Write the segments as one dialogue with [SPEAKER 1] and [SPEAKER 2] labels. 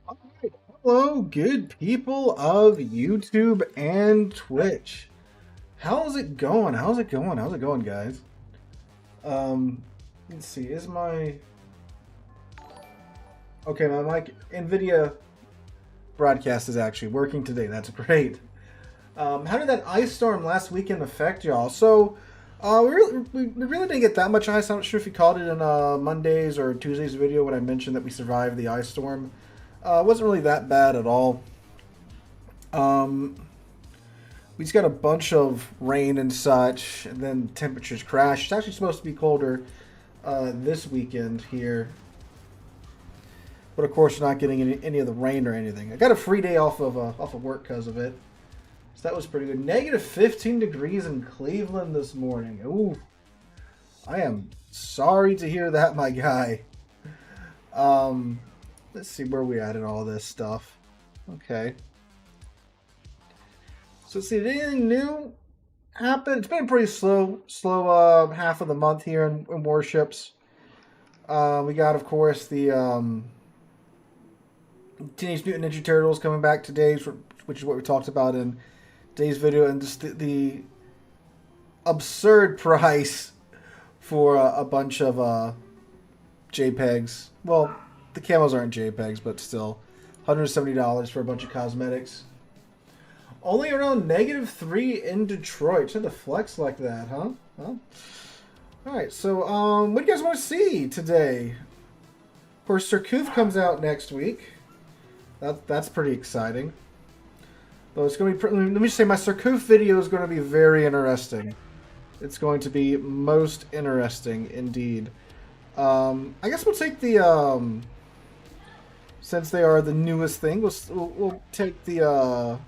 [SPEAKER 1] All right. Hello, good people of YouTube and Twitch. How's it going? How's it going? How's it going, guys? Let's see. Is my okay? My mic Nvidia broadcast is actually working today. That's great. How did that ice storm last weekend affect y'all? So, we really didn't get that much ice. I'm not sure if you caught it in Monday's or Tuesday's video when I mentioned that we survived the ice storm. It wasn't really that bad at all. We just got a bunch of rain and such, and then temperatures crashed. It's actually supposed to be colder this weekend here. But of course, you're not getting any of the rain or anything. I got a free day off of work because of it. So that was pretty good. Negative 15 degrees in Cleveland this morning. Ooh. I am sorry to hear that, my guy. Let's see where we at in all this stuff. Okay. So let's see, did anything new happen? It's been a pretty slow half of the month here in Warships. We got, of course, the Teenage Mutant Ninja Turtles coming back today, which is what we talked about in today's video, and just the absurd price for a bunch of JPEGs. Well, the camos aren't JPEGs, but still, $170 for a bunch of cosmetics. Only around -3 in Detroit. Should the flex like that, huh? Well, all right. So, what do you guys want to see today? Of course, Surcouf comes out next week. That's pretty exciting. Though it's going to be. Let me just say, my Surcouf video is going to be very interesting. It's going to be most interesting indeed. I guess we'll take the since they are the newest thing. We'll take the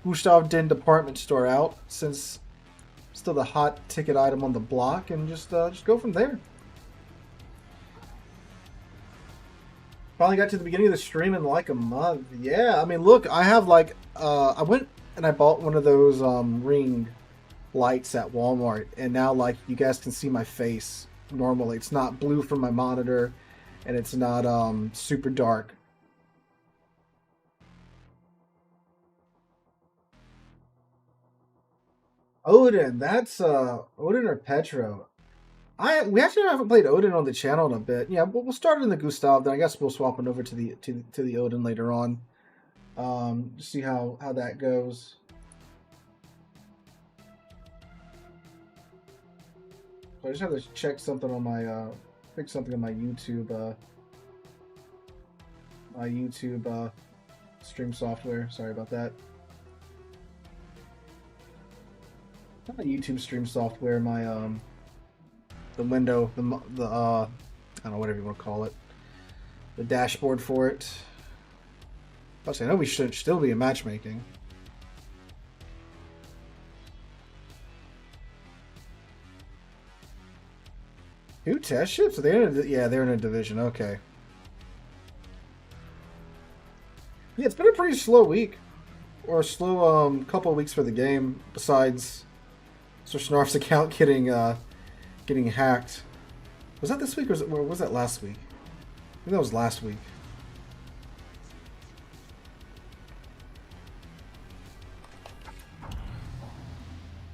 [SPEAKER 1] Gustav Den department store out, since it's still the hot ticket item on the block, and just go from there. Finally got to the beginning of the stream in like a month. Yeah, I mean, look, I have like I went and I bought one of those ring lights at Walmart, and now like you guys can see my face normally. It's not blue from my monitor, and it's not super dark. Odin, that's Odin or Petro. We actually haven't played Odin on the channel in a bit. Yeah, we'll start in the Gustav, then I guess we'll swap it over to the Odin later on. See how that goes. So I just have to check something on my fix something on my YouTube stream software. Sorry about that. Not my YouTube stream software, my the window, the I don't know, whatever you want to call it, the dashboard for it. I know we should still be in matchmaking. Two test ships? Are they yeah, they're in a division. Okay. Yeah, it's been a pretty slow week, or a slow couple of weeks for the game. Besides Sir Snarf's account getting hacked. Was that this week or was that last week? I think that was last week.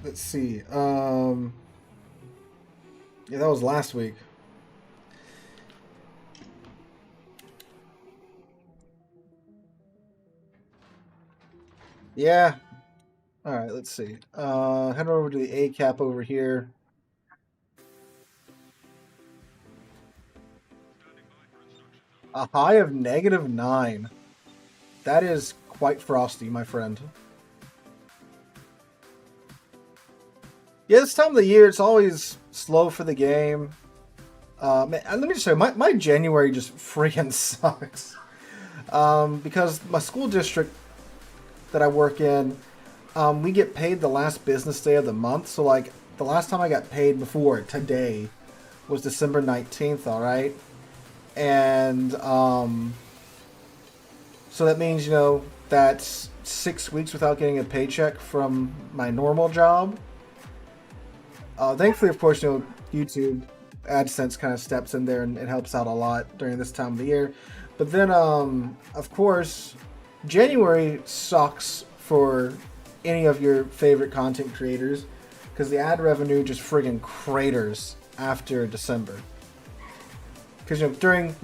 [SPEAKER 1] Let's see. Yeah, that was last week. Yeah. All right, let's see. Head over to the A cap over here. A high of -9. That is quite frosty, my friend. Yeah, this time of the year, it's always slow for the game. Man, let me just say, my January just freaking sucks. Because my school district that I work in, we get paid the last business day of the month. So, like, the last time I got paid before today was December 19th, all right? And so that means, you know, that's 6 weeks without getting a paycheck from my normal job. Thankfully, of course, you know, YouTube AdSense kind of steps in there and it helps out a lot during this time of the year. But then, of course, January sucks for any of your favorite content creators because the ad revenue just friggin' craters after December. Because during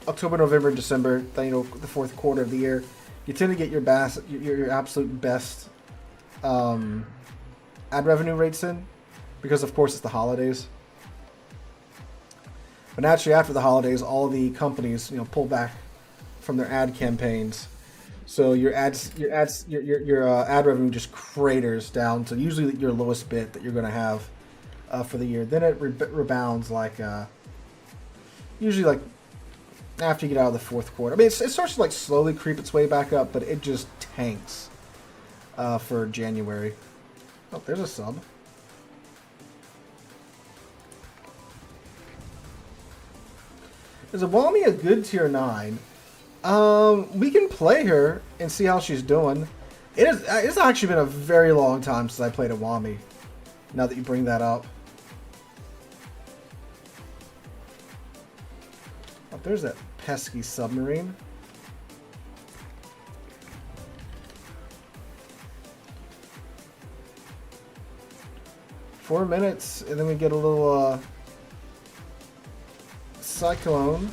[SPEAKER 1] October, November, December, the fourth quarter of the year, you tend to get your absolute best ad revenue rates in, because of course it's the holidays. But naturally, after the holidays, all the companies pull back from their ad campaigns, so your ad revenue just craters down to usually your lowest bit that you're going to have for the year. Then it rebounds usually after you get out of the fourth quarter. I mean, it starts to slowly creep its way back up, but it just tanks for January. Oh, there's a sub. Is Awami a good tier 9? We can play her and see how she's doing. It's actually been a very long time since I played Awami, now that you bring that up. Oh, there's that pesky submarine. Four minutes, and then we get a little cyclone.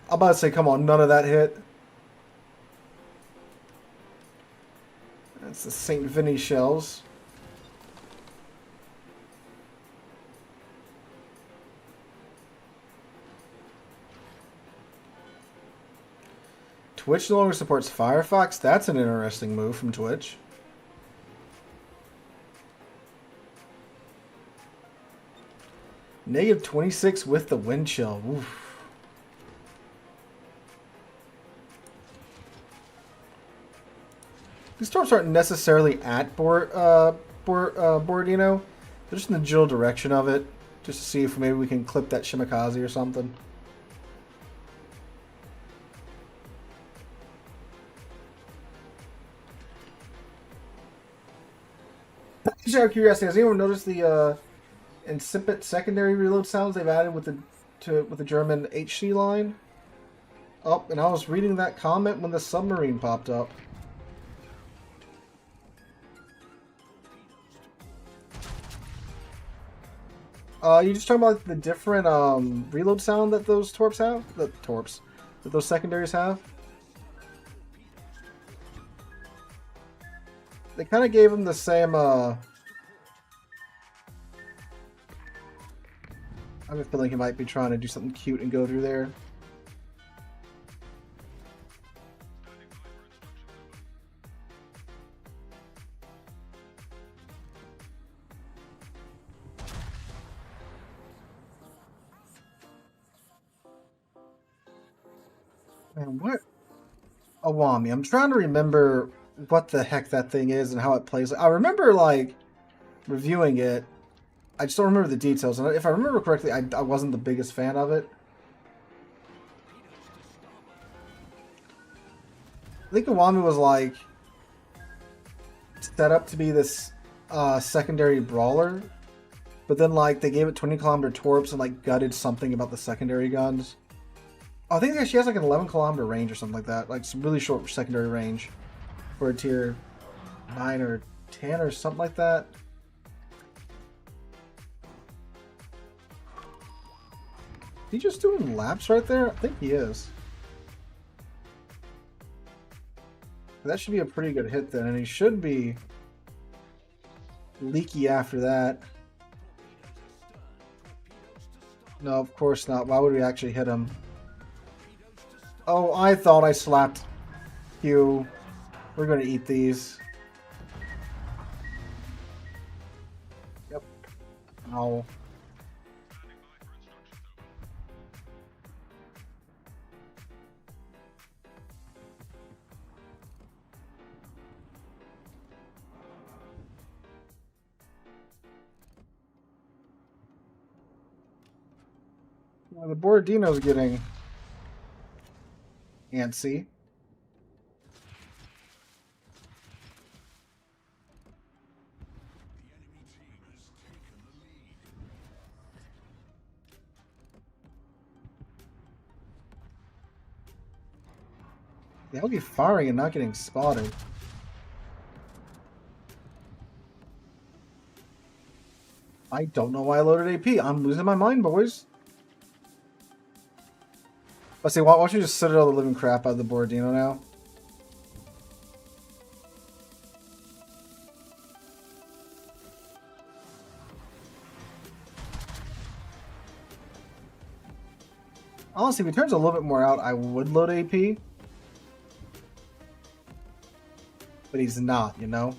[SPEAKER 1] I'm about to say, come on, none of that hit. That's the St. Vinny shells. Twitch no longer supports Firefox. That's an interesting move from Twitch. Negative 26 with the wind chill. Oof. These storms aren't necessarily at Borodino. They're just in the general direction of it, just to see if maybe we can clip that Shimakaze or something. Just out of curiosity, has anyone noticed the insipid secondary reload sounds they've added with the German HC line? Oh, and I was reading that comment when the submarine popped up. You just talking about the different reload sound that those torps have? That those secondaries have? They kind of gave them the same, I have a feeling he might be trying to do something cute and go through there. Man, what? Awami. I'm trying to remember what the heck that thing is and how it plays. I remember, reviewing it. I just don't remember the details. And if I remember correctly, I wasn't the biggest fan of it. I think Awami was, set up to be this secondary brawler. But then, they gave it 20-kilometer torps and, gutted something about the secondary guns. I think she has, an 11-kilometer range or something like that. Some really short secondary range for a tier 9 or 10 or something like that. Is he just doing laps right there? I think he is. That should be a pretty good hit then, and he should be leaky after that. No, of course not. Why would we actually hit him? Oh, I thought I slapped you. We're going to eat these. Yep. Ow. Well, the Borodino's getting antsy. They'll be firing and not getting spotted. I don't know why I loaded AP. I'm losing my mind, boys. Let's see, why don't you just sit all the living crap out of the Borodino now? Honestly, if he turns a little bit more out, I would load AP. But he's not, you know?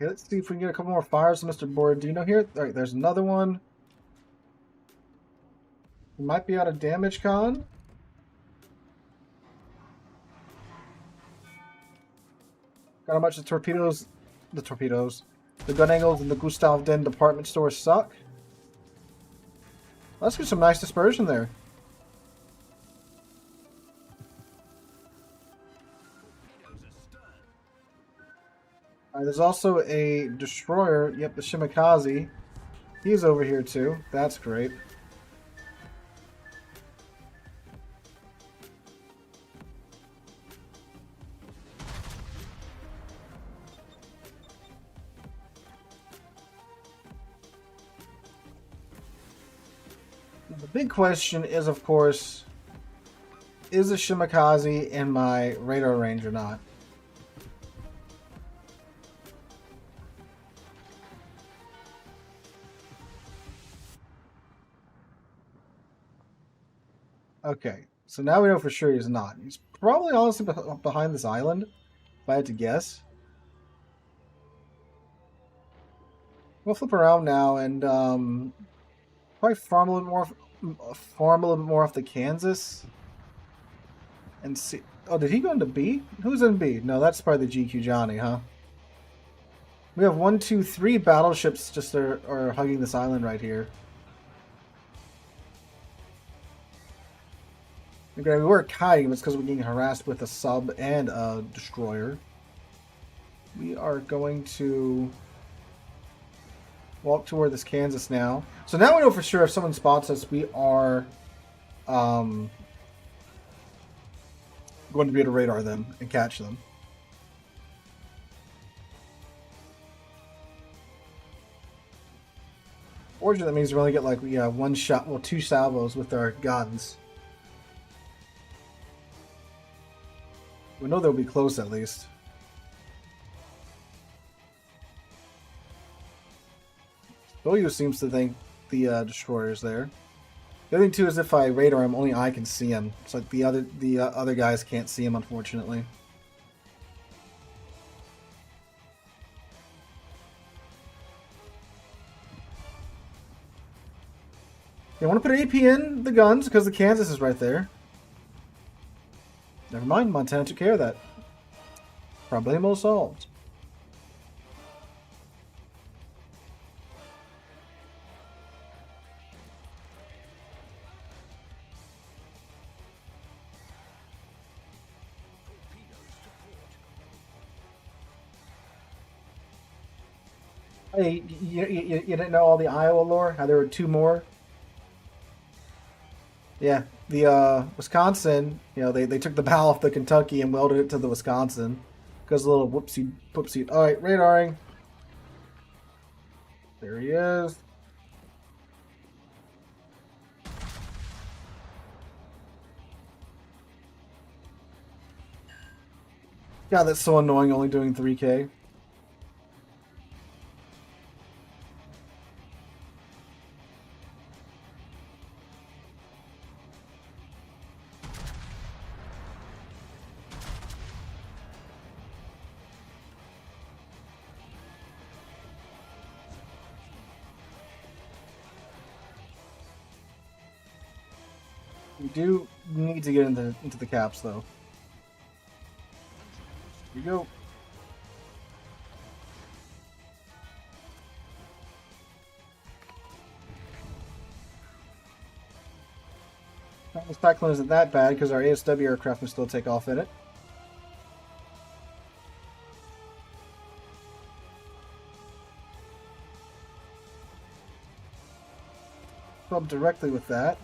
[SPEAKER 1] Okay, let's see if we can get a couple more fires from Mr. Borodino here. Alright, there's another one. We might be out of damage con. Got how much the torpedoes... The gun angles in the Gustav Den department store suck. Let's get some nice dispersion there. There's also a destroyer. Yep, the Shimakaze. He's over here too. That's great. The big question is, of course, is the Shimakaze in my radar range or not? Okay, so now we know for sure he's not. He's probably honestly behind this island, if I had to guess. We'll flip around now and probably farm a little more off the Kansas. And see. Oh, did he go into B? Who's in B? No, that's probably the GQ Johnny, huh? We have 1, 2, 3 battleships just are hugging this island right here. Okay, we were kiting, but it's because we're getting harassed with a sub and a destroyer. We are going to walk toward this Kansas now. So now we know for sure if someone spots us, we are going to be able to radar them and catch them. Fortunately, that means we only get like one shot, well, 2 salvos with our guns. We know they'll be close at least. Boyu seems to think the destroyer's there. The other thing too is if I radar him, only I can see him. It's like the other guys can't see him, unfortunately. You want to put AP in the guns because the Kansas is right there. Never mind, Montana took care of that. Problemo solved. Hey, you didn't know all the Iowa lore? How there were 2 more? Yeah, the Wisconsin, they took the bow off the Kentucky and welded it to the Wisconsin. Because a little whoopsie poopsie. Alright, radaring. There he is. God, that's so annoying, only doing 3K. We do need to get into the caps, though. Here we go. This Declan isn't that bad because our ASW aircraft can still take off in it. Up directly with that.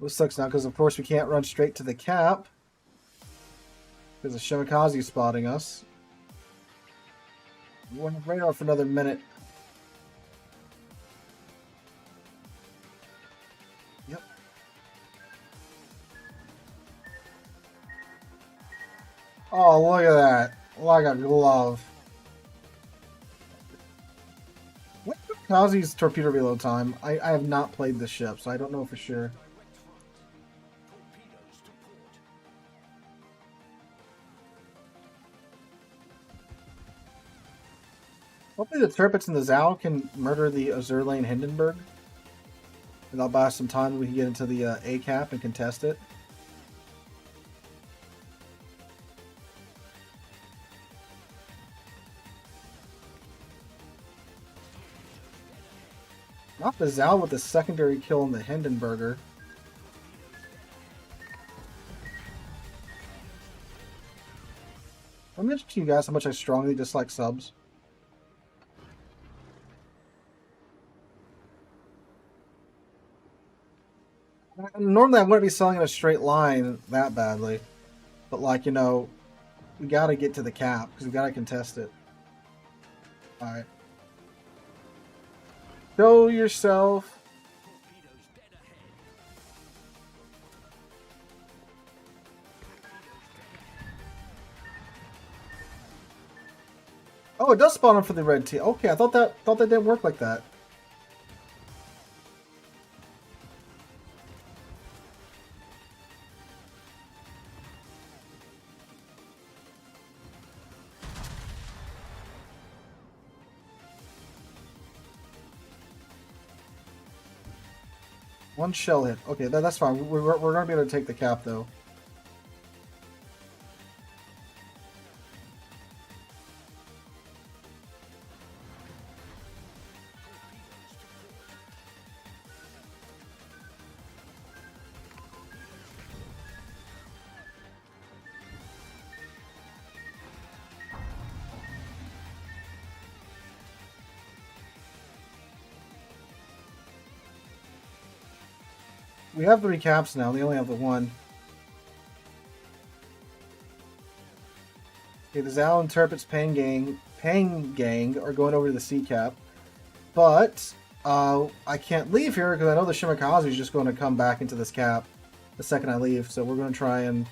[SPEAKER 1] This sucks now because of course we can't run straight to the cap because the Shimikaze is spotting us. We're on radar for another minute. Yep. Oh, look at that. Like a glove. What's Shimikaze's torpedo reload time? I have not played this ship, so I don't know for sure. Hopefully the Tirpitz and the Zal can murder the Azurlane Hindenburg. And that'll buy us some time. We can get into the A cap and contest it. Not the Zal with the secondary kill on the Hindenburger. Let me mention to you guys how much I strongly dislike subs. Normally I wouldn't be selling in a straight line that badly. But like, you know, we gotta get to the cap because we gotta contest it. Alright. Show yourself. Oh, it does spawn him for the red team. Okay, I thought that didn't work like that. One shell hit. Okay, that's fine. We're going to be able to take the cap, though. We have 3 caps now. They only have the 1. Okay, the Zal and Tirpitz Pang Gang are going over to the C cap. But I can't leave here because I know the Shimikaze is just going to come back into this cap the second I leave. So we're going to try and...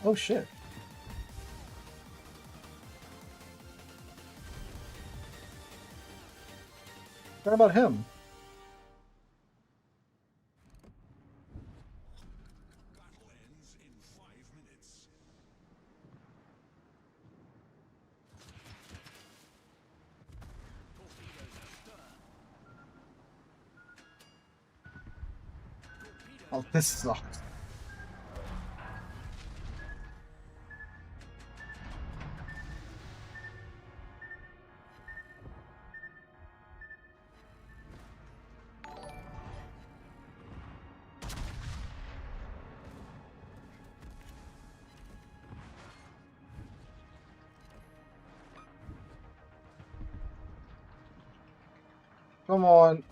[SPEAKER 1] Oh, shit. What about him? Oh, this sucks. Come on.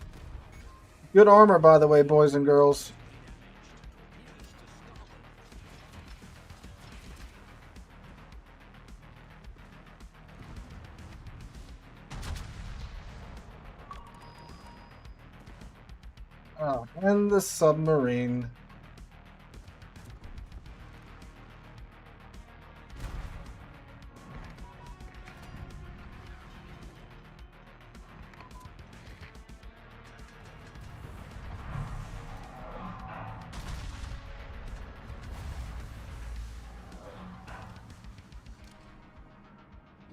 [SPEAKER 1] Good armor, by the way, boys and girls. Oh, and the submarine.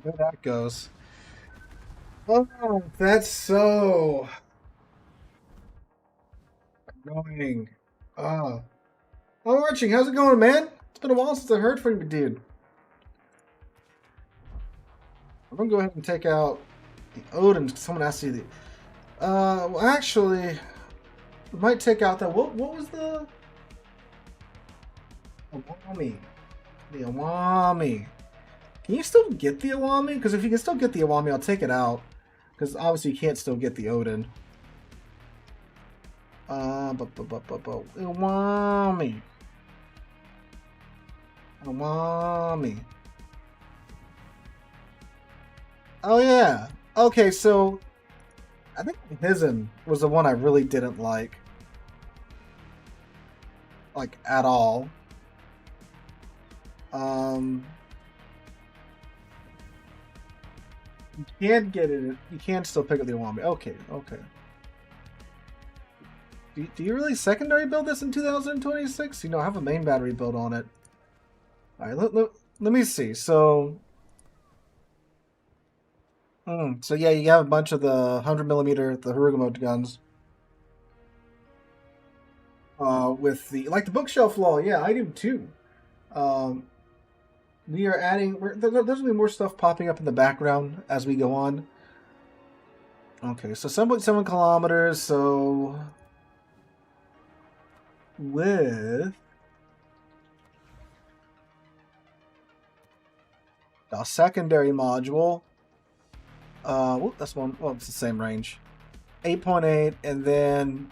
[SPEAKER 1] There that goes. Oh, that's so annoying. Oh. Oh, Archie, how's it going, man? It's been a while since I heard from you, dude. I'm gonna go ahead and take out the Odin. Someone asked you the. Well, actually, we might take out that. What was the Awami? The Awami. Can you still get the Awami? Because if you can still get the Awami, I'll take it out. Because obviously you can't still get the Odin. Awami. Awami. Oh yeah. Okay, so I think Hisn was the one I really didn't like at all. You can get it. You can still pick up the Awami. Okay, okay. Do you really secondary build this in 2026? You know, I have a main battery build on it. All right, let me see. So, so yeah, you have a bunch of the 100mm, the Haruga mode guns. With the like the bookshelf law, yeah, I do too. We are adding. There's gonna be more stuff popping up in the background as we go on. Okay, so 7.7 kilometers. So with the secondary module, that's one. Well, it's the same range. 8.8, and then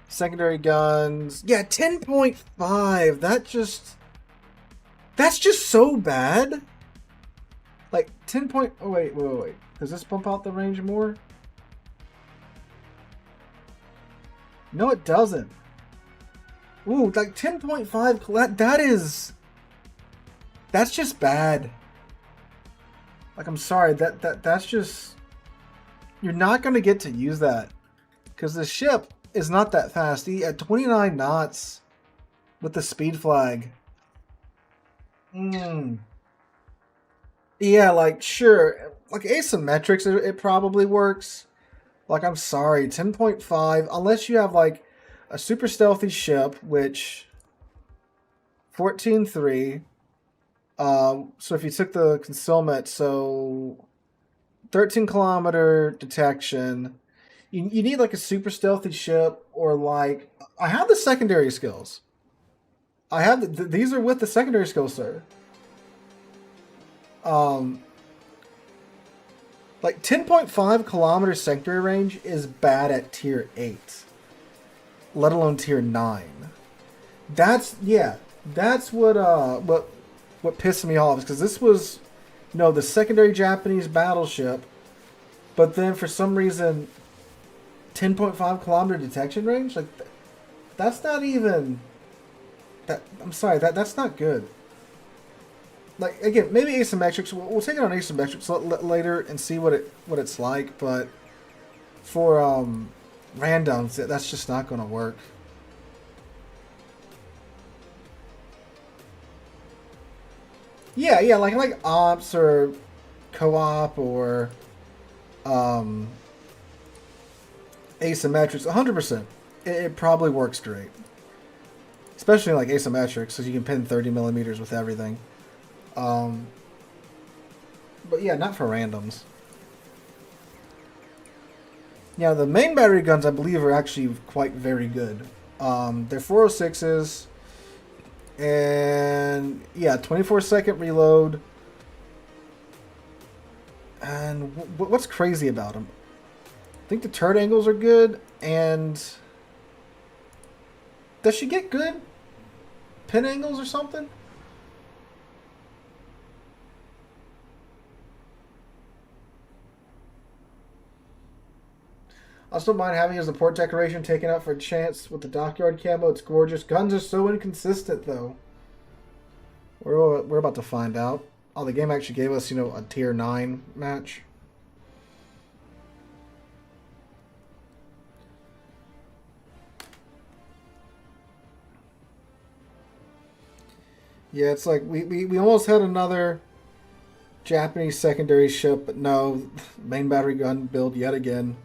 [SPEAKER 1] secondary guns. Yeah, 10.5. That's just so bad. Like 10 point. Oh wait. Does this bump out the range more? No, it doesn't. Ooh, like 10.5. That's just bad. Like, I'm sorry. That's just. You're not gonna get to use that because the ship is not that fast. At 29 knots with the speed flag. Yeah, like, sure. Like, asymmetrics, it probably works. Like, I'm sorry, 10.5, unless you have, like, a super stealthy ship, which 14.3. So if you took the concealment, so 13-kilometer detection. You need, like, a super stealthy ship, or, like, I have the secondary skills. I have these are with the secondary skills, sir. Like 10.5 kilometer secondary range is bad at tier 8, let alone tier 9. That's what pissed me off, is because this was the secondary Japanese battleship, but then for some reason 10.5 kilometer detection range, like that's not even that. I'm sorry, that's not good. Like, again, maybe asymmetrics. We'll take it on asymmetrics later and see what it's like. But for randoms, that's just not going to work. Yeah, like ops or co-op or asymmetrics. 100%, it probably works great. Especially like asymmetrics, because you can pin 30mm with everything. But yeah, not for randoms. Yeah, the main battery guns, I believe, are actually quite very good. They're 406s, and yeah, 24-second reload. And what's crazy about them? I think the turret angles are good, and does she get good pin angles or something? I still mind having it as a port decoration taken out for a chance with the dockyard camo. It's gorgeous. Guns are so inconsistent, though. We're about to find out. Oh, the game actually gave us, a tier 9 match. Yeah, it's like we almost had another Japanese secondary ship, but no. Main battery gun build yet again.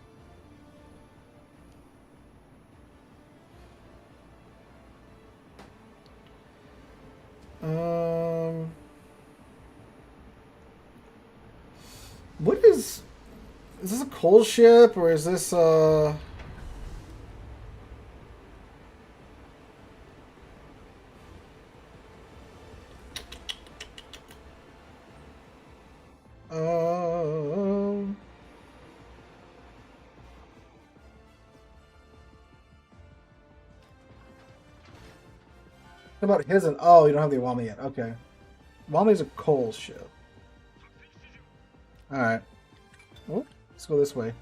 [SPEAKER 1] What is this a coal ship or is this how about his and oh, you don't have the Awami yet. Okay. Awami's a coal ship. Alright. Well, let's go this way.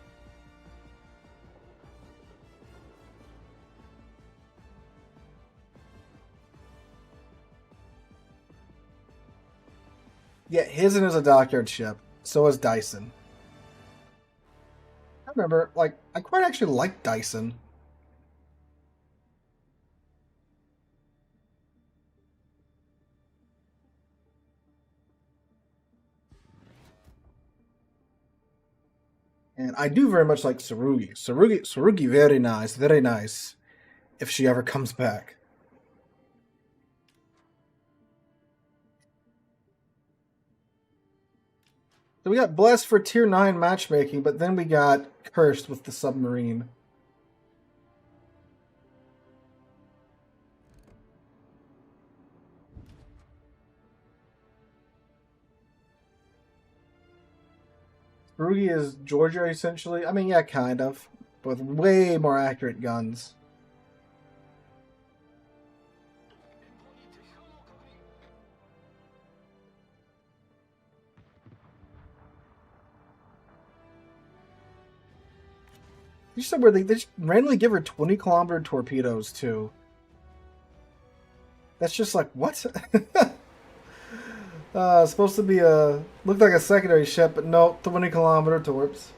[SPEAKER 1] Yeah, Hizen is a dockyard ship. So is Dyson. I remember, like, I quite actually like Dyson. And I do very much like Tsurugi. Tsurugi, very nice, very nice. If she ever comes back. So we got blessed for tier 9 matchmaking, but then we got cursed with the submarine. Tsurugi is Georgia, essentially. I mean, yeah, kind of. But with way more accurate guns. You said where they just randomly give her 20-kilometer torpedoes, too. That's just like, what? Supposed to be looked like a secondary ship, but no, 20-kilometer torps.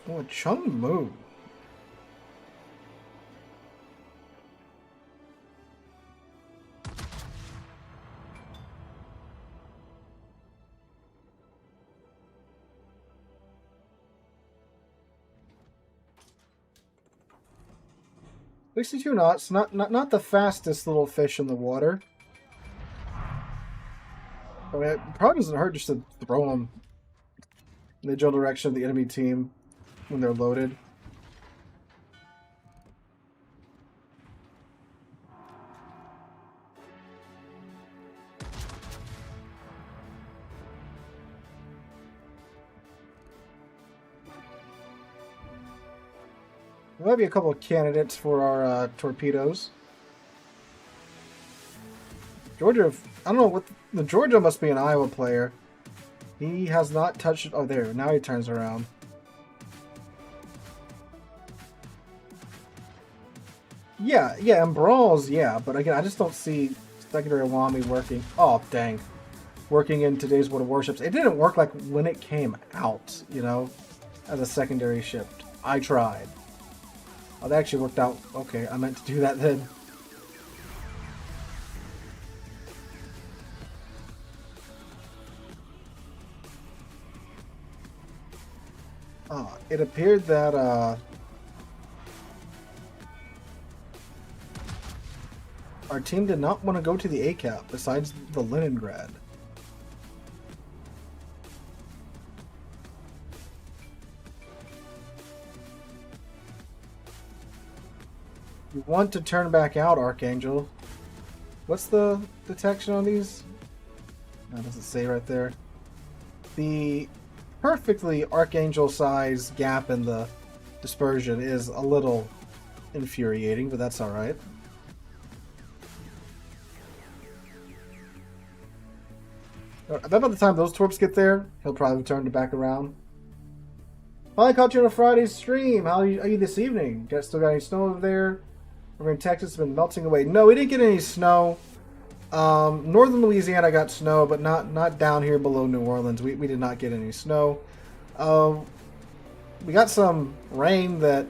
[SPEAKER 1] Oh, Chung Mu. At 62 knots, not the fastest little fish in the water. I mean, it probably doesn't hurt just to throw them in the general direction of the enemy team when they're loaded. There might be a couple of candidates for our torpedoes. Georgia, I don't know what the Georgia must be an Iowa player. He has not touched it. Oh, there. Now he turns around. Yeah, and brawls, yeah, but again, I just don't see secondary Awami working. Oh, dang. Working in today's World of Warships. It didn't work like when it came out, you know, as a secondary ship. I tried. Oh, that actually worked out. Okay, I meant to do that then. It appeared that, our team did not want to go to the ACAP besides the Leningrad. You want to turn back out, Archangel. What's the detection on these? That doesn't say right there. The perfectly Archangel size gap in the dispersion is a little infuriating, but that's alright. I bet by the time those torps get there, he'll probably turn it back around. Finally caught you on a Friday stream. How are you this evening? Still got any snow over there? Over in Texas, it's been melting away. No, we didn't get any snow. Northern Louisiana got snow, but not down here below New Orleans. We did not get any snow. We got some rain that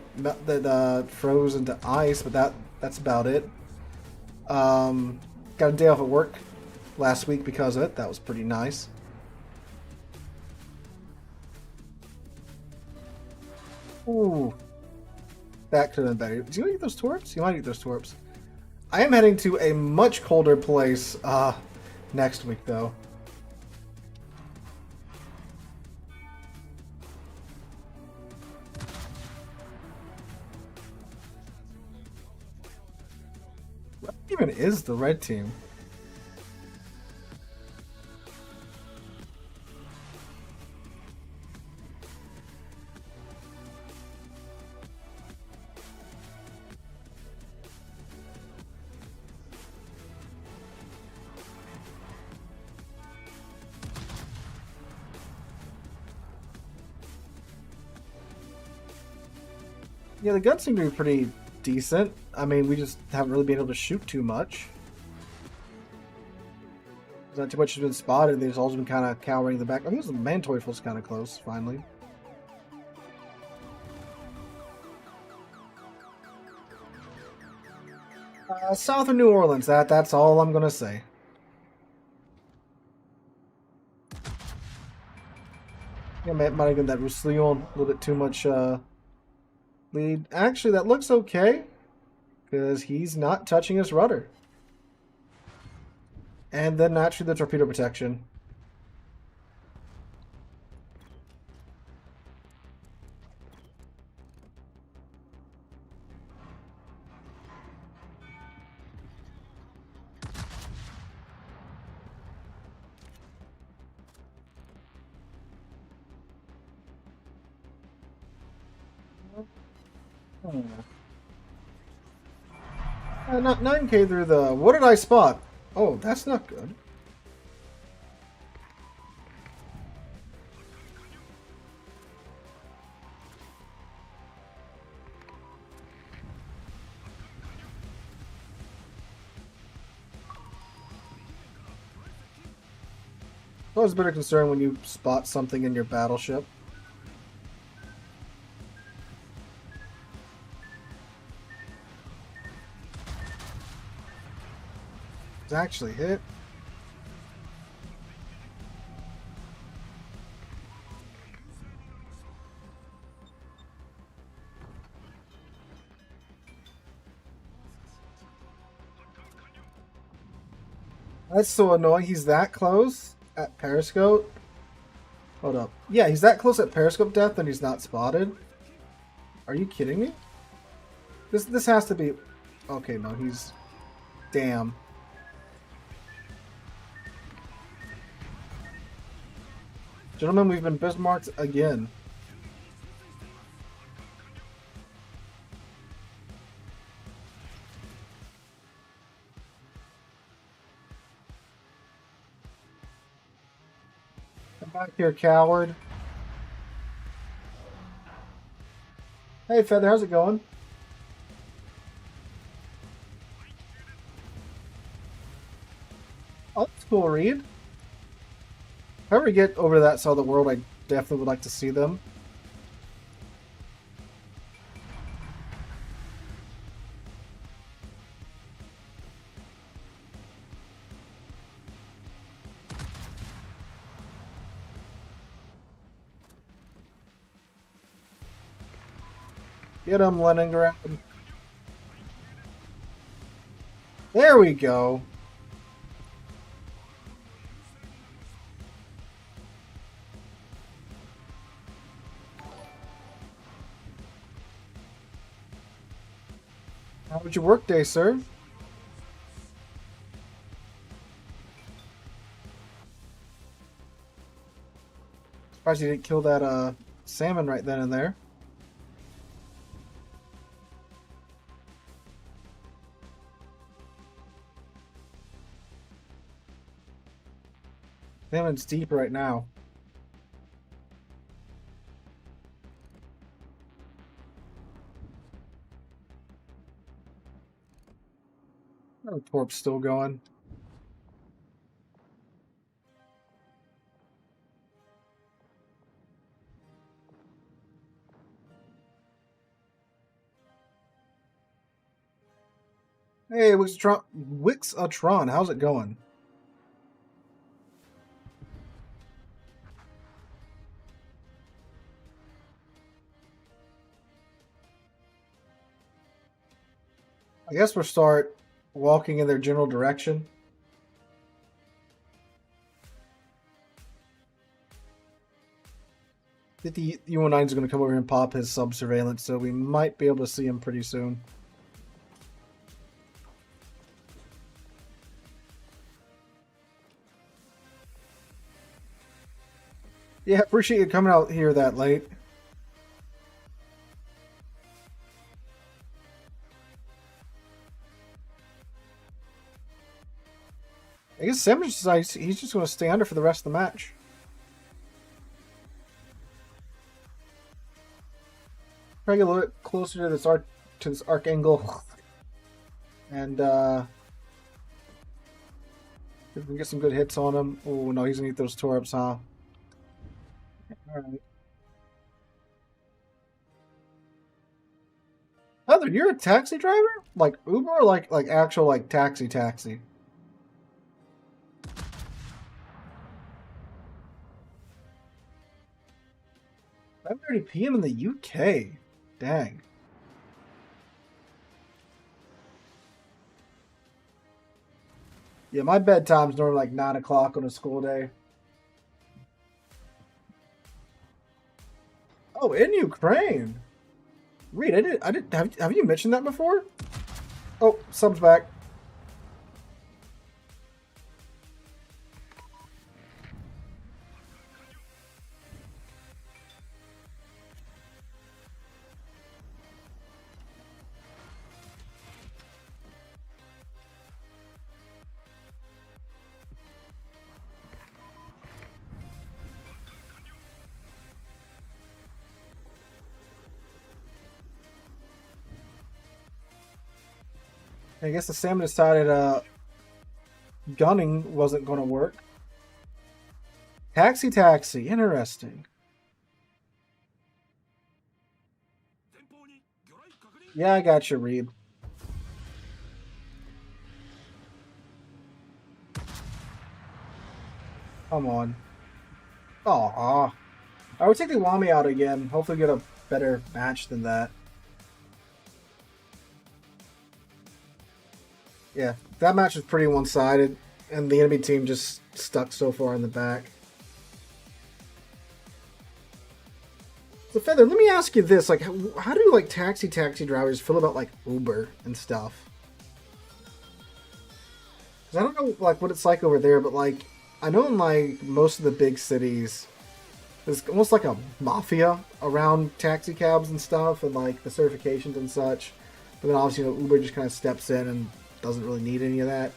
[SPEAKER 1] froze into ice, but that's about it. Got a day off at work last week because of it. That was pretty nice. Ooh, that could have been better. Do you want to eat those torps? You might eat those torps. I am heading to a much colder place next week, though. What even is the red team? Yeah, the guns seem to be pretty decent. I mean, we just haven't really been able to shoot too much. Not too much has been spotted. They've all been kind of cowering in the back. I think the mandatory was kind of close, finally. South of New Orleans. That's all I'm gonna say. Yeah, might have given that Roussillon a little bit too much lead. Actually, that looks okay because he's not touching his rudder. And then naturally the torpedo protection. Not 9K through the... What did I spot? Oh, that's not good. I was a bit of concern when you spot something in your battleship. It's actually hit. That's so annoying. He's that close at periscope. Hold up. Yeah, he's that close at periscope depth and he's not spotted. Are you kidding me? This has to be... Okay, no, he's... Damn. Gentlemen, we've been Bismarcked again. Come back here, coward. Hey, Feather, how's it going? Oh, that's cool, Reed. If I ever get over to that side of the world, I definitely would like to see them. Get him, Leningrad. There we go. How was your work day, sir? Surprised you didn't kill that salmon right then and there. Salmon's deep right now. Oh, torp's still going. Hey, Wixatron, how's it going? I guess we'll start walking in their general direction. I think the U-19 is going to come over here and pop his sub-surveillance, so we might be able to see him pretty soon. Yeah, appreciate you coming out here that late. I guess Sam just decides he's just going to stay under for the rest of the match. Try to get a little bit closer to this arc angle, and if we can get some good hits on him. Oh no, he's gonna eat those torps, huh? All right. Heather, you're a taxi driver? Like Uber or like actual like taxi? 5:30 p.m. in the UK. Dang. Yeah, my bedtime's normally like 9 o'clock on a school day. Oh, in Ukraine. Reed, I did. Have you mentioned that before? Oh, sub's back. I guess the Sam decided gunning wasn't going to work. Taxi, interesting. Yeah, I got you, Reed. Come on. Aw. I would take the Awami out again. Hopefully get a better match than that. Yeah, that match was pretty one-sided, and the enemy team just stuck so far in the back. So Feather, let me ask you this: like, how do like taxi drivers feel about like Uber and stuff? 'Cause I don't know like what it's like over there, but like I know in like most of the big cities, there's almost like a mafia around taxi cabs and stuff, and like the certifications and such. But then obviously, you know, Uber just kind of steps in and doesn't really need any of that.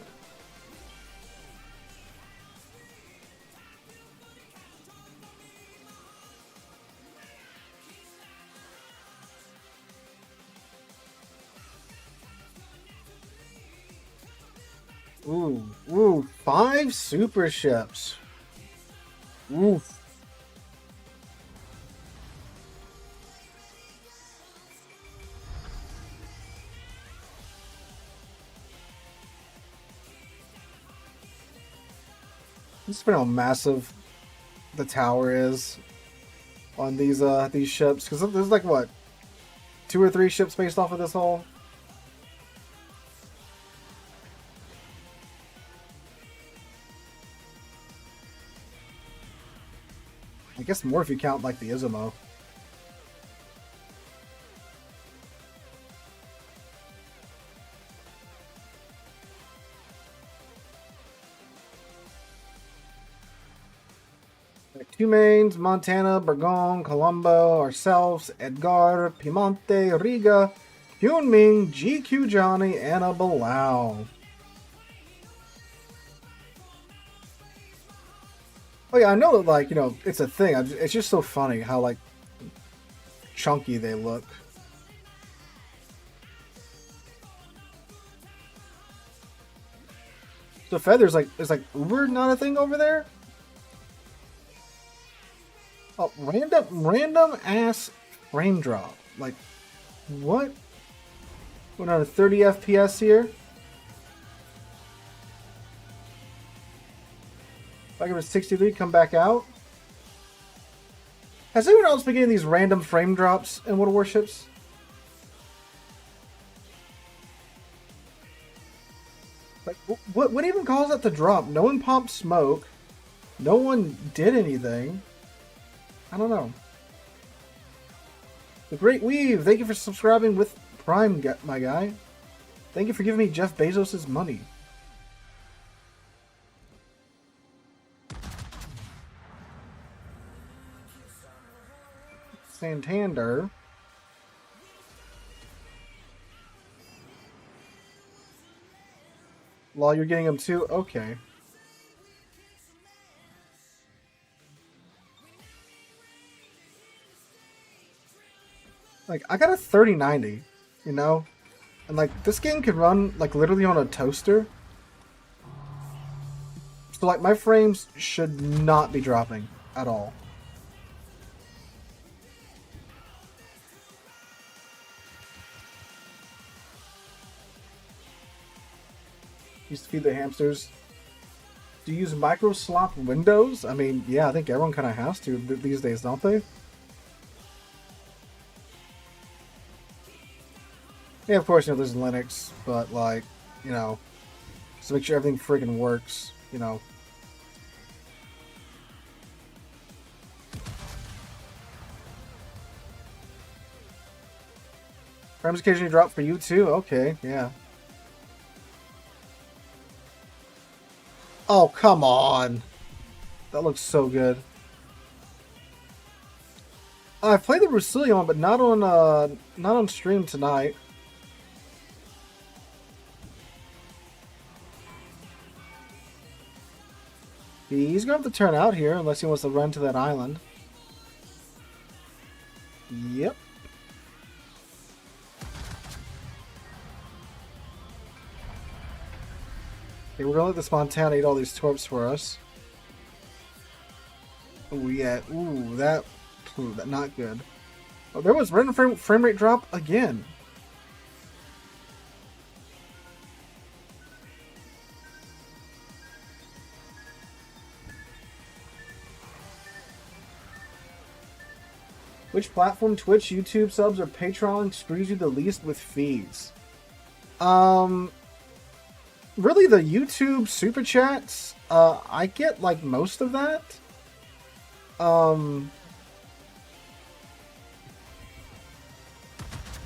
[SPEAKER 1] Ooh, 5 super ships. Oof. This is how massive the tower is on these ships, because there's like what 2 or 3 ships based off of this hull. I guess more if you count like the Izumo. Like 2 mains: Montana, Burgon, Colombo, ourselves, Edgar, Piemonte, Riga, Hyunming, GQ Johnny, and a Bilal. Oh yeah, I know that, like, you know, it's a thing. It's just so funny how, like, chunky they look. So Feathers, like, is like Uber not a thing over there? Oh, random ass frame drop. Like, what? We're on a 30 FPS here. Back up to 63, come back out. Has anyone else been getting these random frame drops in World of Warships? Like, what even caused that to drop? No one popped smoke. No one did anything. I don't know. The Great Weave, thank you for subscribing with Prime, my guy. Thank you for giving me Jeff Bezos' money. Santander. Law, you're getting them too? Okay. Like, I got a 3090, you know? And, like, this game can run, like, literally on a toaster. So, like, my frames should not be dropping at all. Used to feed the hamsters. Do you use micro slop windows? I mean, yeah, I think everyone kind of has to these days, don't they? Yeah, of course, you know, there's Linux, but, like, you know, just to make sure everything freaking works, you know. Frames occasionally drop for you, too? Okay, yeah. Oh, come on. That looks so good. I've played the Rusilion, but not on stream tonight. He's going to have to turn out here unless he wants to run to that island. Yep. Okay, we're going to let the Spontana eat all these torps for us. Oh, yeah. Ooh, that not good. Oh, there was random frame rate drop again. Which platform, Twitch, YouTube subs, or Patreon screws you the least with fees? Really the YouTube super chats. I get like most of that.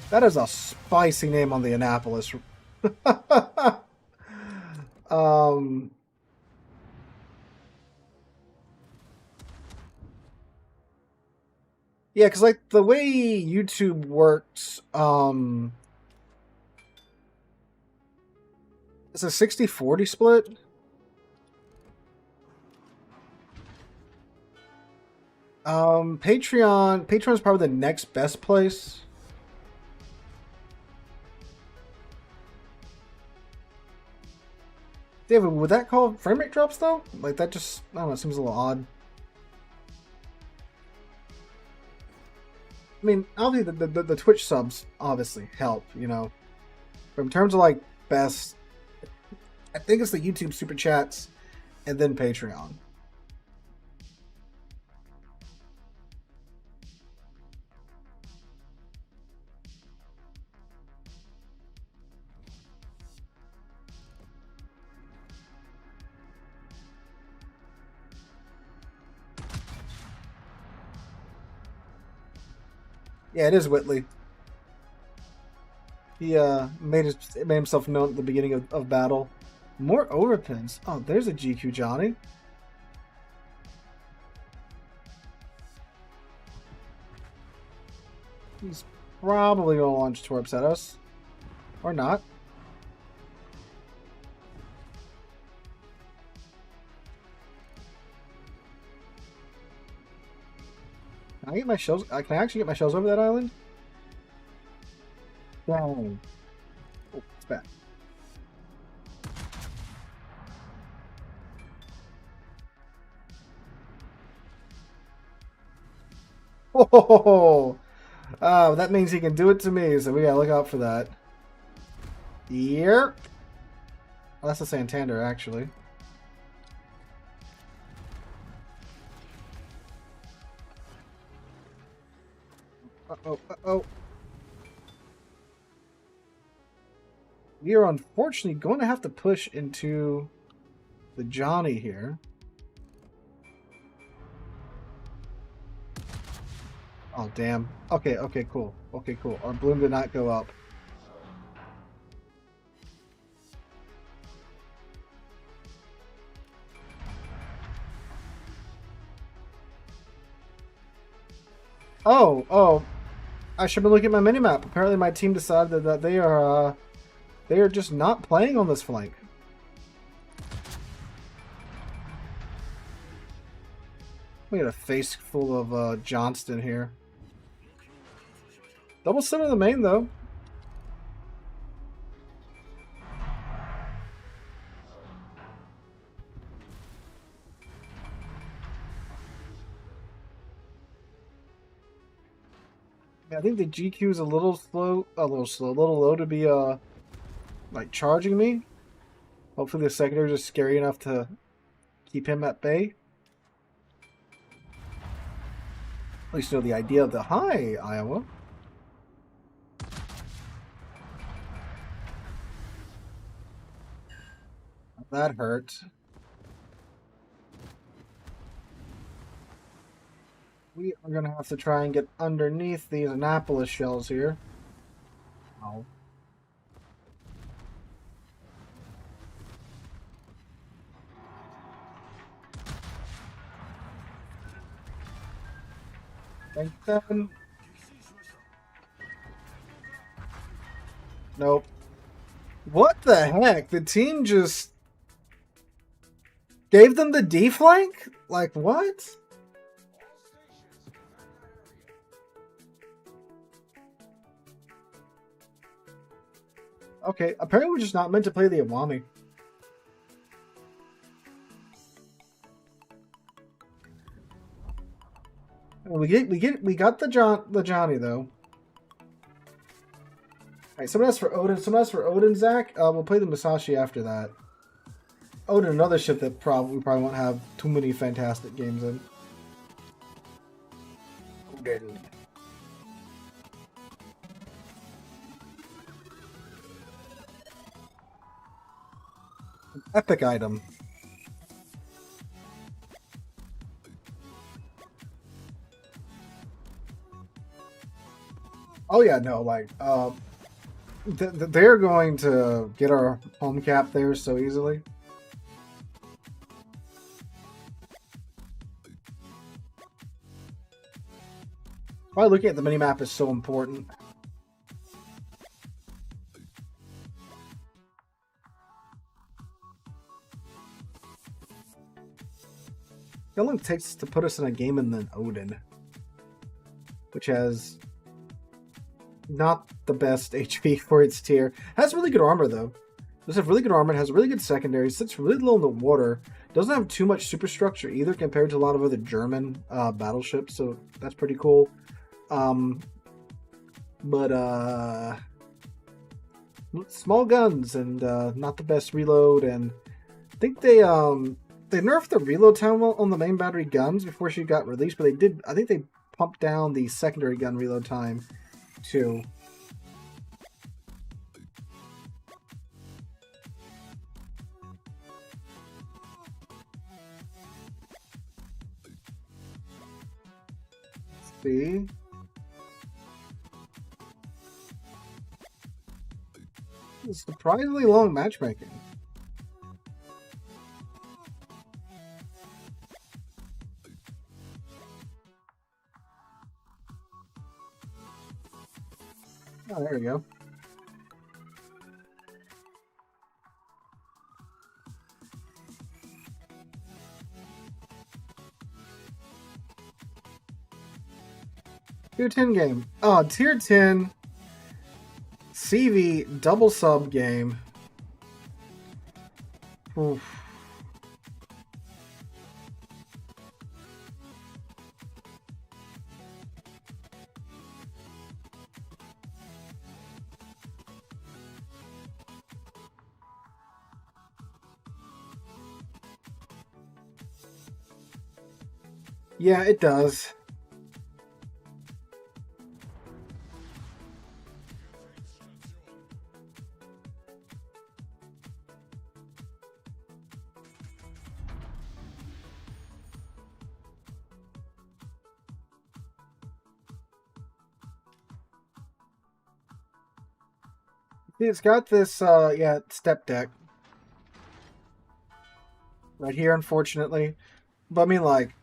[SPEAKER 1] That is a spicy name on the Annapolis. Yeah, because, like, the way YouTube works, it's a 60-40 split. Patreon's probably the next best place. David, would that call frame rate drops, though? Like, that just, I don't know, it seems a little odd. I mean, obviously the Twitch subs obviously help, you know. But in terms of like best, I think it's the YouTube super chats and then Patreon. Yeah, it is Whitley. He made himself known at the beginning of battle. More overpins. Oh, there's a GQ Johnny. He's probably gonna launch torps at us. Or not. Can I get my shells? Can I actually get my shells over that island? Dang. Oh, it's bad. Oh, that means he can do it to me, so we gotta look out for that. Yep. Oh, that's a Santander, actually. Oh, oh. We are unfortunately going to have to push into the Johnny here. Oh, damn. Okay, okay, cool. Okay, cool. Our bloom did not go up. Oh, oh. I should be looking at my minimap. Apparently my team decided that they are just not playing on this flank. We got a face full of Johnston here. Double center in the main, though. Yeah, I think the GQ is a little slow, a little low to be like charging me. Hopefully the secondary is scary enough to keep him at bay. At least you know the idea of the hi, Iowa. That hurt. We are going to have to try and get underneath these Annapolis shells here. Oh. Thank them. Nope. What the heck? The team just gave them the D flank? Like, what? Okay, apparently we're just not meant to play the Awami. We got the Johnny though. Alright, someone asked for Odin. Someone asked for Odin, Zach. We'll play the Musashi after that. Odin, another ship that we probably won't have too many fantastic games in. Odin. An epic item. Oh yeah, no, like they're going to get our home cap there so easily. Why looking at the minimap is so important. How long it takes to put us in a game in the Odin, which has not the best HP for its tier. Has really good armor though. Does have really good armor. It has really good secondary. Sits really low in the water. Doesn't have too much superstructure either compared to a lot of other German battleships. So that's pretty cool. But small guns and not the best reload. And I think they nerfed the reload time on the main battery guns before she got released. But they did. I think they pumped down the secondary gun reload time too. Let's see. It's surprisingly long matchmaking. Oh, there we go. Tier 10 game. Oh, Tier 10 CV double sub game. Oof. Yeah, it does. See, it's got this, yeah, step deck right here, unfortunately. But I mean, like,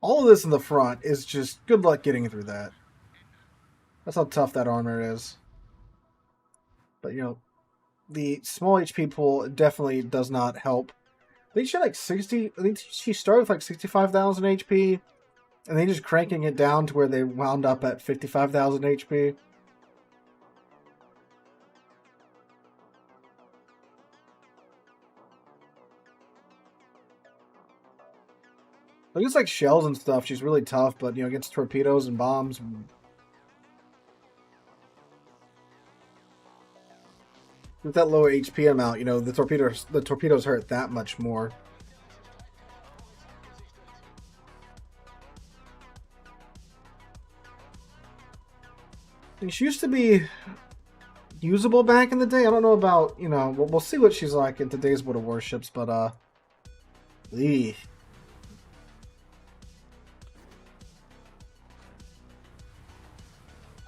[SPEAKER 1] all of this in the front is just good luck getting through that. That's how tough that armor is. But, you know, the small HP pool definitely does not help. I think she had like 60, I think she started with like 65,000 HP, and then just cranking it down to where they wound up at 55,000 HP. Against like shells and stuff, she's really tough, but you know, against torpedoes and bombs. With that lower HP amount, you know, the torpedoes hurt that much more. And she used to be usable back in the day. I don't know about, you know, we'll see what she's like in today's World of Warships, but eeh.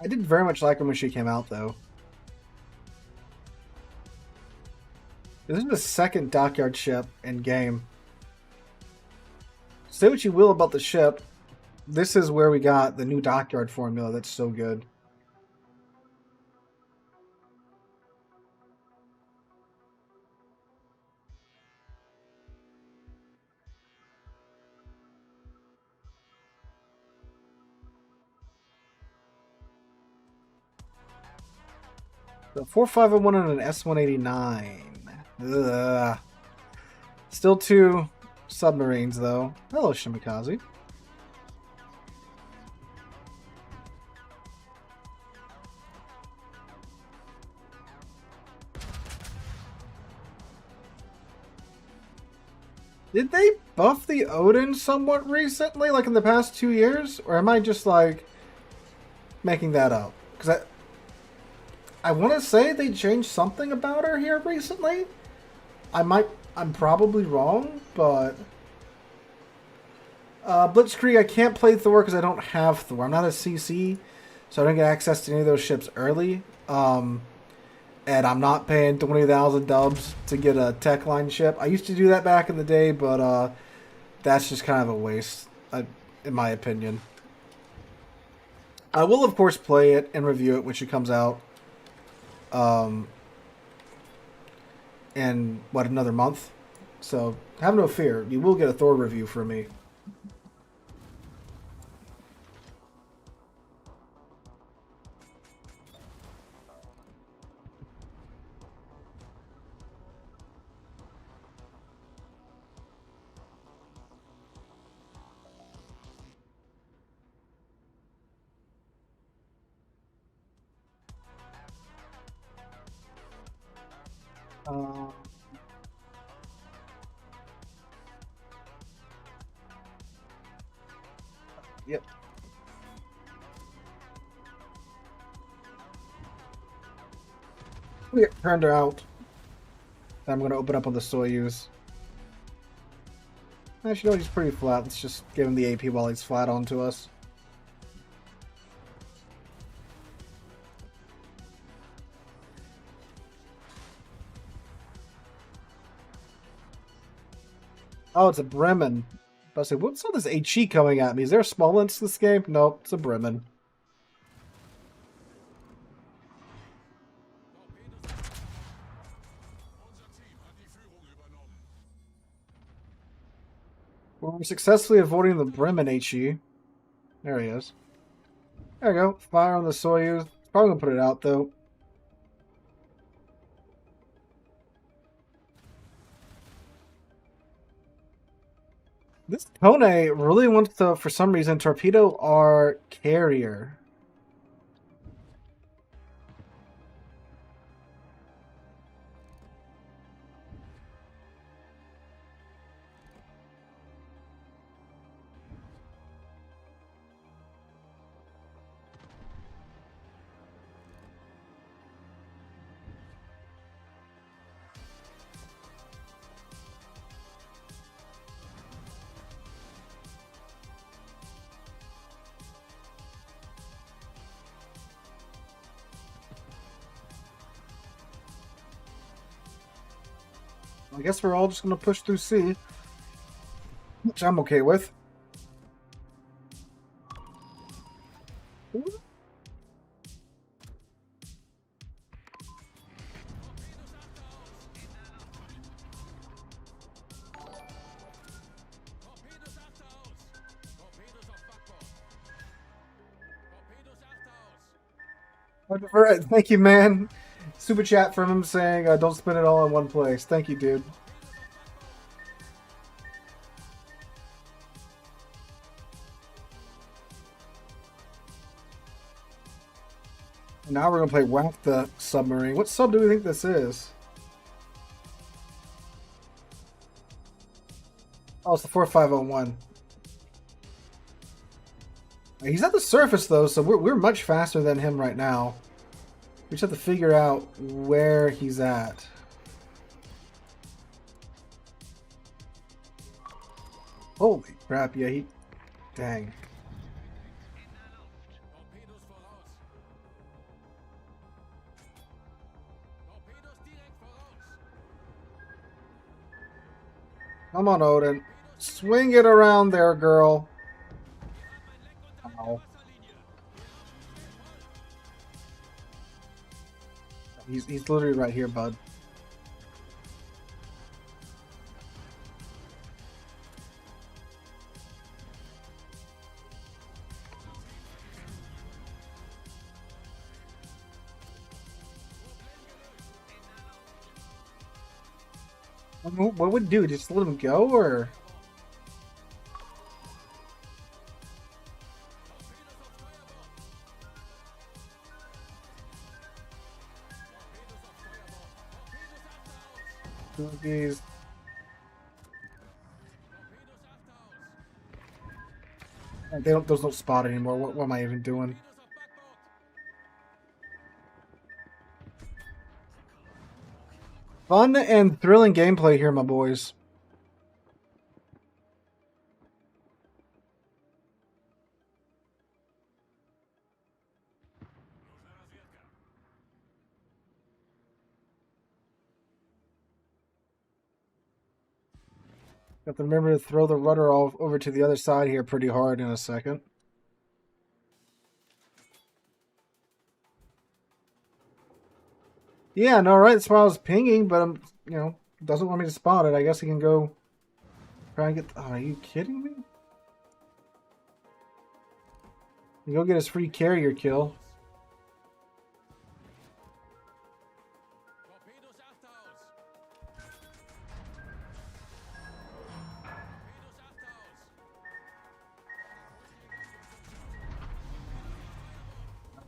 [SPEAKER 1] I did very much like her when she came out, though. This is the second dockyard ship in game. Say what you will about the ship, this is where we got the new dockyard formula that's so good. The 4501 and an S189. Ugh. Still two submarines, though. Hello, Shimikaze. Did they buff the Odin somewhat recently, like in the past 2 years? Or am I just, like, making that up? Because I want to say they changed something about her here recently. I'm probably wrong, but... Blitzkrieg, I can't play Thor because I don't have Thor. I'm not a CC, so I don't get access to any of those ships early. And I'm not paying 20,000 dubs to get a tech line ship. I used to do that back in the day, but that's just kind of a waste, in my opinion. I will, of course, play it and review it when she comes out. In, what, another month? So, have no fear. You will get a Thor review from me. Yep. We turned her out. I'm going to open up on the Soyuz. Actually, no, he's pretty flat. Let's just give him the AP while he's flat onto us. Oh, it's a Bremen. But I say, what's all this HE coming at me? Is there a Smolensk this game? Nope, it's a Bremen. Well, we're successfully avoiding the Bremen HE. There he is. There we go. Fire on the Soyuz. Probably gonna put it out, though. This Kone really wants to, for some reason, torpedo our carrier. I guess we're all just going to push through C, which I'm okay with. Thank you, man. Super chat from him saying, don't spend it all in one place. Thank you, dude. Now we're going to play Whack the Submarine. What sub do we think this is? Oh, it's the 4501. He's at the surface, though, so we're much faster than him right now. We just have to figure out where he's at. Holy crap, yeah, he... Dang. Come on, Odin. Swing it around there, girl. Ow. He's literally right here, bud. What would we do? Just let him go, or? These. Those don't spot anymore. What am I even doing? Fun and thrilling gameplay here, my boys. Got to remember to throw the rudder all over to the other side here pretty hard in a second. Yeah, no, right. That's why I was pinging, but I'm, doesn't want me to spot it. I guess he can go try and get. Oh, are you kidding me? You go get his free carrier kill.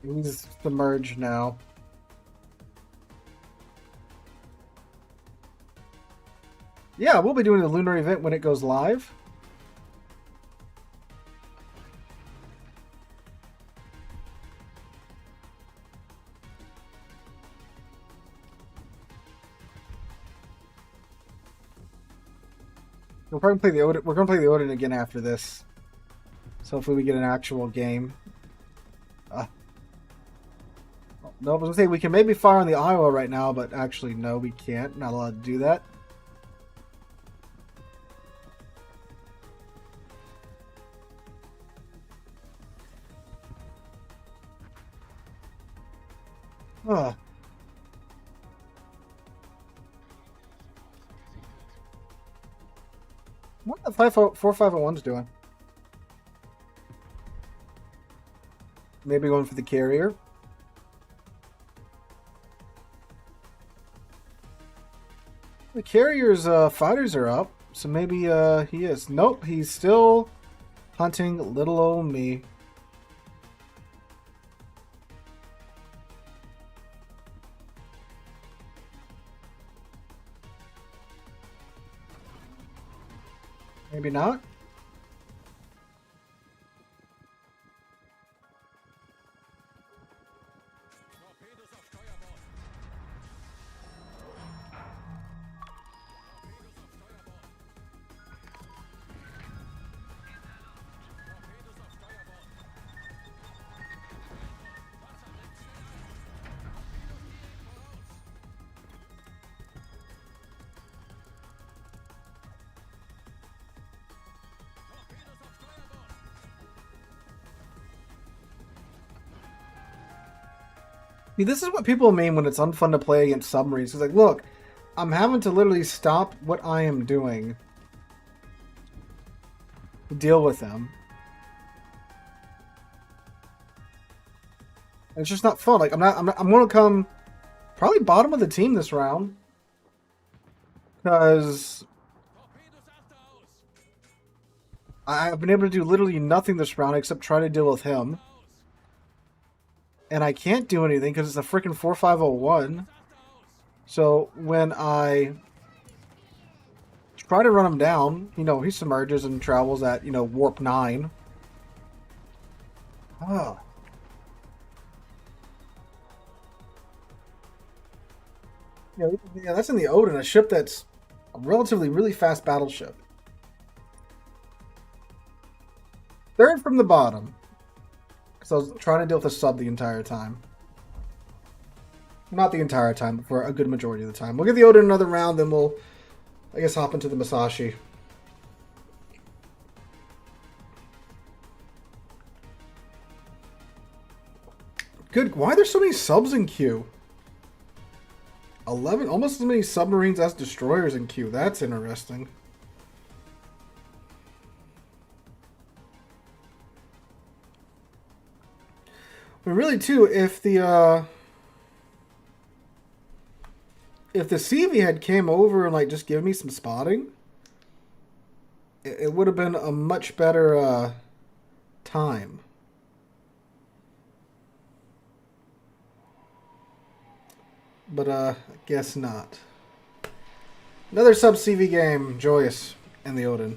[SPEAKER 1] He's submerged now. Yeah, we'll be doing the lunar event when it goes live. We'll probably play the Odin. We're gonna play the Odin again after this. So hopefully we get an actual game. No, I was gonna say we can maybe fire on the Iowa right now, but actually no, we can't. Not allowed to do that. Huh. What the 4501's doing? Maybe going for the carrier. The carrier's fighters are up, so maybe he is. Nope, he's still hunting little old me. Maybe not. See, this is what people mean when it's unfun to play against submarines. It's like, look, I'm having to literally stop what I am doing to deal with them. And it's just not fun. Like, I'm going to come probably bottom of the team this round. Because I've been able to do literally nothing this round except try to deal with him. And I can't do anything because it's a freaking 4501. So when I try to run him down, you know, he submerges and travels at, you know, warp 9. Oh. Yeah, that's in the Odin, a ship that's a relatively really fast battleship. Third from the bottom. Because I was trying to deal with a sub the entire time. Not the entire time, but for a good majority of the time. We'll give the Odin another round, then we'll, I guess, hop into the Musashi. Good. Why are there so many subs in queue? 11, almost as many submarines as destroyers in queue. That's interesting. But really, too, if the CV had came over and like just given me some spotting, it would have been a much better time. But I guess not. Another sub CV game, Joyous and the Odin.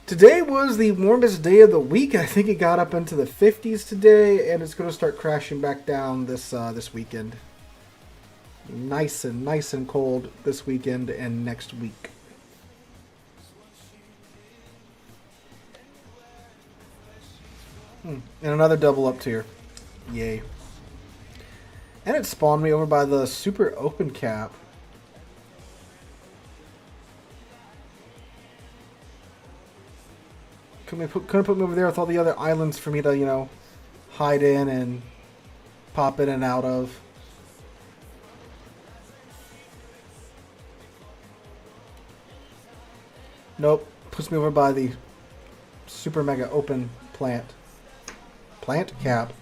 [SPEAKER 1] Today was the warmest day of the week. I think it got up into the 50s today, and it's going to start crashing back down this weekend. Nice and cold this weekend and next week. And another double up tier. Yay. And it spawned me over by the super open cap. Couldn't put me over there with all the other islands for me to, you know, hide in and pop in and out of. Nope. Puts me over by the super mega open plant. Plant cap.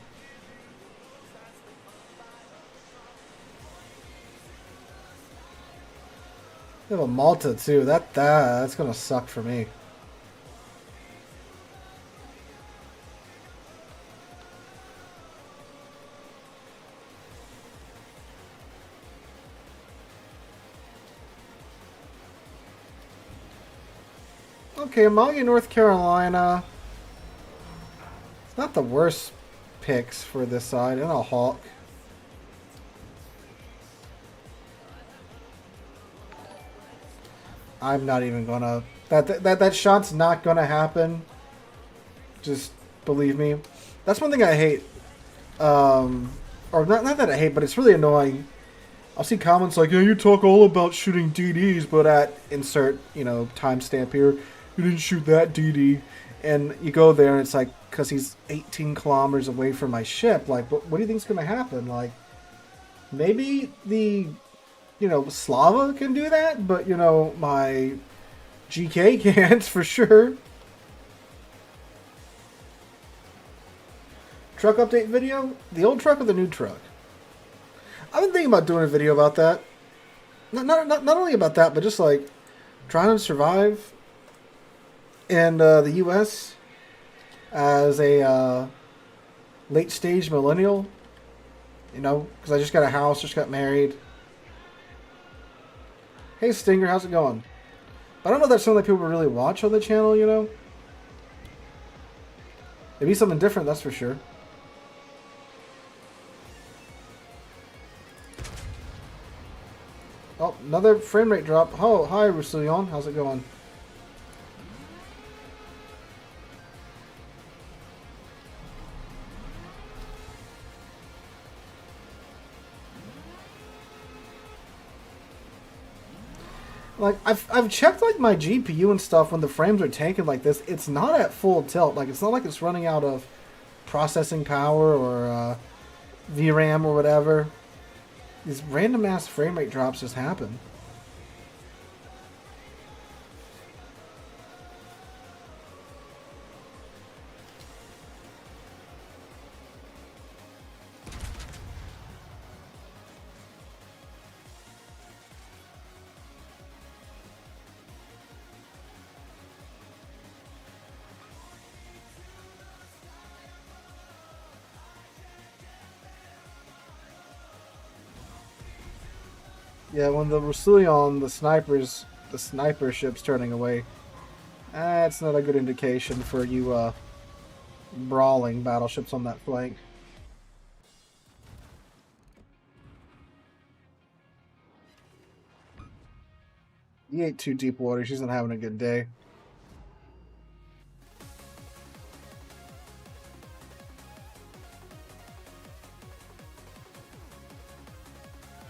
[SPEAKER 1] We have a Malta too. That's gonna suck for me. Okay, Amalia, North Carolina. It's not the worst picks for this side. And a Hawk. I'm not even gonna... That shot's not gonna happen. Just believe me. That's one thing I hate. Or not that I hate, but it's really annoying. I'll see comments like, yeah, you talk all about shooting DDs, but at insert, you know, timestamp here, you didn't shoot that DD. And you go there and it's like, because he's 18 kilometers away from my ship. Like, what do you think's going to happen? Like, maybe the, you know, Slava can do that, but, you know, my GK can't for sure. Truck update video? The old truck or the new truck? I've been thinking about doing a video about that. Not only about that, but just like trying to survive in the U.S. as a late stage millennial. You know, because I just got a house, just got married. Hey Stinger, how's it going? I don't know if that's something that people really watch on the channel, you know? Maybe something different, that's for sure. Oh, another frame rate drop. Oh, hi, Roussillon. How's it going? Like I've checked like my GPU and stuff when the frames are taken like this. It's not at full tilt. Like it's not like it's running out of processing power or VRAM or whatever. These random ass frame rate drops just happen. Yeah, when the Rusilion, the sniper ship's turning away, that's not a good indication for you brawling battleships on that flank. He ate too deep water. She's not having a good day.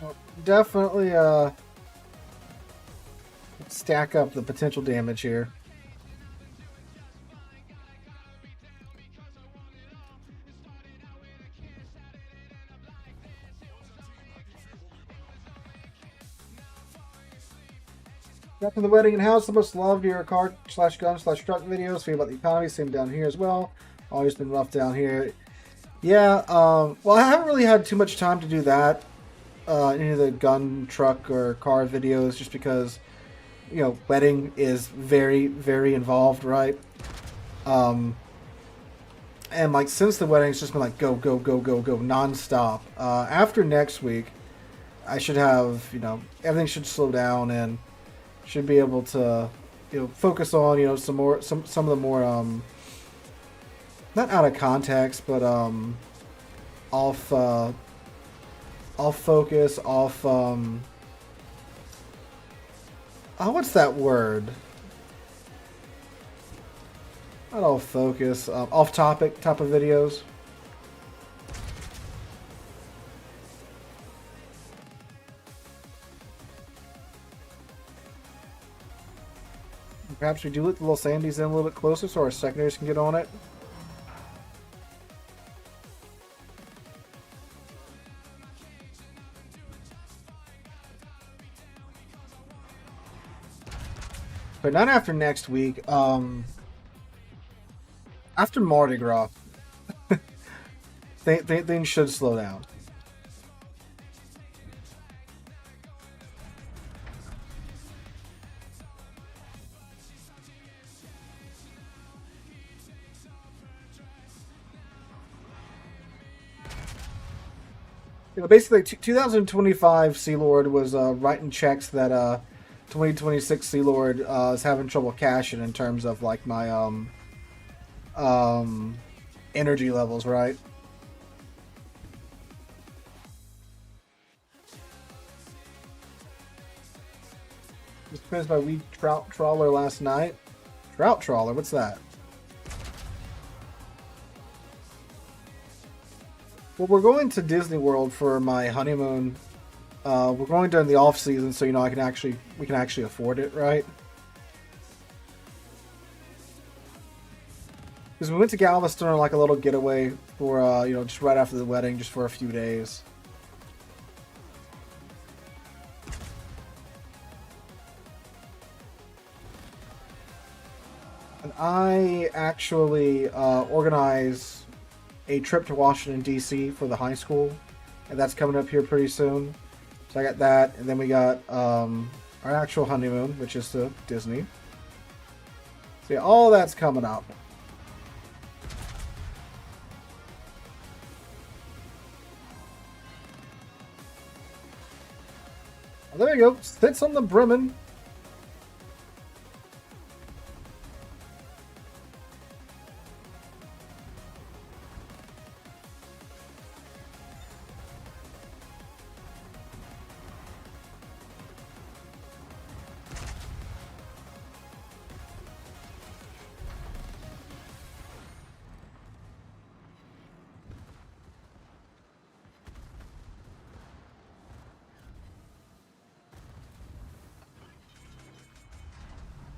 [SPEAKER 1] Well, definitely stack up the potential damage here. After the wedding and house, the most loved your car slash gun slash truck videos. Feel about the economy. Same down here as well. Always been rough down here. Yeah. Well, I haven't really had too much time to do that. Any of the gun, truck, or car videos, just because, you know, wedding is very, very involved, right? And like since the wedding, it's just been like go, go, go, go, go, nonstop. After next week, I should have, you know, everything should slow down and should be able to, you know, focus on, you know, some of the more not out of context, but off focus, off oh, what's that word? Not off focus, off topic type of videos. Perhaps we do let the little sandies in a little bit closer so our secondaries can get on it. But not after next week. After Mardi Gras, things should slow down. You know, basically, 2025 Sealord was writing checks that 2026 Sealord is having trouble cashing in terms of like my energy levels, right? Just depends by weed trout trawler last night. Trout trawler, what's that? Well, we're going to Disney World for my honeymoon. We're going during the off season, so you know we can actually afford it, right? Because we went to Galveston on like a little getaway for you know, just right after the wedding, just for a few days. And I actually organize a trip to Washington, D.C. for the high school, and that's coming up here pretty soon. So I got that, and then we got our actual honeymoon, which is to Disney. So yeah, all that's coming up. Oh, there you go. Sits on the Bremen.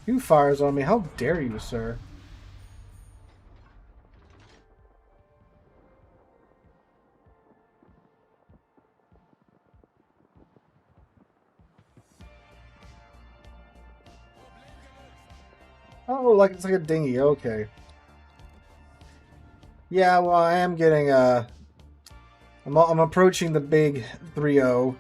[SPEAKER 1] Who fires on me? How dare you, sir? Oh, like it's like a dinghy. Okay. Yeah, well, I am getting I'm approaching the big 3-0.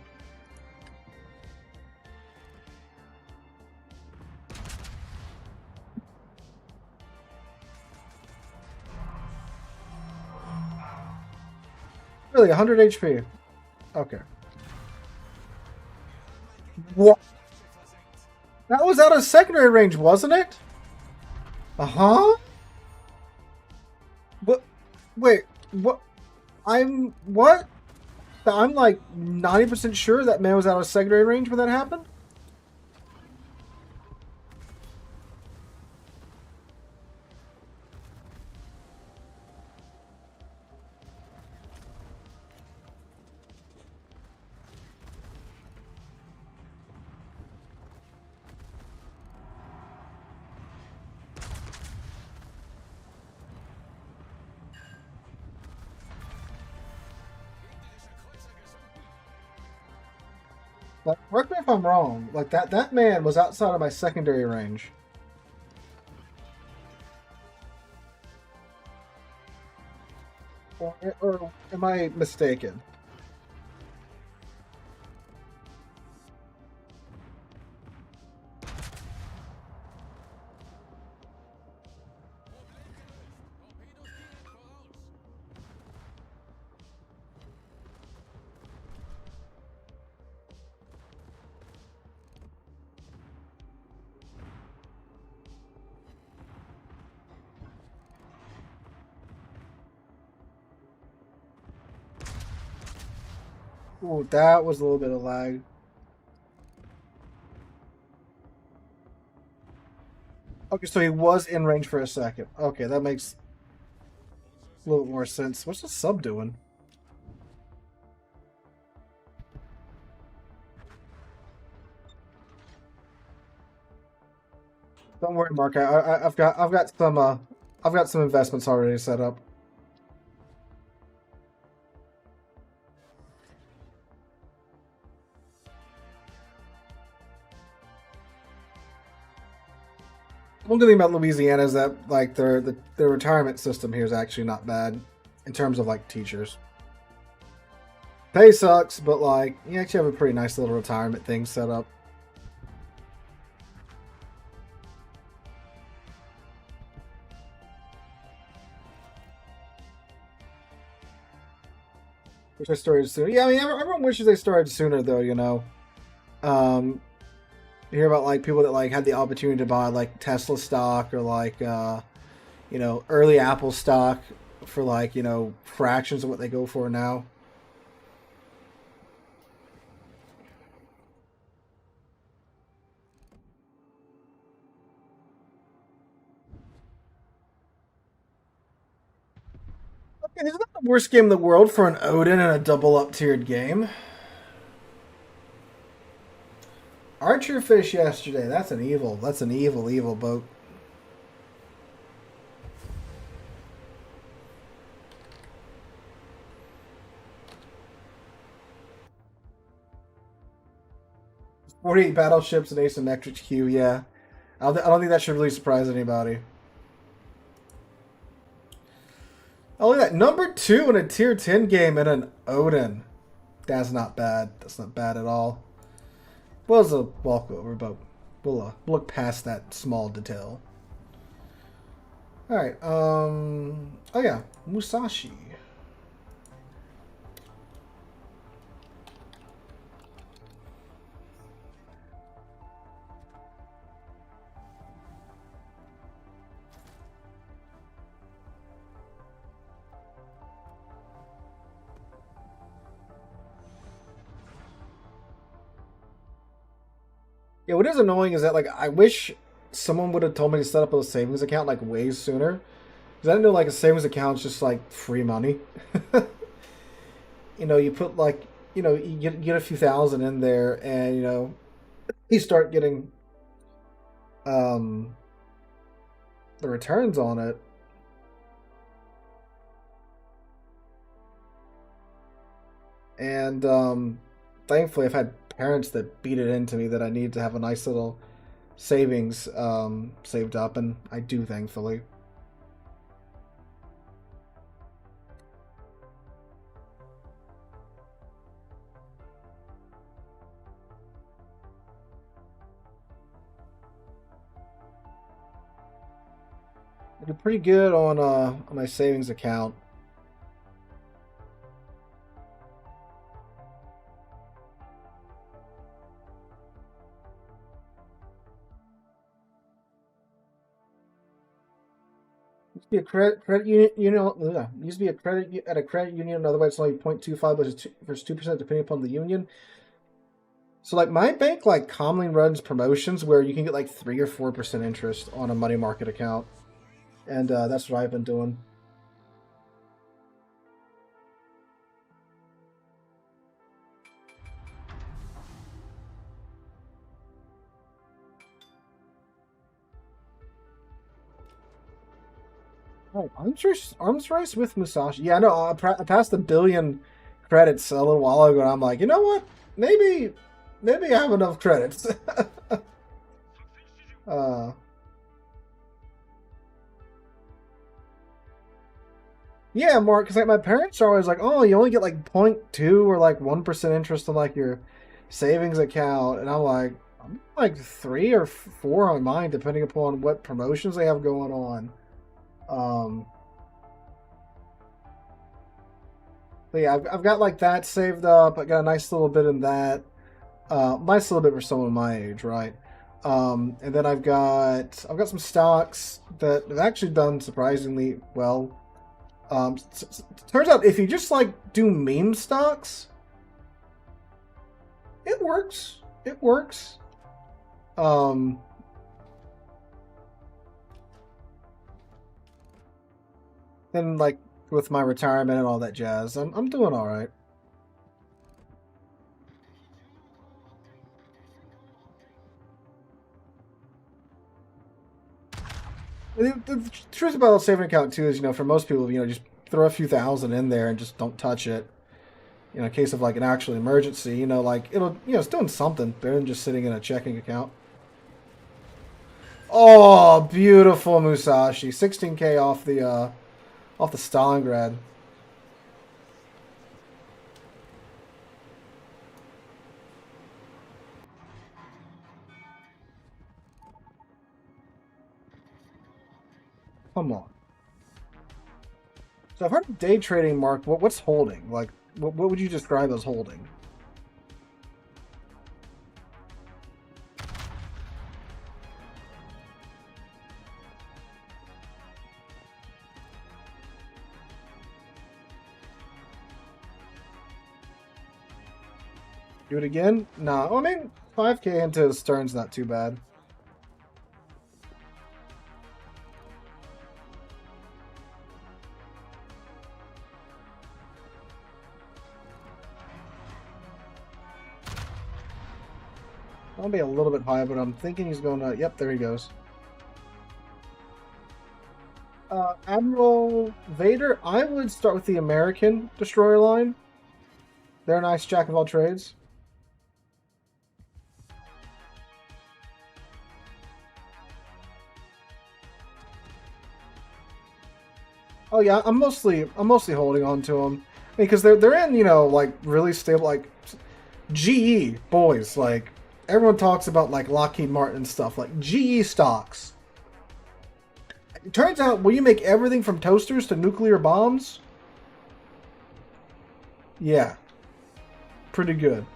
[SPEAKER 1] Really, 100 HP. Okay. What? That was out of secondary range, wasn't it? Uh-huh. What? Wait, what? What? I'm like 90% sure that man was out of secondary range when that happened? Like, correct me if I'm wrong. Like that man was outside of my secondary range. Or am I mistaken? Ooh, that was a little bit of lag. Okay, so he was in range for a second. Okay, that makes a little more sense. What's the sub doing? Don't worry, Mark. I've got some investments already set up. One good thing about Louisiana is that like their retirement system here is actually not bad in terms of like teachers. Pay sucks, but like you actually have a pretty nice little retirement thing set up. Wish I started sooner. Yeah, I mean everyone wishes they started sooner though, you know. Um, you hear about like people that like had the opportunity to buy like Tesla stock or like you know, early Apple stock for like, you know, fractions of what they go for now. Okay, isn't that the worst game in the world for an Odin and a double up tiered game? Archer fish yesterday. That's an evil. That's an evil, evil boat. $48 battleships and asymmetric queue. Yeah, I don't think that should really surprise anybody. Oh, look at that. Number 2 in a tier 10 game in an Odin. That's not bad. That's not bad at all. Well, it's a walkover, but we'll look past that small detail. Alright, oh yeah, Musashi. Yeah, what is annoying is that like I wish someone would have told me to set up a savings account like way sooner. Because I didn't know like a savings account's just like free money. You know, you put like you know you get a few thousand in there, and you know you start getting um, the returns on it. And thankfully, I've had parents that beat it into me that I need to have a nice little savings saved up, and I do, thankfully. I do pretty good on my savings account. Used to be a credit union, used to be a credit at a credit union. Otherwise, it's only 0.25 versus 2% depending upon the union. So like my bank like commonly runs promotions where you can get like 3 or 4% interest on a money market account, and that's what I've been doing. Oh, arms race with Musashi. Yeah, no, I passed 1 billion credits a little while ago, and I'm like, you know what? Maybe I have enough credits. uh, yeah, Mark, because like my parents are always like, oh, you only get like 0.2 or like 1% interest on like your savings account, and I'm like 3 or 4 on mine, depending upon what promotions they have going on. Um, but yeah, I've got like that saved up. I got a nice little bit in that. Nice little bit for someone my age, right? And then I've got some stocks that have actually done surprisingly well. Turns out if you just like do meme stocks, it works. It works. Um, and like with my retirement and all that jazz, I'm doing all right. The truth about a saving account too is, for most people, just throw a few thousand in there and just don't touch it. In case of like an actual emergency, like it'll, it's doing something better than just sitting in a checking account. Oh, beautiful Musashi, 16K off the Stalingrad. Come on. So I've heard of day trading, Mark. What's holding? Like, what would you describe as holding? Do it again? No, I mean 5K into Stern's not too bad. I'll be a little bit high, but I'm thinking he's going to. Yep, there he goes. Admiral Vader, I would start with the American destroyer line. They're a nice jack of all trades. Oh yeah, I'm mostly holding on to them because they're in like really stable like GE boys like everyone talks about like Lockheed Martin stuff like GE stocks. It turns out when you make everything from toasters to nuclear bombs, yeah, pretty good.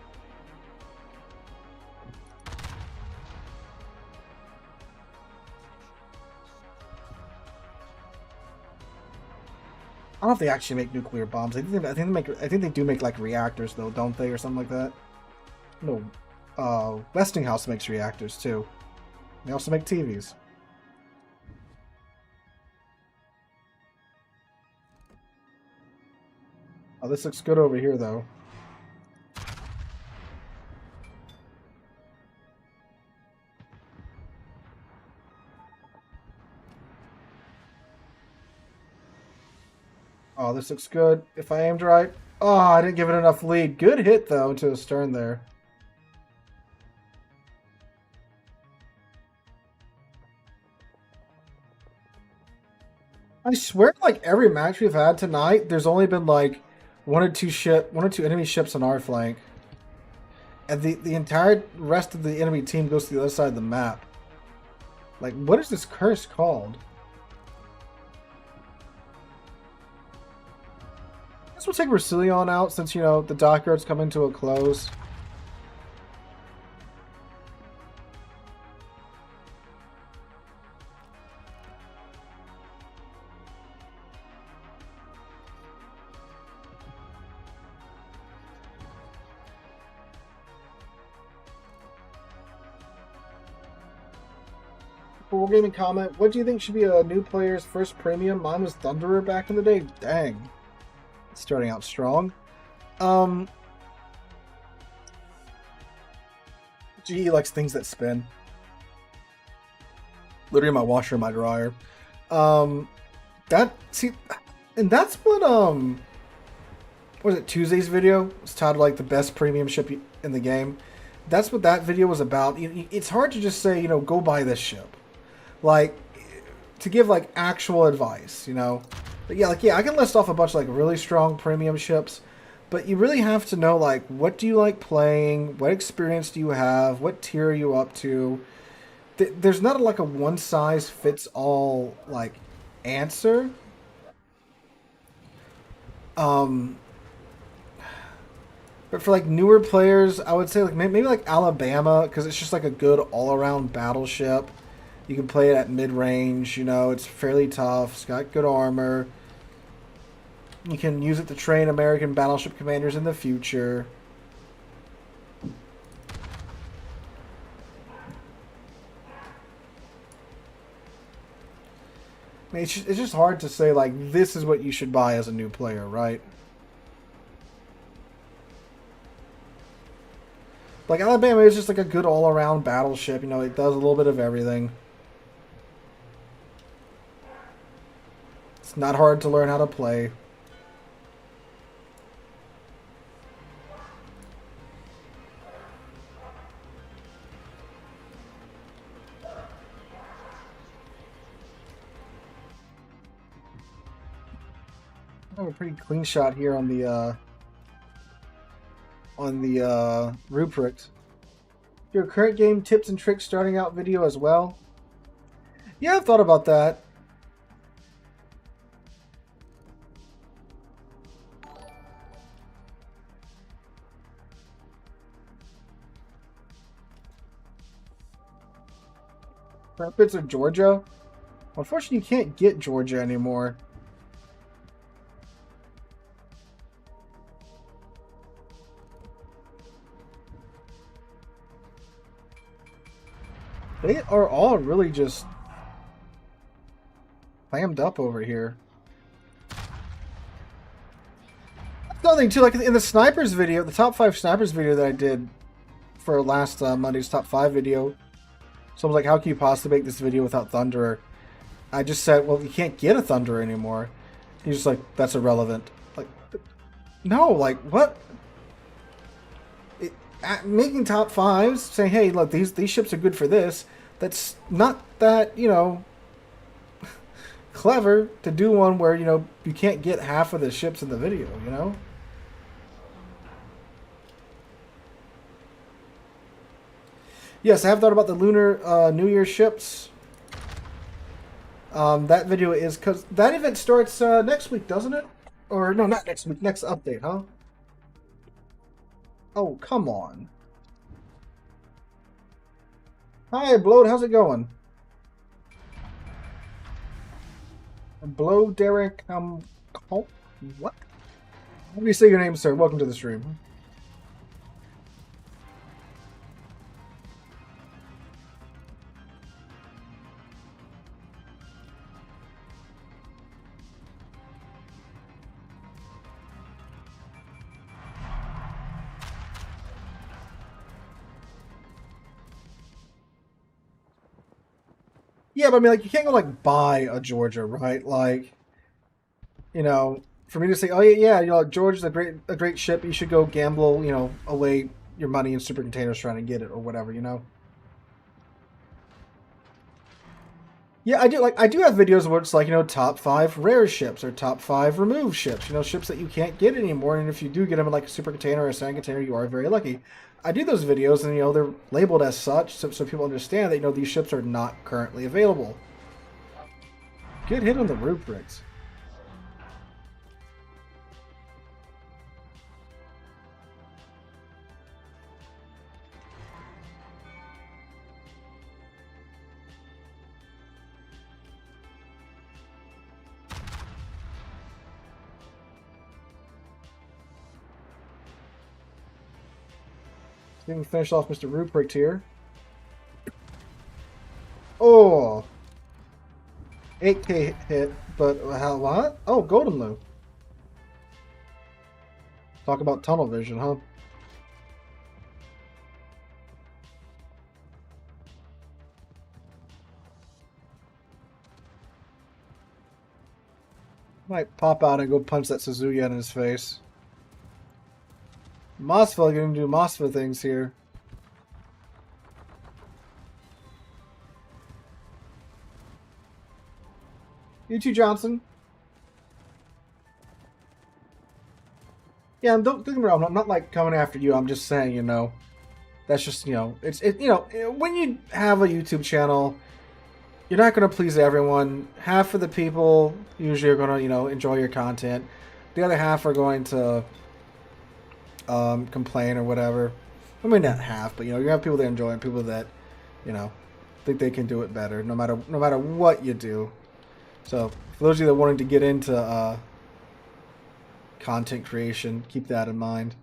[SPEAKER 1] I don't know if they actually make nuclear bombs. I think they do make like reactors though, don't they, or something like that? No, Westinghouse makes reactors too. They also make TVs. Oh, this looks good over here though. Oh, this looks good. If I aimed right. Oh, I didn't give it enough lead. Good hit, though, to his stern there. I swear, like, every match we've had tonight, there's only been, like, one or two enemy ships on our flank. And the entire rest of the enemy team goes to the other side of the map. Like, what is this curse called? I guess we'll take Roussillon out since, you know, the dockyard's coming to a close. Full gaming comment. What do you think should be a new player's first premium? Mine was Thunderer back in the day. Dang. Starting out strong. GE likes things that spin. Literally my washer and my dryer. And that's what was it, Tuesday's video? It's titled like the best premium ship in the game. That's what that video was about. It's hard to just say, you know, go buy this ship. Like, to give like actual advice, you know. But yeah, I can list off a bunch of like really strong premium ships, but you really have to know like what do you like playing, what experience do you have, what tier are you up to. There's not like a one size fits all like answer. But for like newer players, I would say like maybe like Alabama, because it's just like a good all around battleship. You can play it at mid-range, you know, it's fairly tough, it's got good armor. You can use it to train American battleship commanders in the future. I mean, it's just hard to say, like, this is what you should buy as a new player, right? Like, Alabama is just like a good all-around battleship, you know, it does a little bit of everything. It's not hard to learn how to play. I have a pretty clean shot here on the rubric. Your current game tips and tricks starting out video as well. Yeah, I've thought about that. Rapids or Georgia? Unfortunately, you can't get Georgia anymore. They are all really just clammed up over here. Another thing too, like in the snipers video, the top 5 snipers video that I did for last Monday's top 5 video, someone's like, how can you possibly make this video without Thunderer? I just said, well, you can't get a Thunderer anymore. He's just like, that's irrelevant. Like, no, like, what? Making top 5s, saying, hey, look, these ships are good for this, that's not that, you know, clever to do one where, you know, you can't get half of the ships in the video, you know? Yes, I have thought about the Lunar New Year ships. That video is, because that event starts next week, doesn't it? Or, no, not next week, next update, huh? Oh, come on. Hi, Blode, how's it going? Blow Derek, what? How do you say your name, sir? Welcome to the stream. Yeah, but I mean, like, you can't go, like, buy a Georgia, right? Like, you know, for me to say, oh yeah, you know, George is a great ship. You should go gamble, you know, away your money in super containers trying to get it or whatever, you know. Yeah, I do have videos where it's like, you know, top 5 rare ships or top 5 removed ships, you know, ships that you can't get anymore, and if you do get them in like a super container or a sand container, you are very lucky. I do those videos, and you know, they're labeled as such, so people understand that, you know, these ships are not currently available. Good hit on the rubrics. Getting finished off Mr. Ruprecht here. Oh! 8k hit, but how, what? Oh, Golden Loop. Talk about tunnel vision, huh? Might pop out and go punch that Suzuya in his face. Mosfell gonna do Mosfell things here. You too, Johnson. Yeah, don't get me wrong. I'm not like coming after you. I'm just saying, you know, that's just, you know, you know, when you have a YouTube channel, you're not going to please everyone. Half of the people usually are going to, you know, enjoy your content. The other half are going to complain or whatever. I mean, not half, but you know, you have people that enjoy and people that, you know, think they can do it better, no matter what you do. So, for those of you that are wanting to get into content creation, keep that in mind.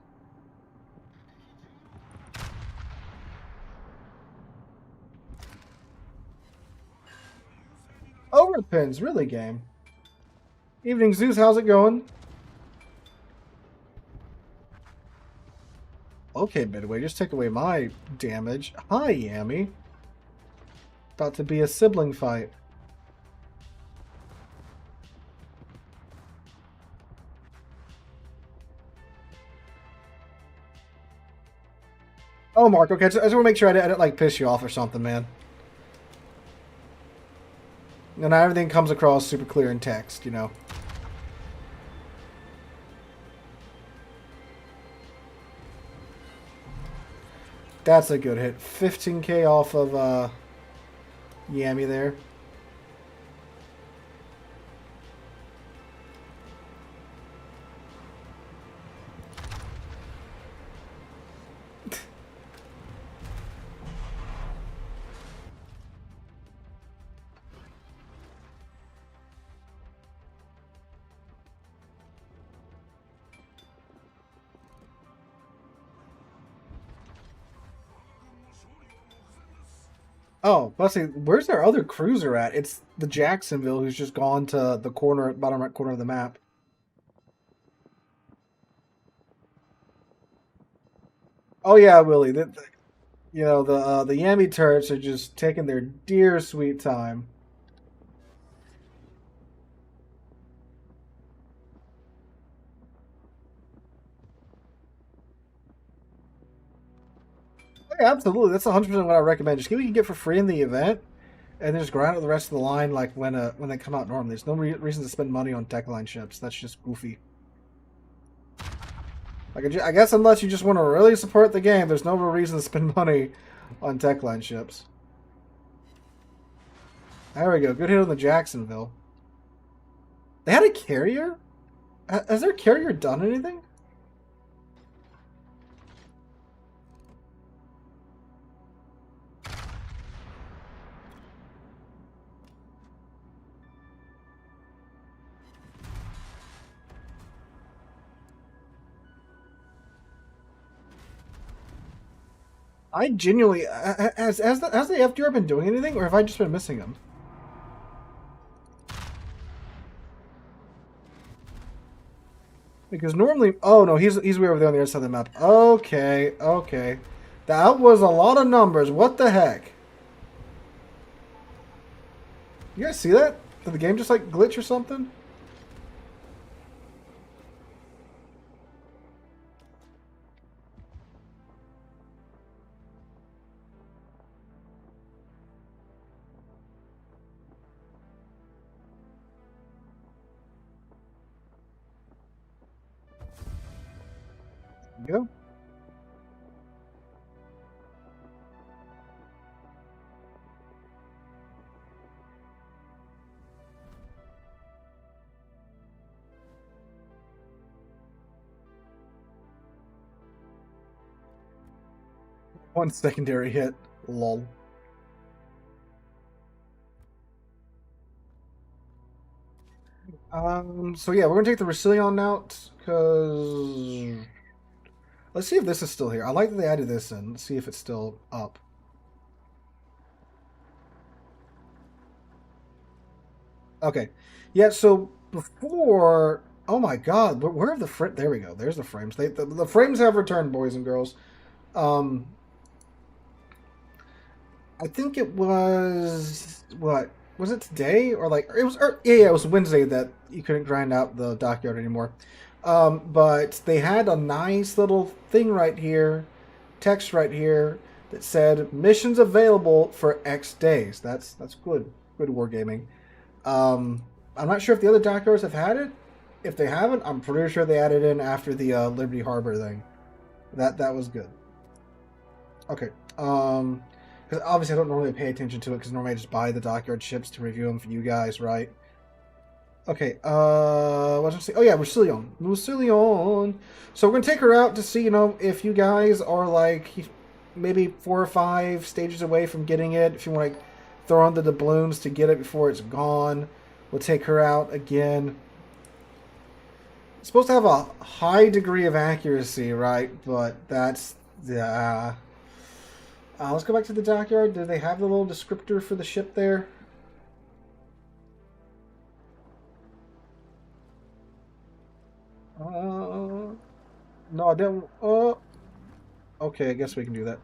[SPEAKER 1] Overpins, really, game. Evening, Zeus. How's it going? Okay, Midway, just take away my damage. Hi, Yami. About to be a sibling fight. Oh, Mark, okay, I just want to make sure I didn't like, piss you off or something, man. And now everything comes across super clear in text, you know. That's a good hit. 15k off of Yami there. Oh, let's see. Where's their other cruiser at? It's the Jacksonville, who's just gone to the corner, bottom right corner of the map. Oh yeah, Willie. You know, the Yami turrets are just taking their dear sweet time. Oh, yeah, absolutely. That's 100% what I recommend. Just get what you can get for free in the event, and then just grind out the rest of the line like when they come out normally. There's no reason to spend money on Declan ships. That's just goofy. Like, I guess unless you just want to really support the game, there's no real reason to spend money on Declan ships. There we go. Good hit on the Jacksonville. They had a carrier? Has their carrier done anything? I genuinely has the FDR been doing anything, or have I just been missing them? Because normally, oh no, he's way over there on the other side of the map. Okay, okay, that was a lot of numbers. What the heck? You guys see that? Did the game just like glitch or something? There you go. One secondary hit. Lol. So yeah, we're gonna take the Resilion out because let's see if this is still here. I like that they added this in. Let's see if it's still up. Okay, yeah. So before, oh my God, where are the frame? There we go. There's the frames. The frames have returned, boys and girls. Um, I think it was what was it today or like it was yeah, it was Wednesday that you couldn't grind out the dockyard anymore. But they had a nice little thing right here, text right here that said missions available for X days. That's good. Good wargaming. I'm not sure if the other dockyards have had it. If they haven't, I'm pretty sure they added in after the Liberty Harbor thing. That was good. Okay. Because obviously I don't normally pay attention to it because normally I just buy the dockyard ships to review them for you guys, right? Okay. What was I say? Oh yeah, Rusilion. Rusilion. So we're gonna take her out to see, if you guys are like maybe 4 or 5 stages away from getting it. If you want to throw on the doubloons to get it before it's gone, we'll take her out again. It's supposed to have a high degree of accuracy, right? But that's yeah. Let's go back to the dockyard. Do they have the little descriptor for the ship there? No, I didn't. Okay, I guess we can do that.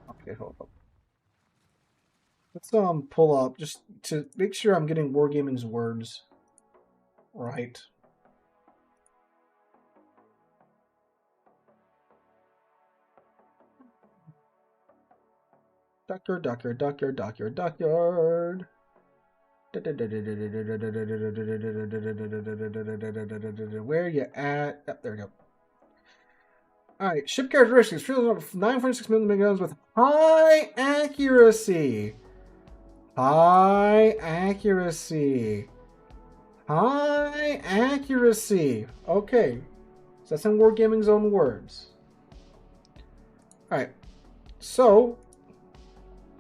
[SPEAKER 1] Okay, hold up. Let's pull up just to make sure I'm getting Wargaming's words right. Dockyard, dockyard, dockyard, dockyard, dockyard. Where you at? Oh, there we go. Alright, ship characteristics. Fuel of 9.6 million guns with high accuracy. High accuracy. High accuracy. Okay. So that's in Wargaming's own words. Alright. So,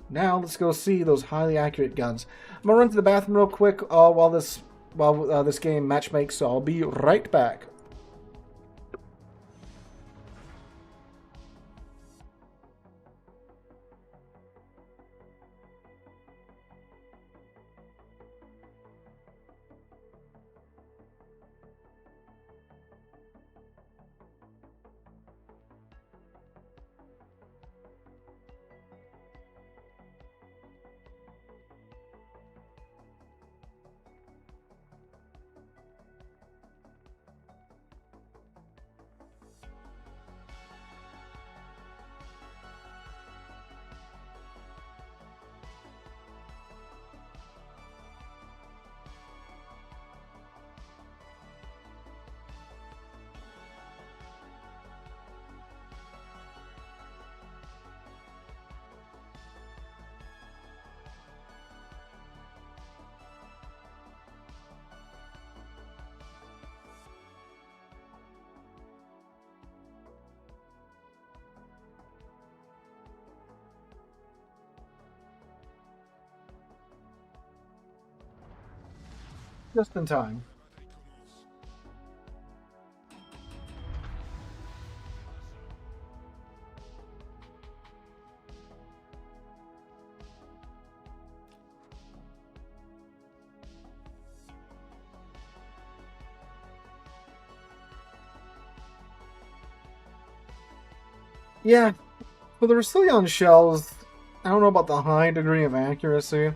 [SPEAKER 1] now let's go see those highly accurate guns. I'm gonna run to the bathroom real quick while this game matchmakes, so I'll be right back. Just in time. Yeah, for the Resilion shells, I don't know about the high degree of accuracy.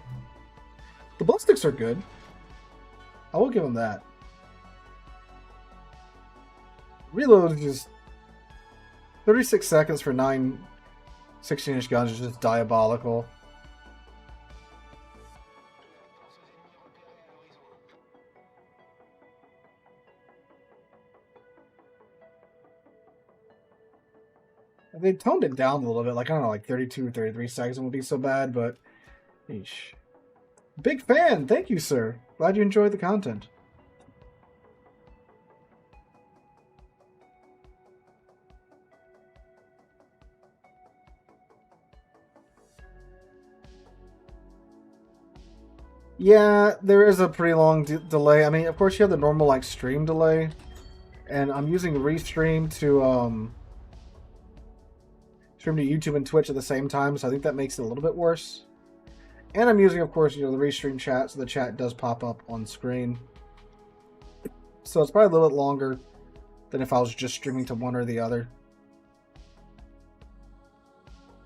[SPEAKER 1] The ballistics are good. I will give them that. Reload is just 36 seconds for 9 16-inch guns is just diabolical. They toned it down a little bit, like, I don't know, like 32 or 33 seconds won't be so bad, but eesh. Big fan, thank you, sir. Glad you enjoyed the content. Yeah, there is a pretty long delay. I mean, of course, you have the normal like stream delay, and I'm using Restream to stream to YouTube and Twitch at the same time, so I think that makes it a little bit worse. And I'm using, of course, the Restream chat, so the chat does pop up on screen. So it's probably a little bit longer than if I was just streaming to one or the other.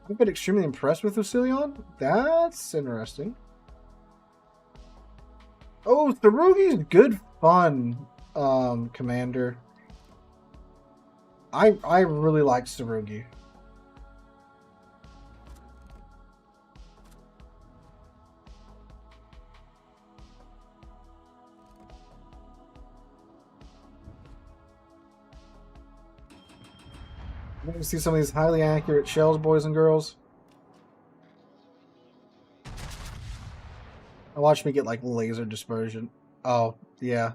[SPEAKER 1] I've been extremely impressed with Lucilion. That's interesting. Oh, Tsurugi's good fun, Commander. I really like Tsurugi. I'm going to see some of these highly accurate shells, boys and girls. Watch me get like laser dispersion. Oh, yeah.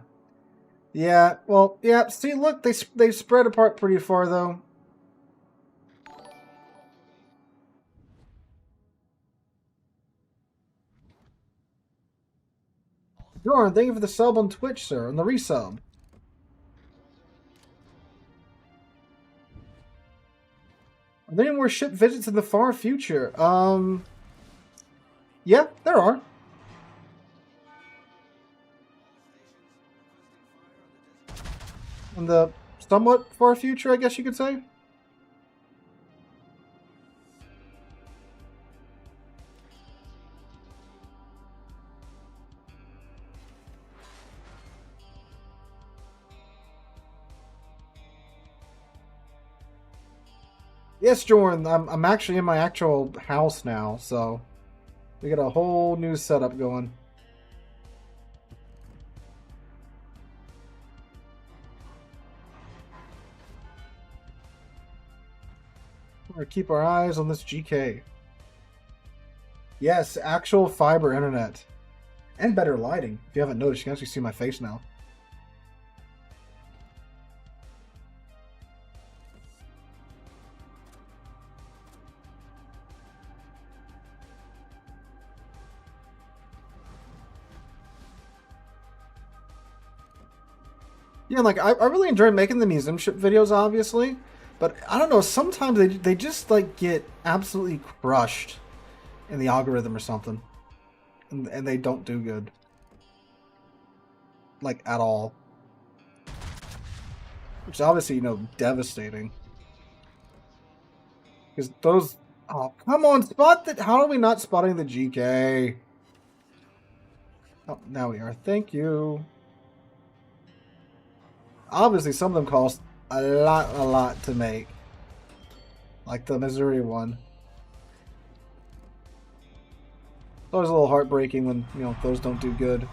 [SPEAKER 1] Yeah, well, yeah, see, look, they spread apart pretty far, though. Jordan, thank you for the sub on Twitch, sir, and the resub. Are there any more ship visits in the far future? Yeah, there are. In the somewhat far future, I guess you could say. Yes, Jordan, I'm actually in my actual house now, so we got a whole new setup going. We're gonna keep our eyes on this GK. Yes, actual fiber internet. And better lighting. If you haven't noticed, you can actually see my face now. Yeah, like, I really enjoy making the museum ship videos, obviously. But, I don't know, sometimes they just, like, get absolutely crushed in the algorithm or something. And they don't do good. Like, at all. Which is obviously, you know, devastating. Because those... Oh, come on, spot that... How are we not spotting the GK? Oh, now we are. Thank you. Obviously, some of them cost a lot to make. Like the Missouri one. It's always a little heartbreaking when, you know, those don't do good.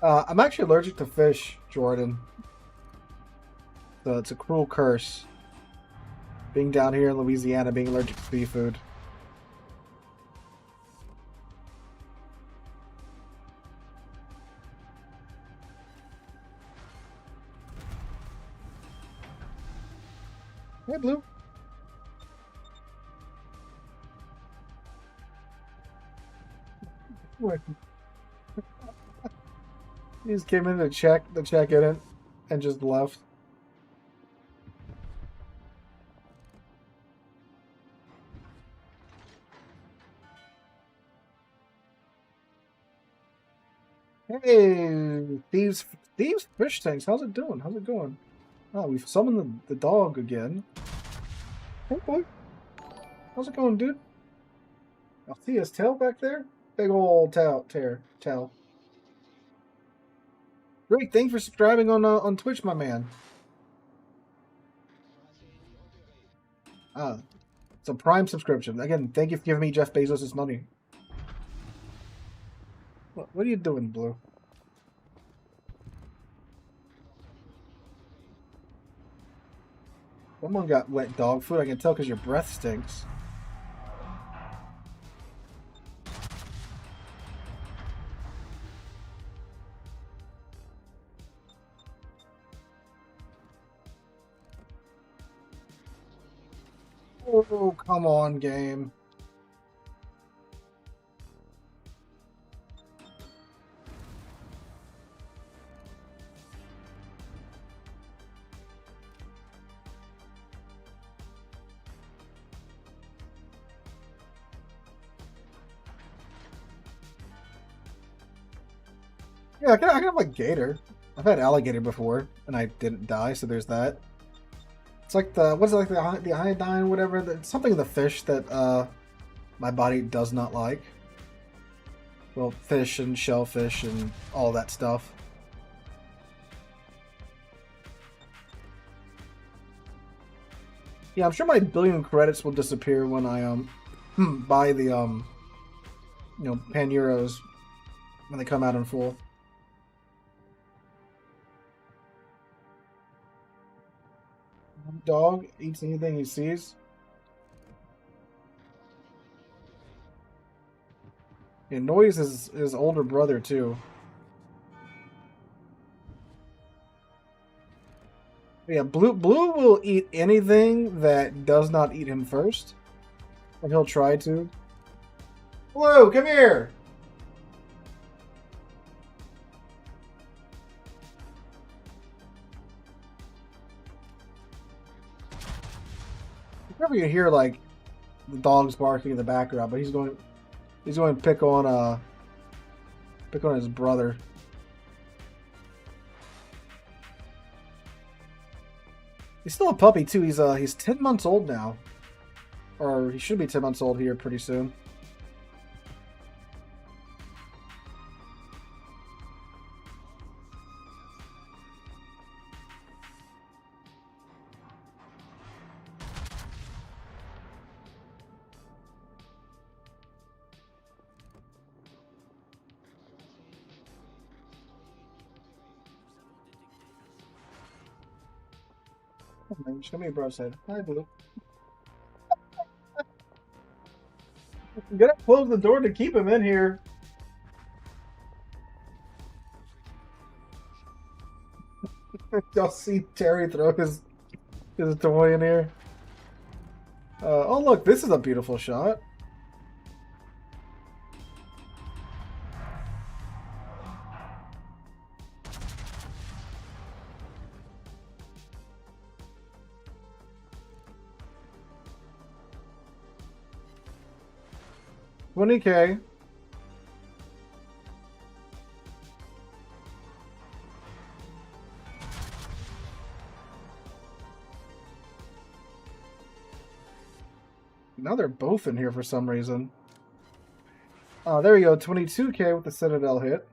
[SPEAKER 1] I'm actually allergic to fish, Jordan. So it's a cruel curse. Being down here in Louisiana, being allergic to seafood. Hey, Blue. He just came in to check in it and just left. Hey, thieves fish tanks. How's it doing? How's it going? Oh, we've summoned the dog again. Hey, boy. How's it going, dude? I see his tail back there. Big old tail. Great, thanks for subscribing on Twitch, my man. It's a Prime subscription. Again, thank you for giving me Jeff Bezos' money. What are you doing, Blue? Someone got wet dog food. I can tell because your breath stinks. Oh, come on, game. Yeah, I can have like gator. I've had alligator before, and I didn't die, so there's that. It's like what's it like the iodine, whatever. Something in the fish that my body does not like. Well, fish and shellfish and all that stuff. Yeah, I'm sure my billion credits will disappear when I buy the Pan Euros when they come out in full. Dog eats anything he sees. Yeah, Noise is his older brother too. Yeah, Blue will eat anything that does not eat him first. Or he'll try to. Blue, come here! Whenever you hear like the dogs barking in the background, but he's going to pick on his brother. He's still a puppy too. He's 10 months old now, or he should be 10 months old here pretty soon. Show me bro's head. Hi, Blue. You gotta close the door to keep him in here. Y'all see Terry throw his toy in here. Oh look, this is a beautiful shot. $20K. Now they're both in here for some reason. Oh, there we go. 22K with the Citadel hit.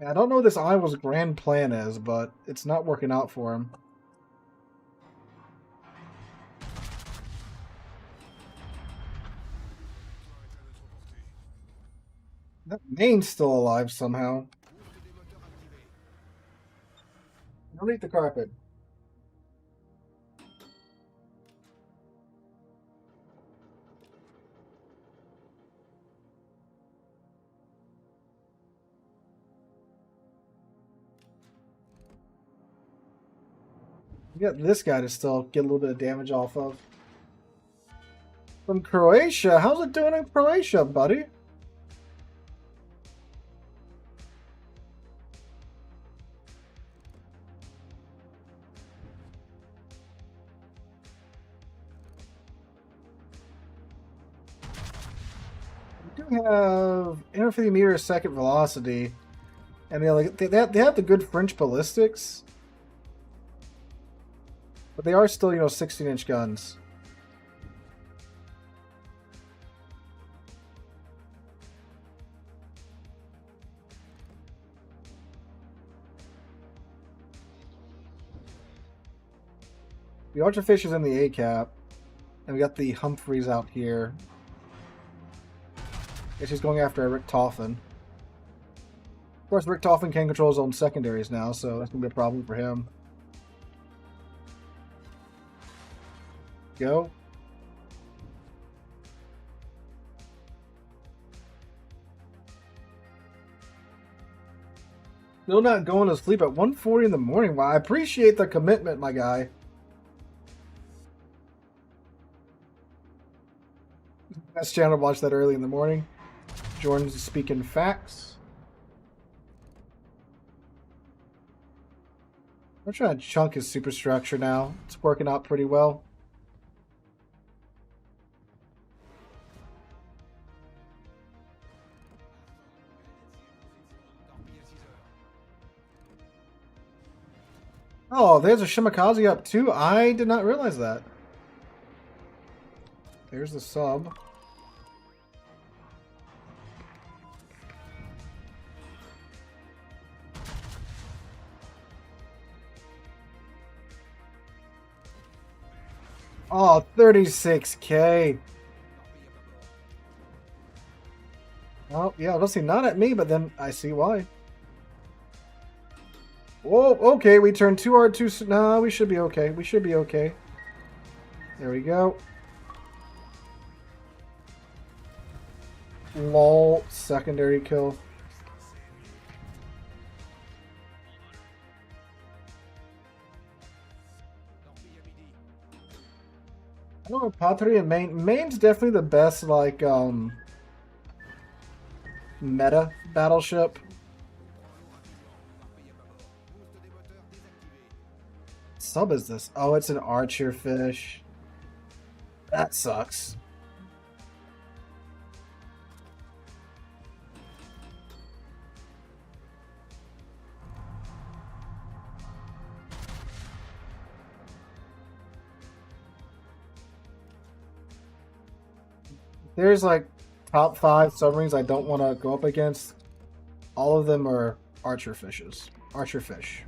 [SPEAKER 1] I don't know what this Iowa's grand plan is, but it's not working out for him. That main's still alive somehow. Underneath the carpet. You got this guy to still get a little bit of damage off of. From Croatia? How's it doing in Croatia, buddy? We do have 150 meters a second velocity, and they have the good French ballistics. But they are still, 16-inch guns. The Archerfish is in the A cap. And we got the Humphreys out here. Guess he's going after Rick Toffin. Of course, Rick Toffin can control his own secondaries now, so that's going to be a problem for him. Go. Still not going to sleep at 1:40 in the morning. Well, I appreciate the commitment, my guy. Best channel to watch that early in the morning. Jordan's speaking facts. We're trying to chunk his superstructure now. It's working out pretty well. Oh, there's a Shimakaze up too. I did not realize that. There's the sub. Oh, 36K. Oh, yeah, obviously not at me, but then I see why. Whoa, okay, we turned 2R2. No, we should be okay. We should be okay. There we go. Lol, secondary kill. I don't know, Patri and Main. Main's definitely the best, like, meta battleship. Sub is this? Oh, it's an archer fish. That sucks. There's like top 5 submarines I don't want to go up against. All of them are archer fishes. Archer fish.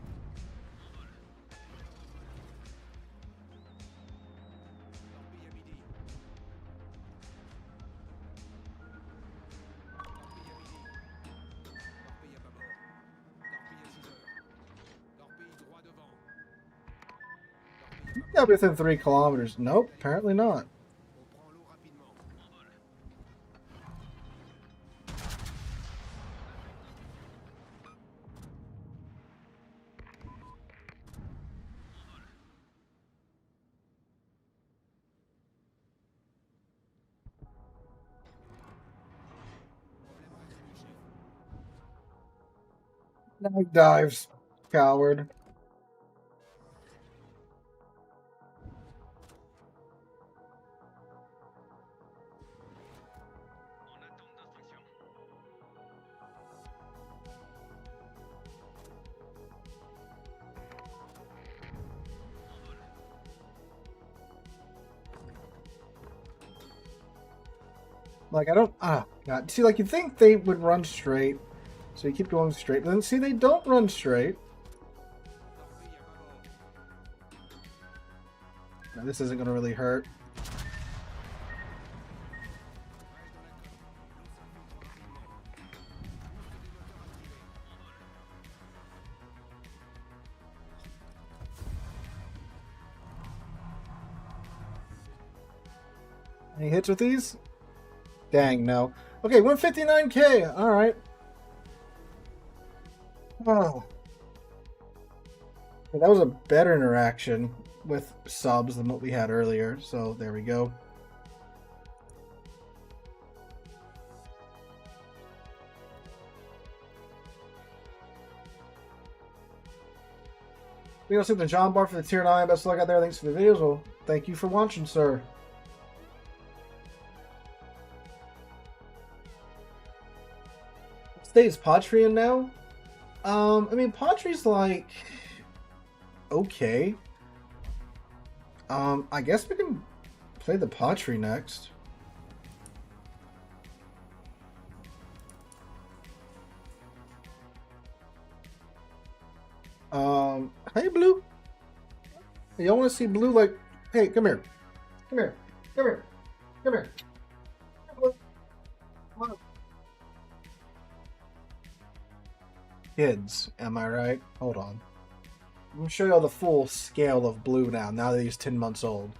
[SPEAKER 1] Yeah, within 3 kilometers. Nope, apparently not. Now he dives, coward. Like, I don't... God. See, like, you'd think they would run straight. So you keep going straight. But then, see, they don't run straight. Now, this isn't going to really hurt. Any hits with these? Dang, no. Okay, 159K. All right. Oh. That was a better interaction with subs than what we had earlier. So there we go. We also see the John Bar for the tier 9. Best of luck out there. Thanks for the videos. Well, thank you for watching, sir. State is Patri in now? I mean, Patri's like... okay. I guess we can play the Patri next. Hey, Blue. You don't want to see blue like, hey, come here. Come here. Come here. Come here. Come on. Kids, am I right? Hold on. I'm going to show you all the full scale of blue now that he's 10 months old.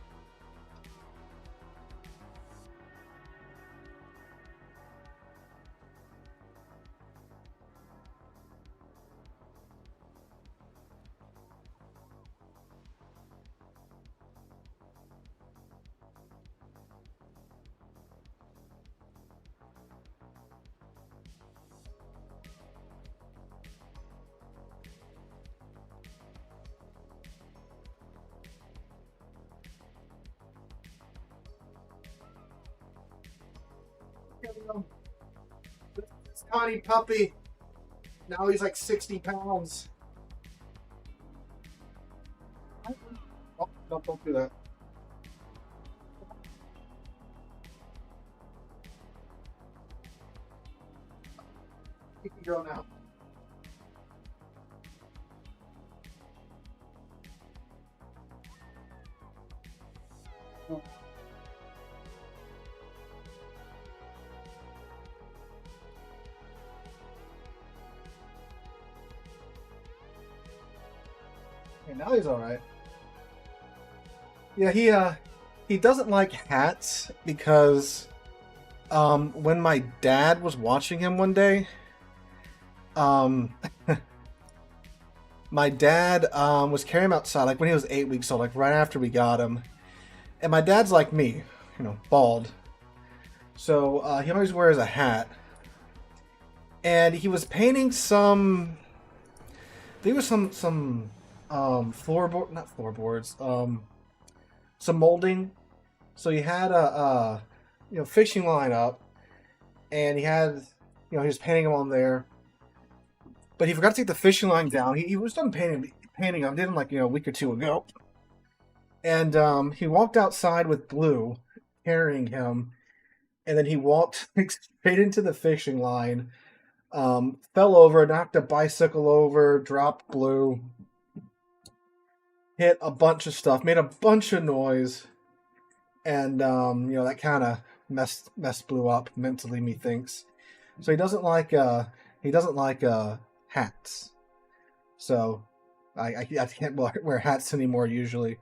[SPEAKER 1] This tiny puppy. Now he's like 60 pounds. Oh, no, don't do that. You can go now. Okay, now he's all right. Yeah, he doesn't like hats because when my dad was watching him one day, my dad was carrying him outside like when he was 8 weeks old, like right after we got him. And my dad's like me, you know, bald. So he always wears a hat. And he was painting some, I think it was some floorboard, not floorboards, some molding. So he had a fishing line up, and he had, he was painting them on there. But he forgot to take the fishing line down. He was done painting them, did them like a week or two ago. And he walked outside with Blue carrying him, and then he walked straight into the fishing line. Fell over, knocked a bicycle over, dropped Blue, hit a bunch of stuff, made a bunch of noise, and that kind of messed Blue up mentally, methinks. So he doesn't like hats. So I can't wear hats anymore usually.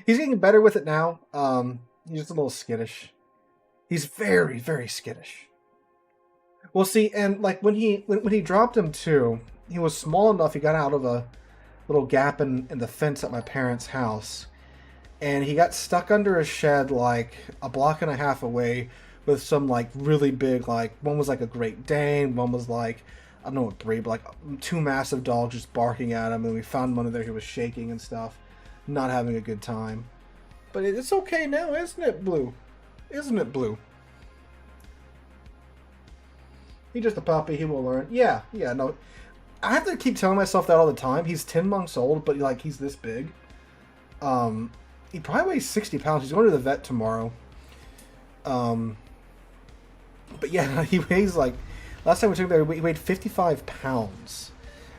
[SPEAKER 1] He's getting better with it now. He's just a little skittish. He's very, very skittish. Well, see, and like when he dropped him too, he was small enough. He got out of a little gap in the fence at my parents' house, and he got stuck under a shed like a block and a half away with some like really big, like one was like a Great Dane, one was like I don't know what breed, but like two massive dogs just barking at him. And we found one of there. He was shaking and stuff, not having a good time. But it's okay now, isn't it, Blue? Isn't it, Blue? He's just a puppy. He will learn. Yeah, no. I have to keep telling myself that all the time. He's 10 months old, but like he's this big. He probably weighs 60 pounds. He's going to the vet tomorrow. But yeah, he weighs like... Last time we took him there, he weighed 55 pounds.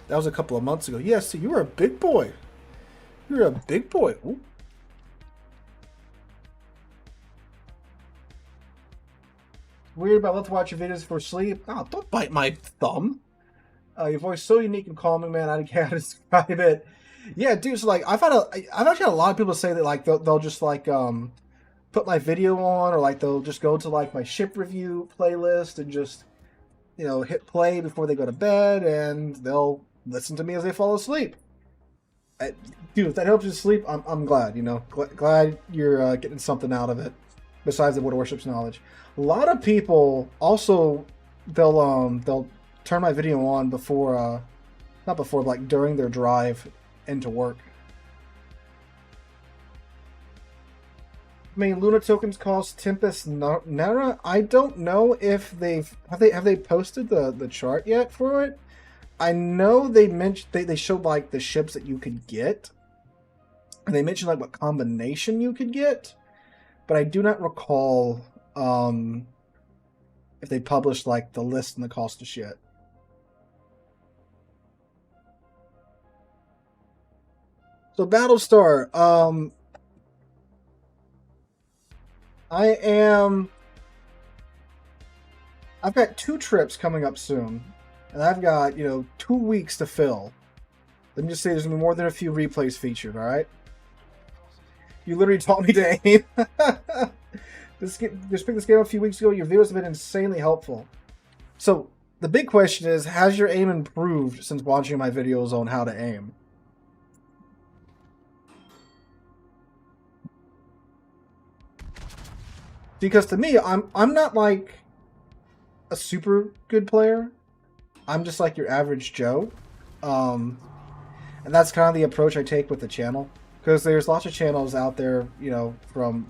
[SPEAKER 1] That was a couple of months ago. Yes, you were a big boy. You're a big boy. Ooh. Weird, but I love to watch your videos for sleep. Oh, don't bite my thumb. Your voice is so unique and calming, man. I can't describe it. Yeah, dude. So like, I've actually had a lot of people say that like they'll just like put my video on, or like they'll just go to like my ship review playlist and just hit play before they go to bed, and they'll listen to me as they fall asleep. Dude, if that helps you sleep, I'm glad. Glad you're getting something out of it besides the Warships knowledge. A lot of people also they'll turn my video on before not before, but like during their drive into work. I mean, Luna tokens cost Tempest Nera. I don't know if have they posted the chart yet for it. I know they mentioned they showed like the ships that you could get, and they mentioned like what combination you could get, but I do not recall if they published like the list and the cost of shit. So Battlestar, I've got 2 trips coming up soon, and I've got, 2 weeks to fill. Let me just say there's going to be more than a few replays featured, alright? You literally taught me to aim. Just picked this game a few weeks ago. Your videos have been insanely helpful. So, the big question is, has your aim improved since watching my videos on how to aim? Because to me, I'm not like a super good player. I'm just like your average Joe. And that's kind of the approach I take with the channel. Because there's lots of channels out there, from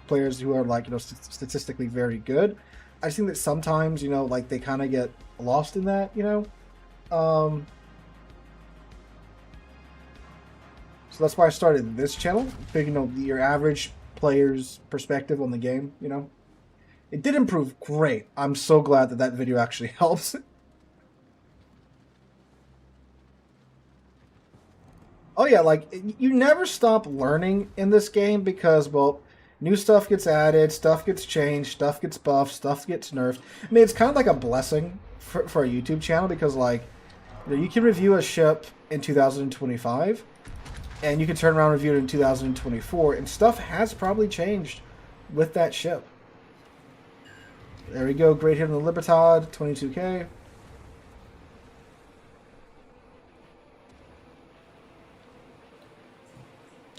[SPEAKER 1] players who are like, statistically very good. I just think that sometimes, like they kind of get lost in that, So that's why I started this channel. Figuring, your average player's perspective on the game, It did improve. Great. I'm so glad that video actually helps. Oh yeah, like, you never stop learning in this game because, well, new stuff gets added, stuff gets changed, stuff gets buffed, stuff gets nerfed. I mean, it's kind of like a blessing for a YouTube channel because, like, you can review a ship in 2025, and you can turn around and review it in 2024, and stuff has probably changed with that ship. There we go, great hit on the Libertad, 22k.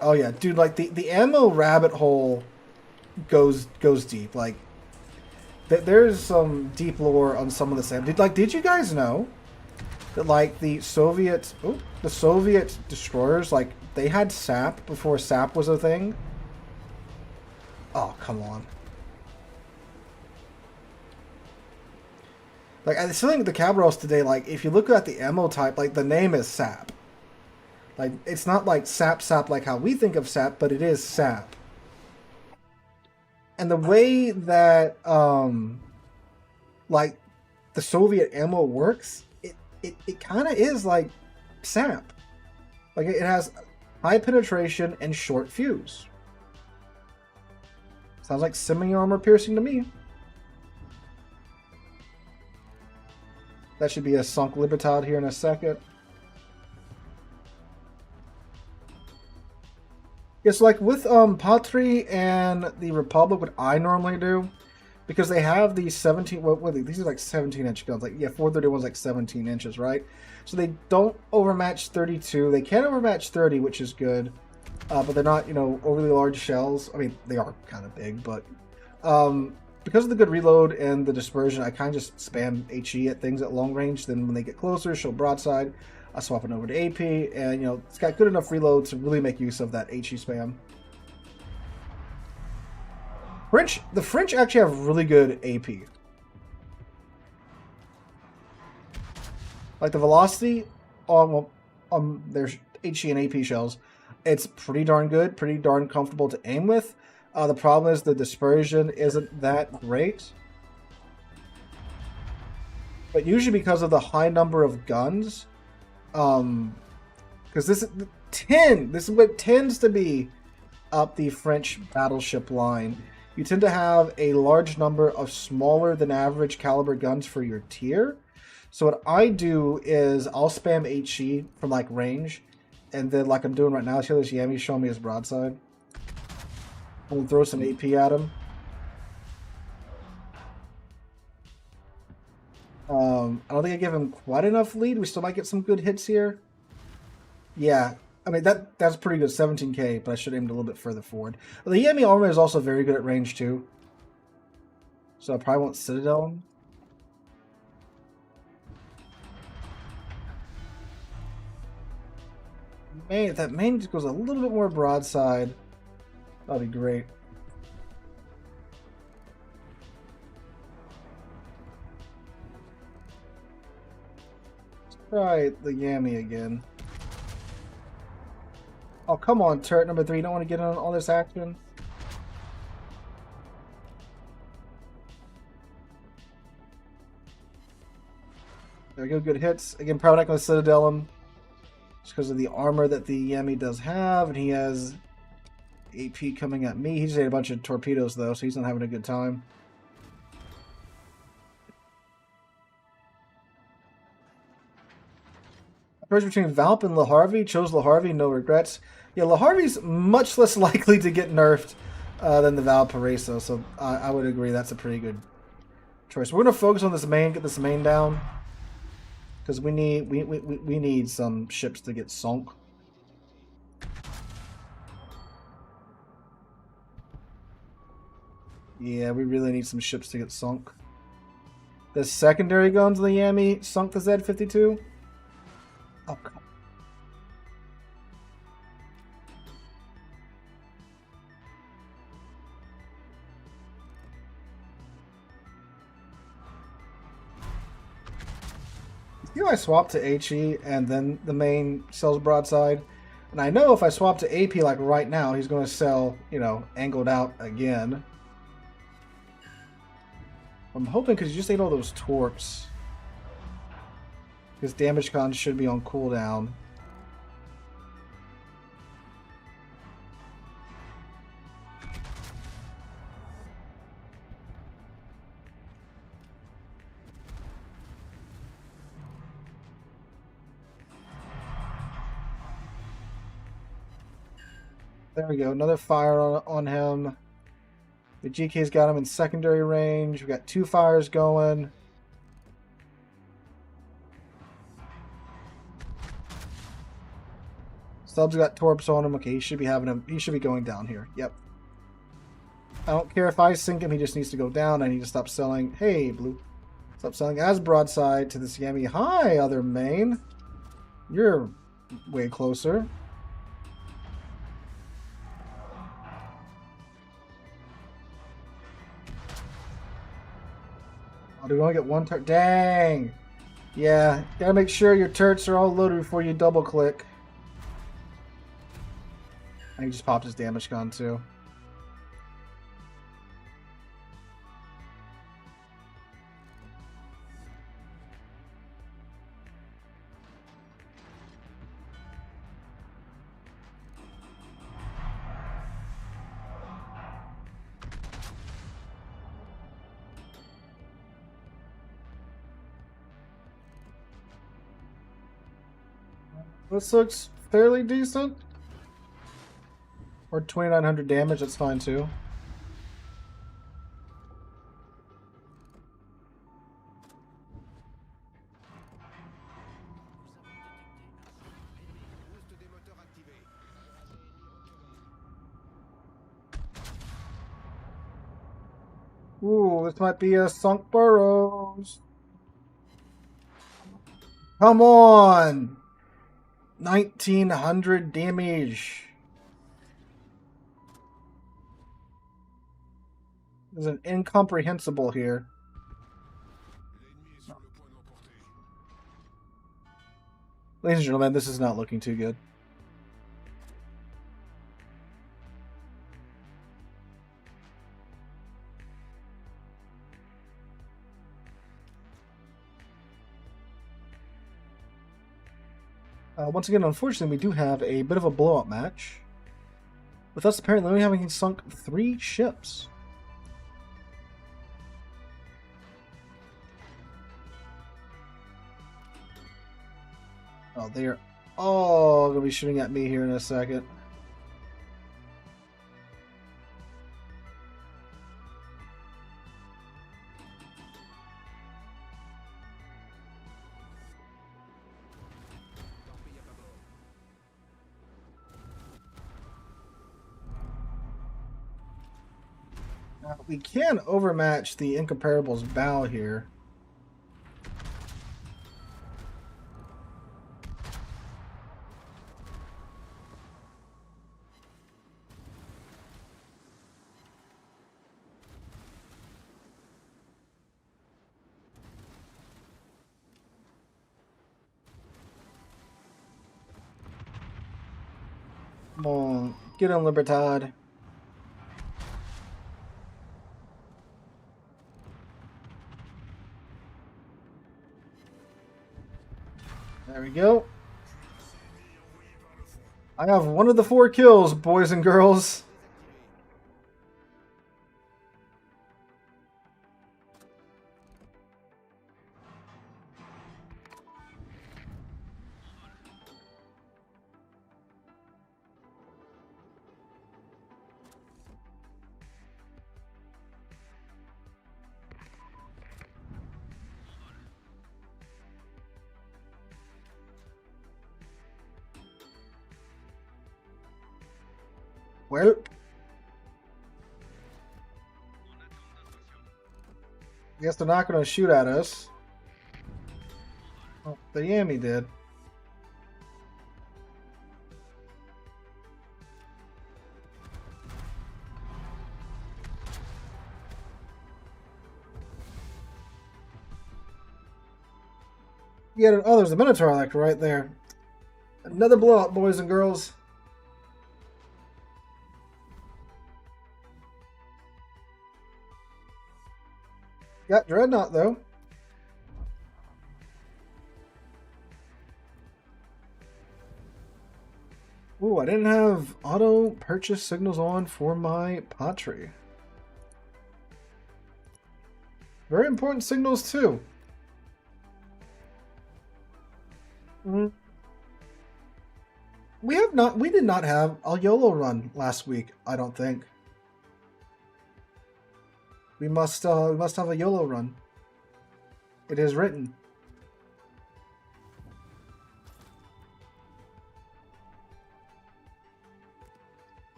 [SPEAKER 1] Oh yeah, dude, like the ammo rabbit hole goes deep. Like there's some deep lore on some of the same. Did you guys know that like the Soviet destroyers, like they had sap before sap was a thing? Oh, come on. Like I still think the Cabros today, like if you look at the ammo type, like the name is sap. Like, it's not like sap like how we think of sap, but it is sap. And the way that, like, the Soviet ammo works, it kind of is like sap. Like, it has high penetration and short fuse. Sounds like semi-armor piercing to me. That should be a sunk Libertad here in a second. Yeah, so like with Patri and the Republic, what I normally do, because they have these 17, these are like 17-inch guns, like, yeah, 431's like 17 inches, right? So they don't overmatch 32. They can overmatch 30, which is good, but they're not, overly large shells. I mean, they are kind of big, but because of the good reload and the dispersion, I kind of just spam HE at things at long range. Then when they get closer, show broadside. I swap it over to AP, and it's got good enough reload to really make use of that HE spam. The French actually have really good AP. Like the velocity on their HE and AP shells, it's pretty darn good, pretty darn comfortable to aim with. The problem is the dispersion isn't that great. But usually because of the high number of guns, because this is what tends to be up the French battleship line. You tend to have a large number of smaller than average caliber guns for your tier. So what I do is I'll spam HE from like range, and then like I'm doing right now, see how this Yami showing me his broadside. I'm gonna throw some AP at him. I don't think I give him quite enough lead. We still might get some good hits here. Yeah, I mean that's pretty good, 17k, but I should have aimed a little bit further forward. Well, the Yami armor is also very good at range too, so I probably won't Citadel him. Man, if that main just goes a little bit more broadside, that'd be great. Try the Yami again. Oh, come on, turret number 3. You don't want to get on all this action? There we go, good hits. Again, probably not going to Citadel him. Just because of the armor that the Yami does have, and he has AP coming at me. He just ate a bunch of torpedoes, though, so he's not having a good time. Choice between Valp and LaHarvey. Chose LaHarvey, no regrets. Yeah, LaHarvey's much less likely to get nerfed than the Valparaiso, so I would agree that's a pretty good choice. We're going to focus on this main, get this main down, because we need some ships to get sunk. Yeah, we really need some ships to get sunk. The secondary guns of the Yami sunk the Z-52. Oh, God. You know, I swapped to HE and then the main sells broadside. And I know if I swap to AP like right now, he's going to sell, you know, angled out again. I'm hoping because he just ate all those torps. His damage con should be on cooldown. There we go. Another fire on him. The GK's got him in secondary range. We've got 2 fires going. Stubbs got torps on him. Okay, he should be having him. He should be going down here. Yep. I don't care if I sink him. He just needs to go down. I need to stop selling. Hey, Blue. Stop selling as broadside to this Yami. Hi, other main. You're way closer. Oh, do we only get 1 turret? Dang. Yeah, gotta make sure your turrets are all loaded before you double click. And he just popped his damage gun too. This looks fairly decent. Or 2,900 damage, that's fine too. Ooh, this might be a sunk burrows. Come on! 1,900 damage. There's an incomprehensible here. Ladies and gentlemen, this is not looking too good. Once again, unfortunately, we do have a bit of a blow-up match. With us apparently only having sunk 3 ships. Oh, they're all going to be shooting at me here in a second. Now, we can overmatch the Incomparable's bow here. Come on, get on Libertad. There we go. I have one of the 4 kills, boys and girls. Well, guess they're not going to shoot at us. Oh, the Yami did. Yeah, oh, there's the Minotaur like right there. Another blowout, boys and girls. Got Dreadnought though. Ooh, I didn't have auto purchase signals on for my Patri. Very important signals too. We did not have a YOLO run last week, I don't think. We must have a YOLO run. It is written.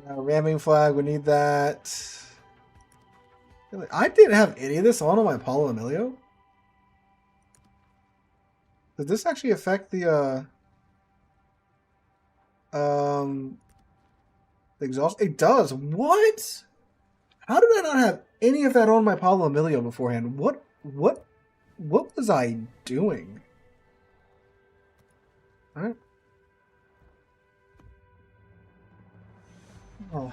[SPEAKER 1] Ramming flag, we need that. I didn't have any of this on my Apollo Emilio. Did this actually affect the exhaust? It does. What? How did I not have any of that on my Apollo Emilio beforehand? What was I doing? All right. Oh.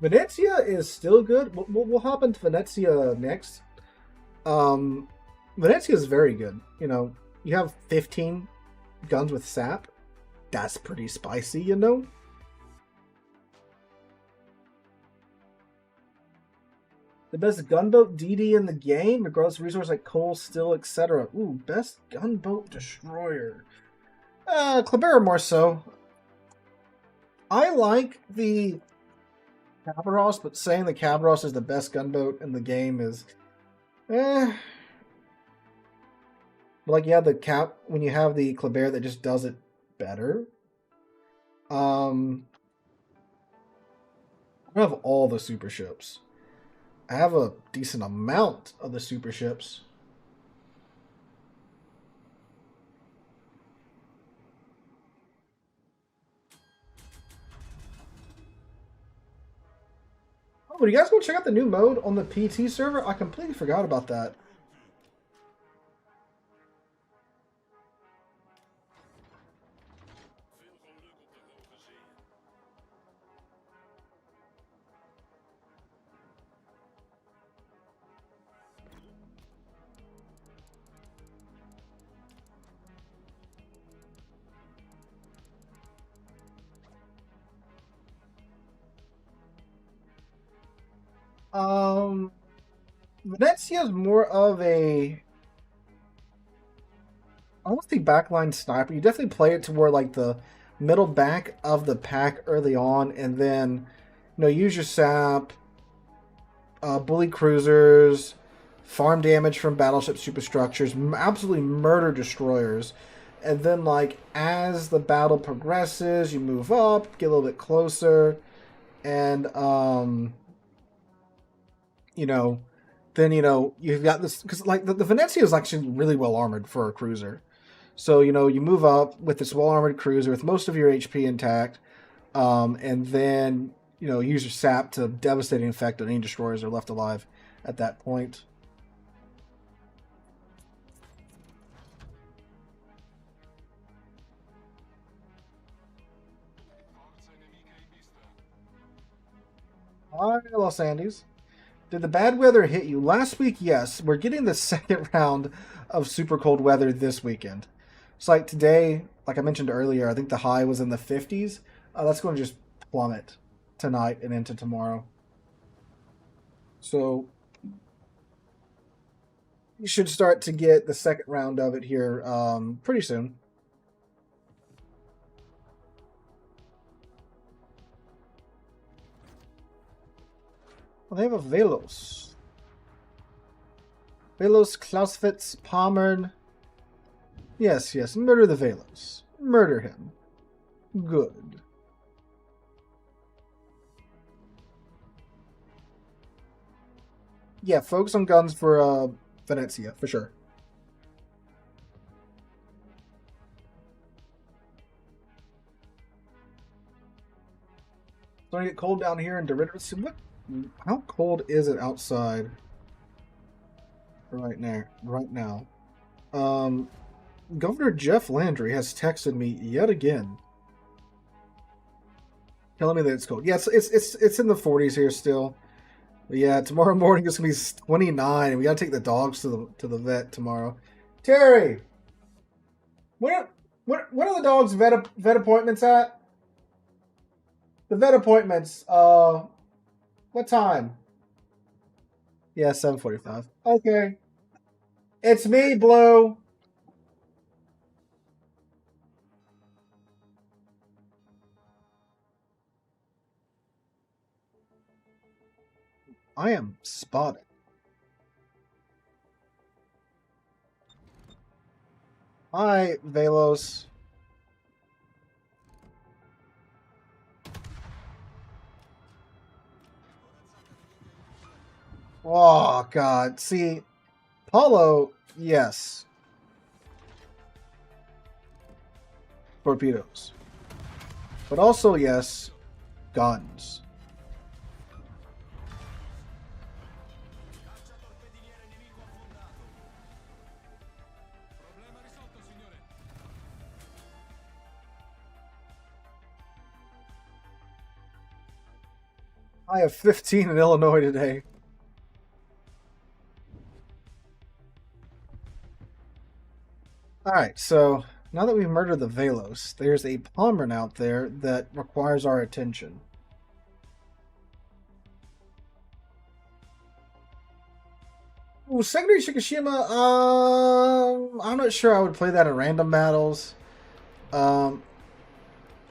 [SPEAKER 1] Venetia is still good. We'll hop into Venetia next. Venetia is very good. You know, you have 15 guns with sap. That's pretty spicy, you know? The best gunboat DD in the game, regardless of resource like coal, steel, etc. Ooh, best gunboat destroyer. Klabera more so. I like the Cabaros, but saying the Cabaros is the best gunboat in the game is, like you have the when you have the Klabera that just does it better. I have all the super ships. I have a decent amount of the super ships. Oh, do you guys go check out the new mode on the PT server? I completely forgot about that. Venetia is more of a, I don't think backline sniper. You definitely play it to where like the middle back of the pack early on, and then use your sap, bully cruisers, farm damage from battleship superstructures, absolutely murder destroyers, and then like as the battle progresses, you move up, get a little bit closer, and then you've got this, because like the Venetia is actually really well armored for a cruiser. So you move up with this well armored cruiser with most of your HP intact, and then use your sap to devastating effect on any destroyers that are left alive at that point. Hi, Los Andes. Did the bad weather hit you? Last week, yes. We're getting the second round of super cold weather this weekend. It's like today, like I mentioned earlier, I think the high was in the 50s. That's going to just plummet tonight and into tomorrow. So you should start to get the second round of it here pretty soon. Well, they have a Velos. Velos, Clausewitz, Pommern. Yes, yes, murder the Velos. Murder him. Good. Yeah, focus on guns for Venetia, for sure. It's going to get cold down here in Doritos. What? How cold is it outside right now? Right now, um, Governor Jeff Landry has texted me yet again, telling me that it's cold. Yeah, it's in the 40s here still. But yeah, tomorrow morning it's gonna be 29, and we gotta take the dogs to the vet tomorrow. Terry, when are the dogs vet appointments at? The vet appointments. What time? Yeah, 7:45. Okay. It's me, Blue. I am spotted. Hi, Velos. Oh, God. See, Paulo, yes. Torpedoes. But also, yes, guns. I have 15 in Illinois today. Alright, so now that we've murdered the Velos, there's a Pommern out there that requires our attention. Ooh, Secondary Shikishima, I'm not sure I would play that in random battles. Um,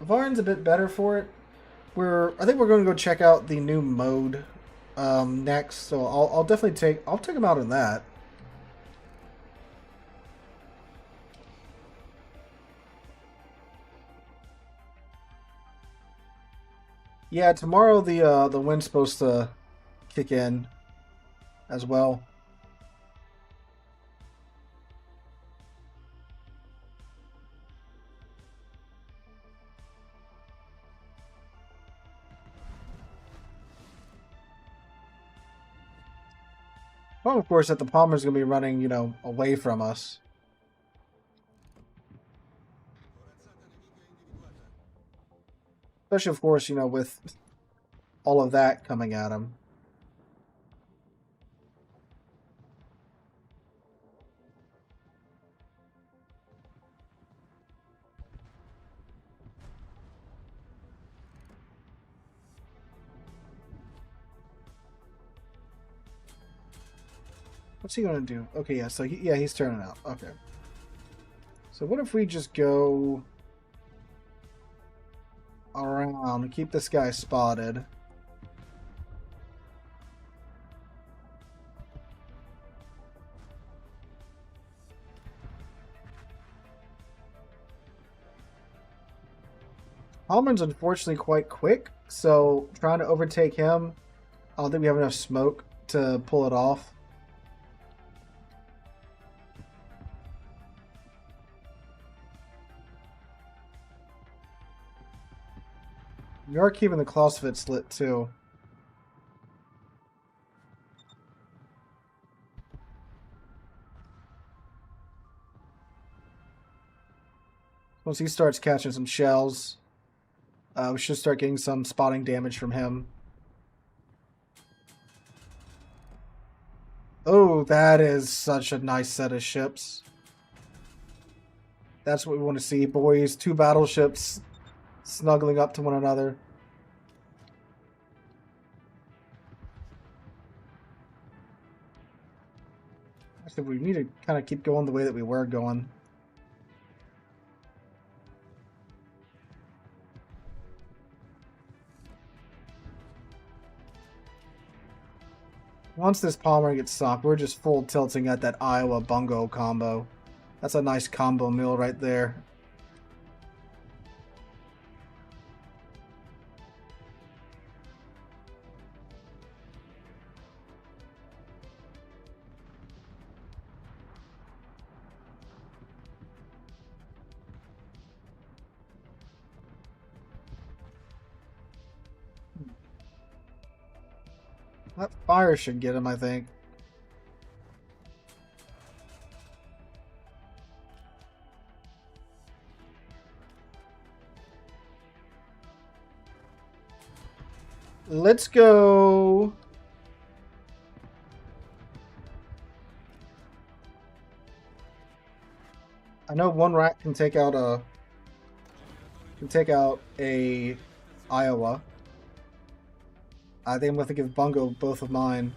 [SPEAKER 1] Navarin's a bit better for it. I think we're going to go check out the new mode next, so I'll definitely I'll take him out in that. Yeah, tomorrow the wind's supposed to kick in as well. Well, of course, that the Palmer's going to be running, away from us. Especially, of course, with all of that coming at him. What's he going to do? Okay, yeah, so he's turning out. Okay. So what if we just go around and keep this guy spotted? Hallman's unfortunately quite quick, so trying to overtake him, I don't think we have enough smoke to pull it off. We are keeping the Clausewitz lit too. Once he starts catching some shells, we should start getting some spotting damage from him. Oh, that is such a nice set of ships. That's what we want to see, boys. 2 battleships snuggling up to one another. Actually, we need to kind of keep going the way that we were going. Once this Palmer gets sunk, we're just full tilting at that Iowa Bungo combo. That's a nice combo meal right there. That fire should get him, I think. Let's go. I know one rat can take out a Iowa. I think I'm going to give Bungo both of mine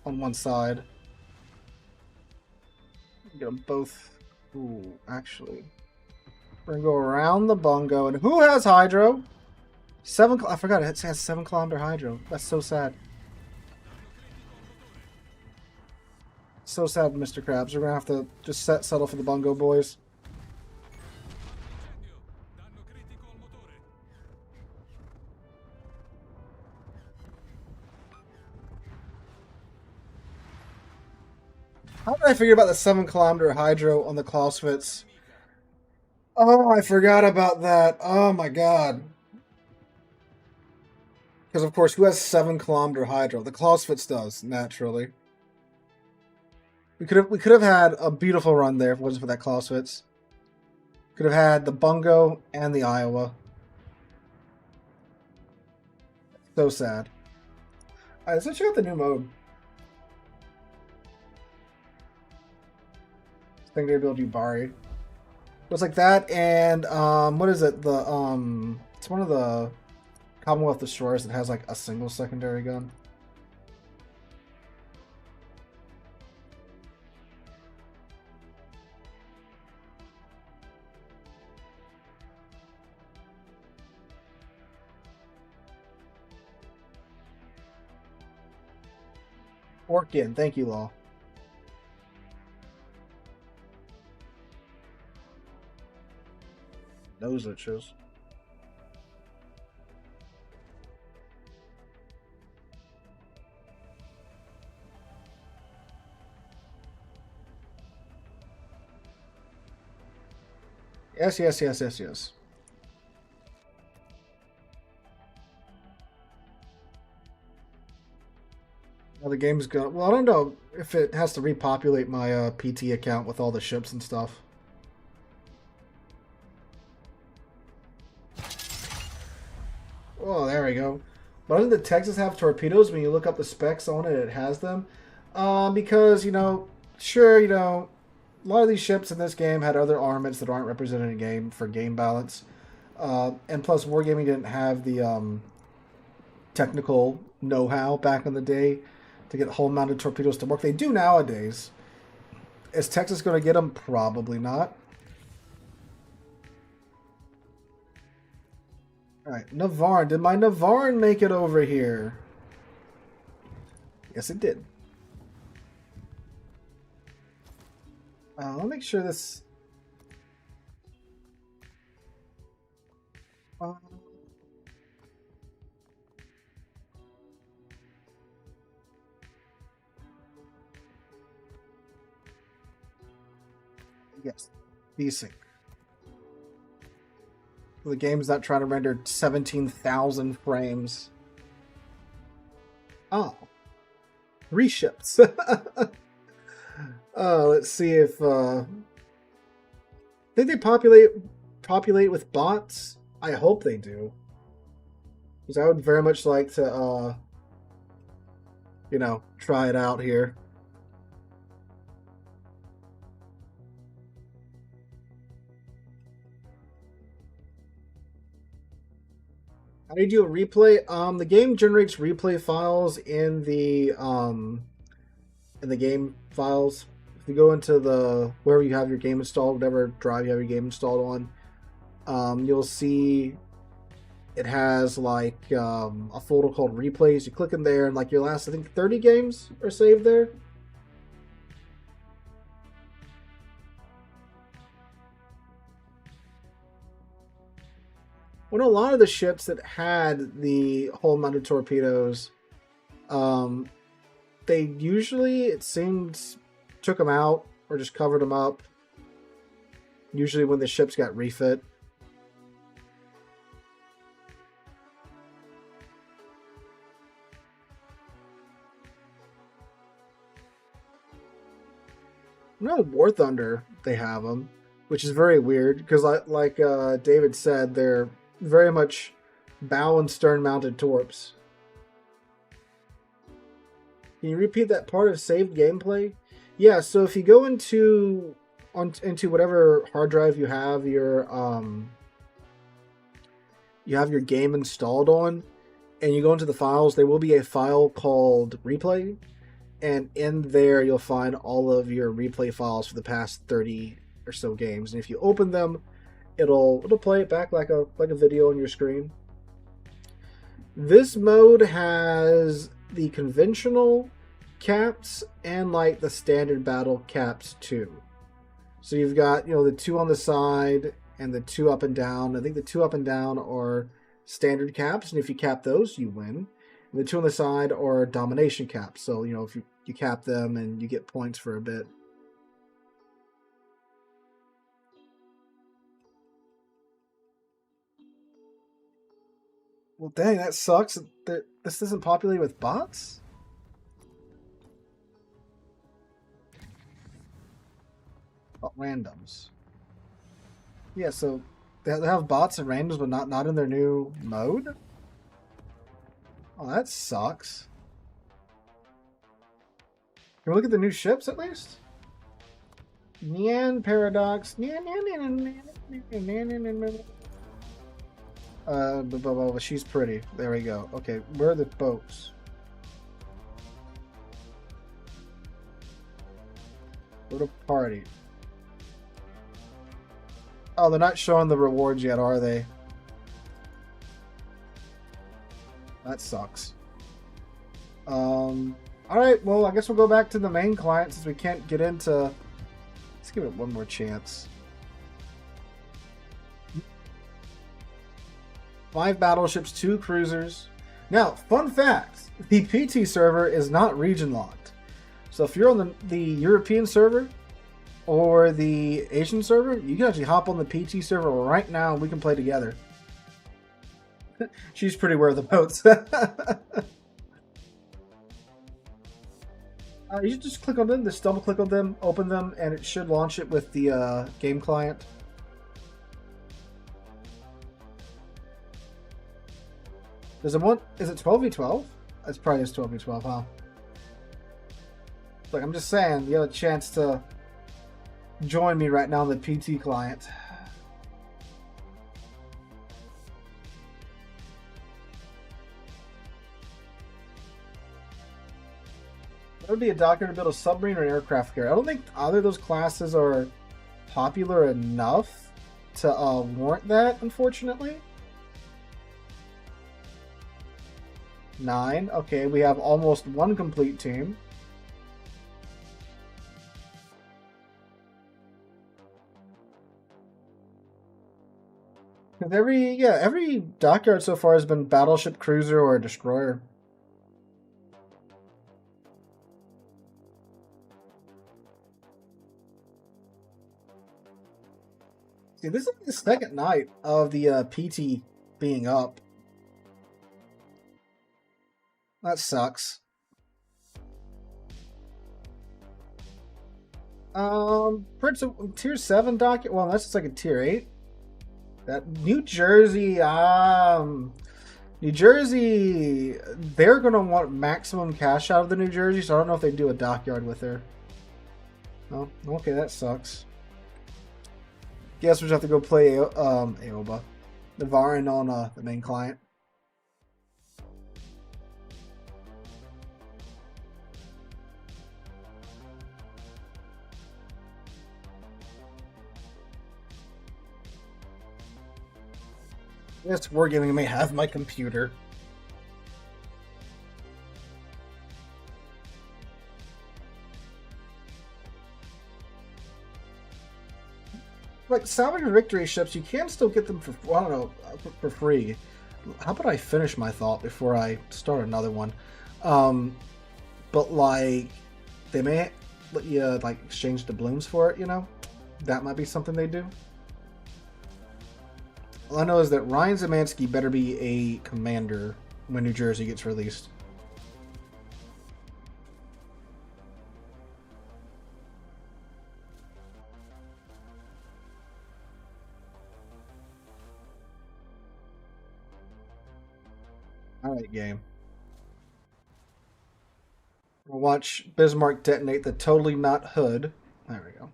[SPEAKER 1] on one side. Get them both. Ooh, actually. We're going to go around the Bungo. And who has Hydro? I forgot it has 7-kilometer Hydro. That's so sad. So sad, Mr. Krabs. We're going to have to just settle for the Bungo boys. How did I figure about the 7-kilometer Hydro on the Clausewitz? Oh, I forgot about that. Oh my god. Because of course, who has 7-kilometer Hydro? The Clausewitz does, naturally. We could have had a beautiful run there if it wasn't for that Clausewitz. Could have had the Bungo and the Iowa. So sad. Alright, let's check out the new mode. I think they're able to do Bari. Looks like that, and what is it? It's one of the Commonwealth destroyers that has like a single secondary gun. Orkin, thank you, Law. Those liches. Yes, yes, yes, yes, yes. Now the game's going. Well, I don't know if it has to repopulate my PT account with all the ships and stuff. Oh, there we go. Why doesn't the Texas have torpedoes? When you look up the specs on it, it has them. Because, sure, a lot of these ships in this game had other armaments that aren't represented in game for game balance. And plus, Wargaming didn't have the technical know-how back in the day to get hull-mounted torpedoes to work. They do nowadays. Is Texas going to get them? Probably not. Alright, Navarin. Did my Navarin make it over here? Yes, it did. I'll make sure this... yes, desync. The game's not trying to render 17,000 frames. Oh. 3 ships. Let's see if... think they populate with bots? I hope they do. Because I would very much like to, try it out here. How do you do a replay? The game generates replay files in the game files. If you go into the wherever you have your game installed, whatever drive you have your game installed on, you'll see it has like a folder called replays. You click in there, and like your last, I think, 30 games are saved there. Well, a lot of the ships that had the hull-mounted torpedoes, they usually, it seemed, took them out or just covered them up. Usually when the ships got refit. No, War Thunder, they have them, which is very weird because, like David said, they're very much bow and stern mounted torps. Can you repeat that part of saved gameplay? Yeah, so if you go into whatever hard drive you have your game installed on, and you go into the files, there will be a file called replay, and in there you'll find all of your replay files for the past 30 or so games. And if you open them, it'll play it back like a video on your screen. This mode has the conventional caps and like the standard battle caps too. So you've got, the 2 on the side and the 2 up and down. I think the 2 up and down are standard caps, and if you cap those, you win. And the 2 on the side are domination caps. So, if you cap them and you get points for a bit. Well, dang, that sucks. This isn't populated with bots? Oh, randoms. Yeah, so they have bots and randoms, but not in their new mode? Oh, that sucks. Can we look at the new ships at least? Nyan Paradox. She's pretty. There we go. Okay, where are the boats? Go to party. Oh, they're not showing the rewards yet, are they? That sucks. Alright, well, I guess we'll go back to the main client since we can't get into... Let's give it one more chance. 5 battleships, 2 cruisers. Now, fun fact, the PT server is not region locked. So if you're on the European server or the Asian server, you can actually hop on the PT server right now and we can play together. She's pretty aware of the boats. You should just click on them, just double click on them, open them, and it should launch it with the game client. Does it want, is it 12v12? It's probably just 12v12, huh? Look, I'm just saying, you have a chance to join me right now on the PT client. That would be a dockyard to build a submarine or an aircraft carrier. I don't think either of those classes are popular enough to warrant that, unfortunately. 9. Okay, we have almost 1 complete team. Every dockyard so far has been battleship, cruiser, or a destroyer. See, this is the second night of the PT being up. That sucks. Prince of tier 7 docket. Well, that's just like a tier 8. That New Jersey, they're gonna want maximum cash out of the New Jersey, so I don't know if they do a dockyard with her. Oh, okay, that sucks. Guess we'll just have to go play AOBA. Navarin on the main client. Yes, Wargaming may have my computer. Like, salvage and victory ships, you can still get them for, I don't know, for free. How about I finish my thought before I start another one? But, like, they may let you, like, exchange the blooms for it, you know? That might be something they do. All I know is that Ryan Zemansky better be a commander when New Jersey gets released. Alright, game. We'll watch Bismarck detonate the totally not hood. There we go.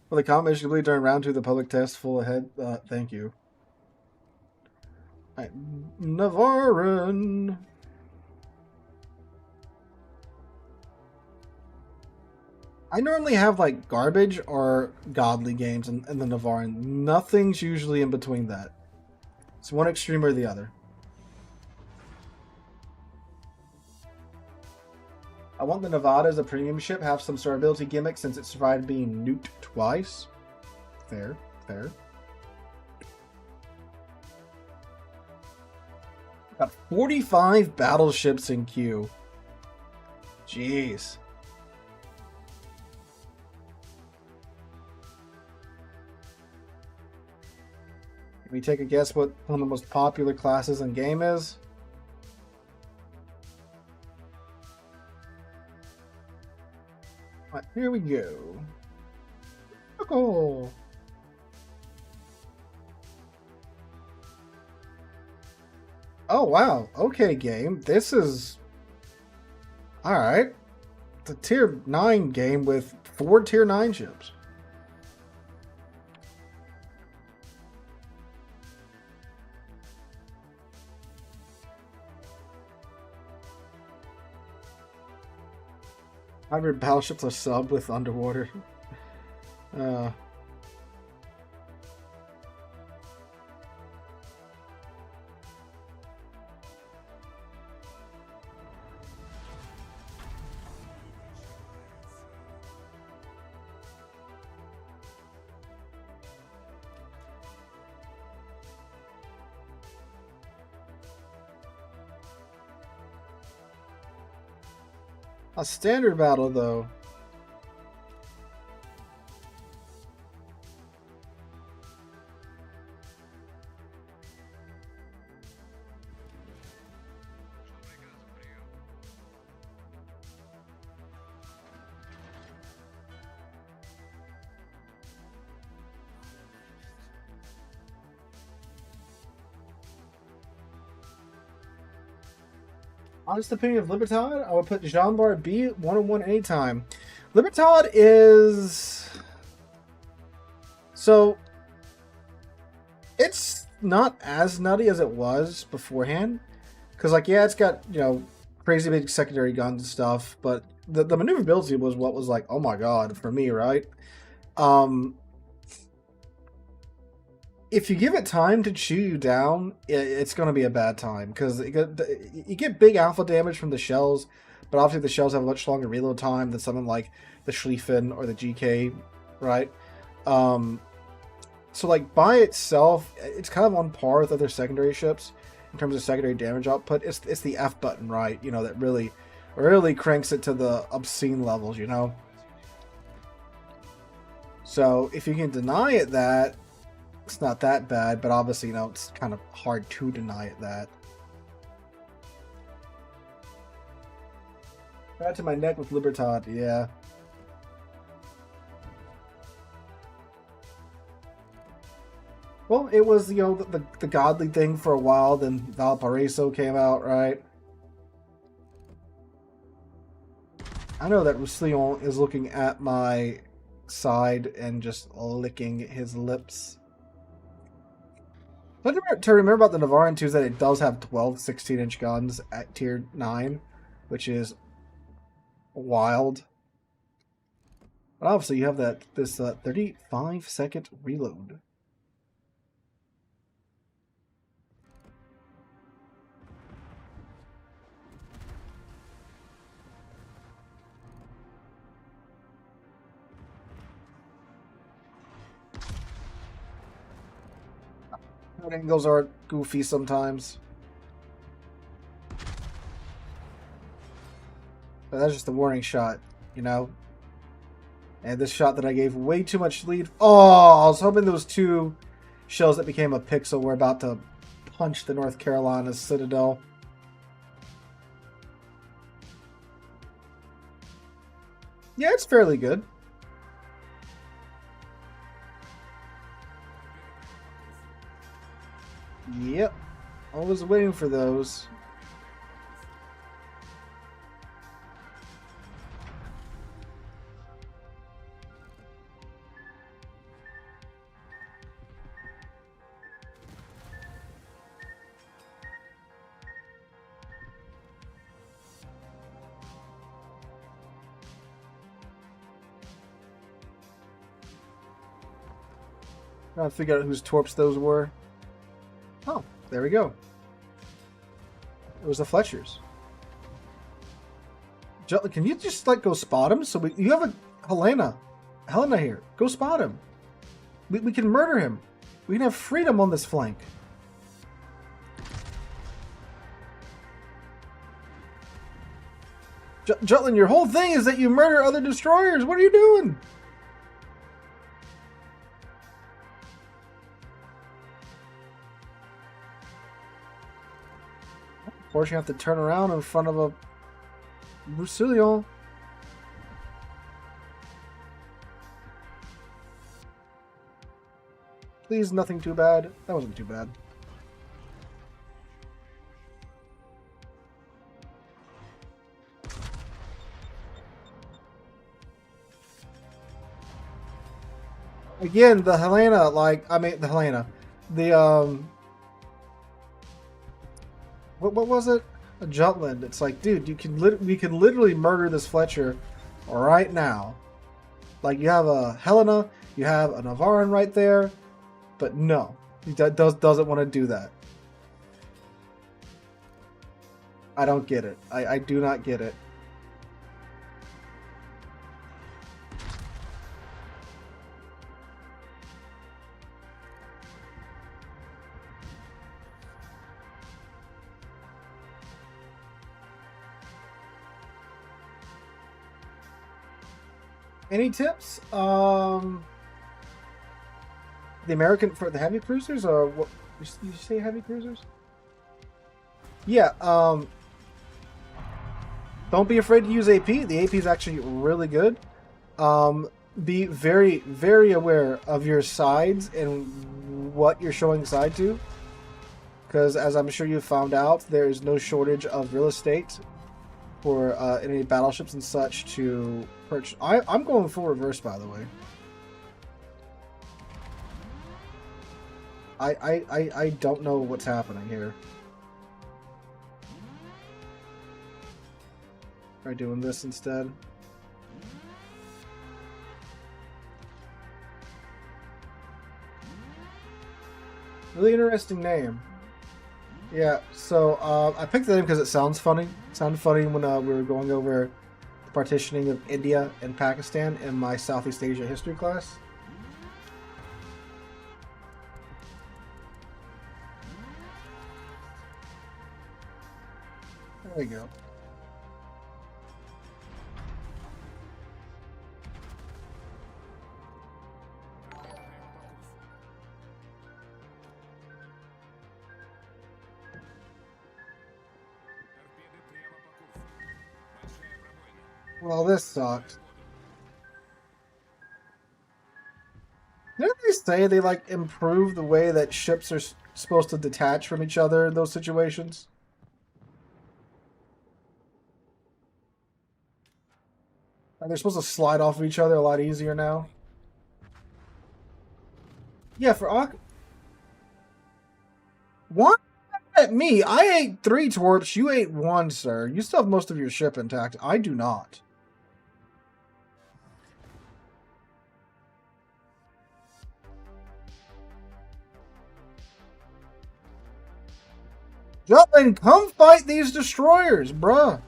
[SPEAKER 1] Will the comment mission complete during round 2 the public test full ahead? Thank you. Alright, Navarin. I normally have like garbage or godly games in the Navarin. Nothing's usually in between that. It's one extreme or the other. I want the Nevada as a premium ship, have some survivability gimmick since it survived being nuked twice. Fair, fair. Got 45 battleships in queue. Jeez. Can we take a guess what one of the most popular classes in game is? Right, here we go. Oh. Oh wow. Okay, game. This is alright. It's a tier 9 game with 4 tier 9 ships. Hybrid battleships are subbed with underwater. A standard battle, though. Honest opinion of Libertad, I would put Jean Bar B 101 anytime. Libertad is... So, it's not as nutty as it was beforehand. Because, like, yeah, it's got, you know, crazy big secondary guns and stuff. But the maneuverability was what was like, oh my god, for me, right? If you give it time to chew you down, it's going to be a bad time because you get big alpha damage from the shells, but obviously the shells have a much longer reload time than something like the Schlieffen or the GK, right? So like by itself, it's kind of on par with other secondary ships in terms of secondary damage output. It's the F button, right? You know, that really cranks it to the obscene levels, you know? So if you can deny it that, it's not that bad, but obviously, you know, it's kind of hard to deny it that. Right to my neck with Libertad, yeah. Well, it was, you know, the godly thing for a while, then Valparaiso came out, right? I know that Roussillon is looking at my side and just licking his lips. What to remember about the Navarin too is that it does have 12 16-inch guns at tier 9, which is wild. But obviously you have this 35-second reload. Shot angles are goofy sometimes. But that's just a warning shot, you know? And this shot that I gave way too much lead. Oh, I was hoping those two shells that became a pixel were about to punch the North Carolina Citadel. Yeah, it's fairly good. Yep. I was waiting for those. Trying to figure out whose torps those were. Oh, there we go. It was the Fletchers. Can you just like go spot him? So you have a Helena here. Go spot him. We can murder him. We can have freedom on this flank. Jutland, your whole thing is that you murder other destroyers. What are you doing? Of course, you have to turn around in front of a Roussillon. Please, nothing too bad. That wasn't too bad. Again, the Helena, what was it? A Jutland. It's like, dude, we can literally murder this Fletcher right now. Like, you have a Helena, you have a Navarin right there, but no, he doesn't want to do that. I don't get it. I do not get it. Any tips? The American for the heavy cruisers, or what? You say heavy cruisers? Yeah. Don't be afraid to use AP. The AP is actually really good. Be very, very aware of your sides and what you're showing side to, because as I'm sure you've found out, there is no shortage of real estate for any battleships and such to purchase. I'm going full reverse, by the way. I don't know what's happening here. Try doing this instead. Really interesting name. Yeah, so I picked the name because it sounds funny. It sounded funny when we were going over the partitioning of India and Pakistan in my Southeast Asia history class. There we go. Well, this sucks. Didn't they say they like improve the way that ships are supposed to detach from each other in those situations? Like they're supposed to slide off of each other a lot easier now. Yeah, for one at me, I ate 3 torps. You ate 1, sir. You still have most of your ship intact. I do not. Jutland, come fight these destroyers, bruh.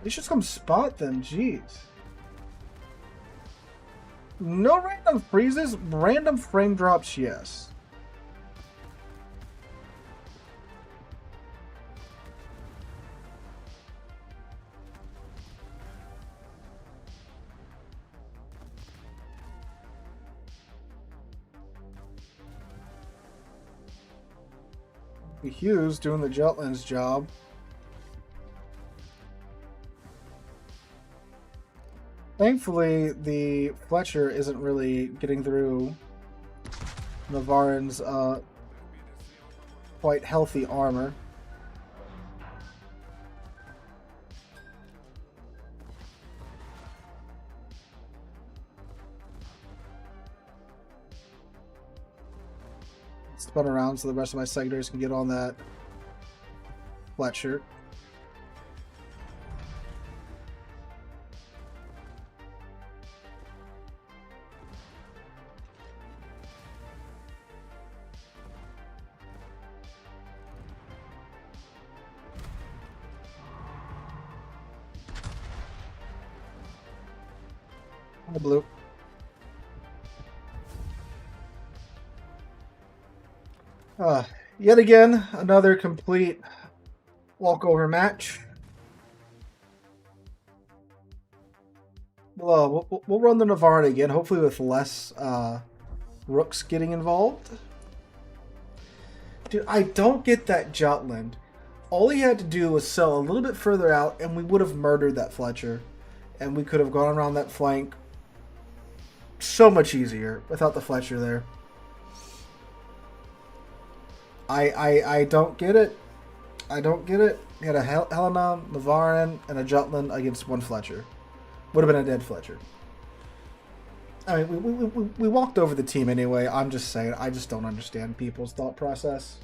[SPEAKER 1] They should come spot them, jeez. No random freezes, random frame drops, yes. Hughes doing the Jutland's job. Thankfully, the Fletcher isn't really getting through Navarin's quite healthy armor. Spun around so the rest of my sectors can get on that Fletcher. The blue. Yet again, another complete walkover match. We'll run the Navarin again, hopefully with less rooks getting involved. Dude, I don't get that Jutland. All he had to do was sell a little bit further out, and we would have murdered that Fletcher. And we could have gone around that flank so much easier without the Fletcher there. I don't get it. I don't get it. You had a Helena, Navarin, and a Jutland against one Fletcher. Would have been a dead Fletcher. I mean, we walked over the team anyway. I'm just saying, I just don't understand people's thought process.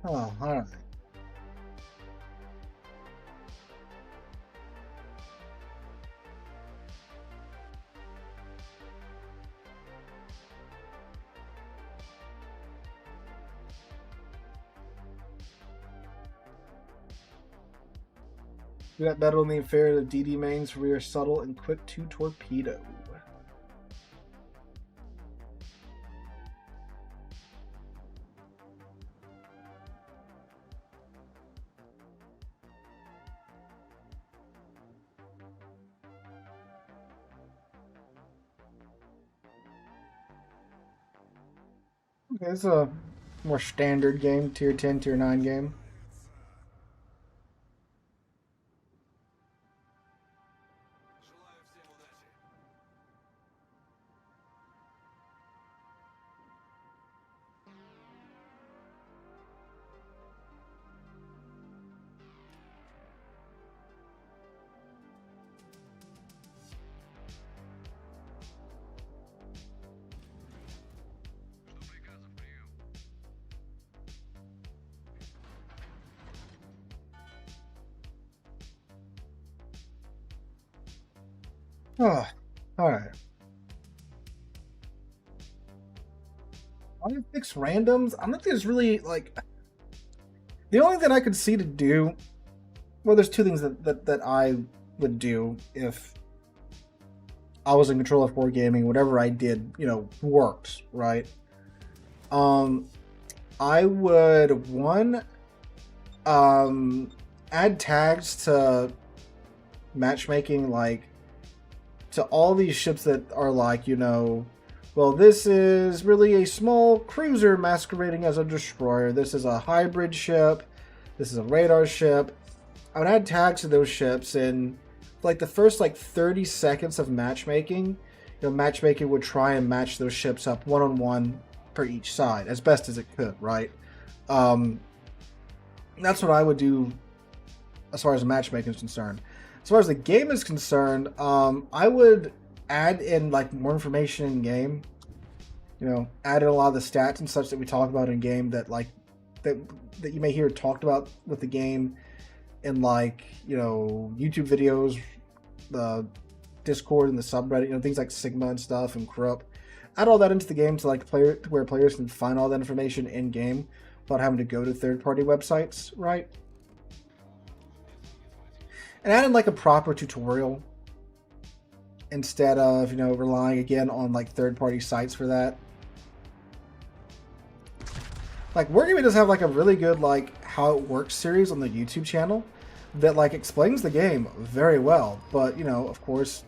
[SPEAKER 1] Oh, alright. We got battle in the affair of DD mains, rear subtle and quick 2 torpedo. Okay, it's a more standard game, tier 10, tier 9 game. Oh, alright. I'm gonna fix randoms. I don't think there's really, like... The only thing I could see to do... Well, there's two things that I would do if I was in control of Wargaming. Whatever I did, you know, worked, right? I would, one, add tags to matchmaking, like, to all these ships that are like, you know, well, this is really a small cruiser masquerading as a destroyer. This is a hybrid ship. This is a radar ship. I would add tags to those ships, and like the first like 30 seconds of matchmaking, you know, matchmaking would try and match those ships up one-on-one per each side as best as it could, right? That's what I would do as far as matchmaking is concerned. As far as the game is concerned, I would add in like more information in game. You know, add in a lot of the stats and such that we talk about in game that like that you may hear talked about with the game in like, you know, YouTube videos, the Discord and the subreddit, you know, things like Sigma and stuff and Corrupt. Add all that into the game to like where players can find all that information in game without having to go to third-party websites, right? And add in like a proper tutorial instead of, you know, relying again on like third-party sites for that. Like Wargaming does have like a really good like how it works series on the YouTube channel that like explains the game very well, but you know, of course,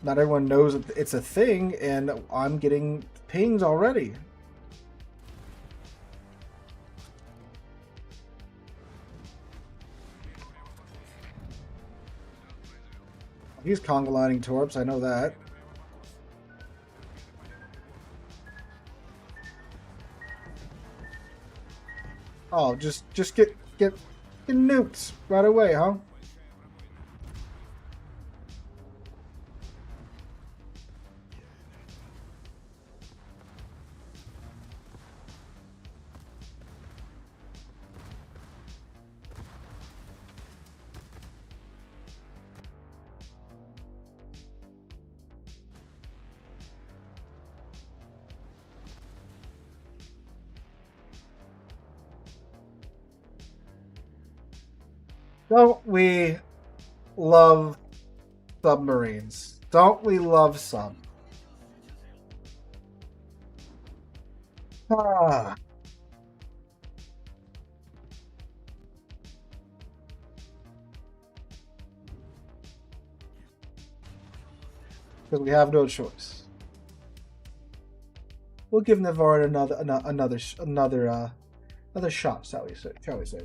[SPEAKER 1] not everyone knows it's a thing, and I'm getting pings already. He's conga lining torps, I know that. Oh, just get nuked right away, huh? Don't we love submarines? Don't we love some? Ah. Because we have no choice. We'll give Navarin another shot, shall we say?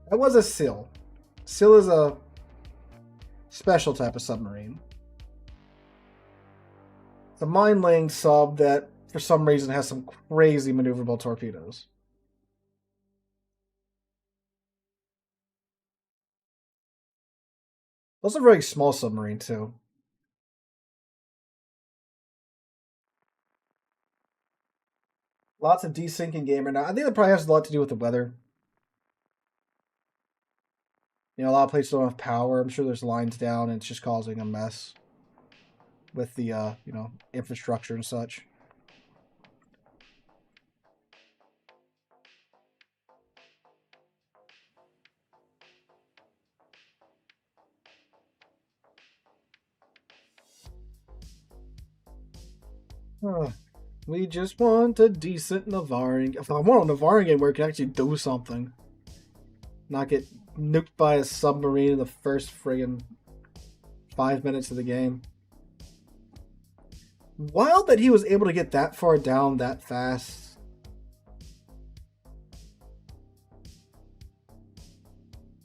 [SPEAKER 1] That was a Seal. Seal is a special type of submarine. It's a mine-laying sub that, for some reason, has some crazy maneuverable torpedoes. Also a very small submarine, too. Lots of desync game right now. I think that probably has a lot to do with the weather. You know, a lot of places don't have power. I'm sure there's lines down, and it's just causing a mess with the, you know, infrastructure and such. We just want a decent Navarin. If I want a Navarin game where it can actually do something, not get nuked by a submarine in the first friggin' 5 minutes of the game. Wild that he was able to get that far down that fast.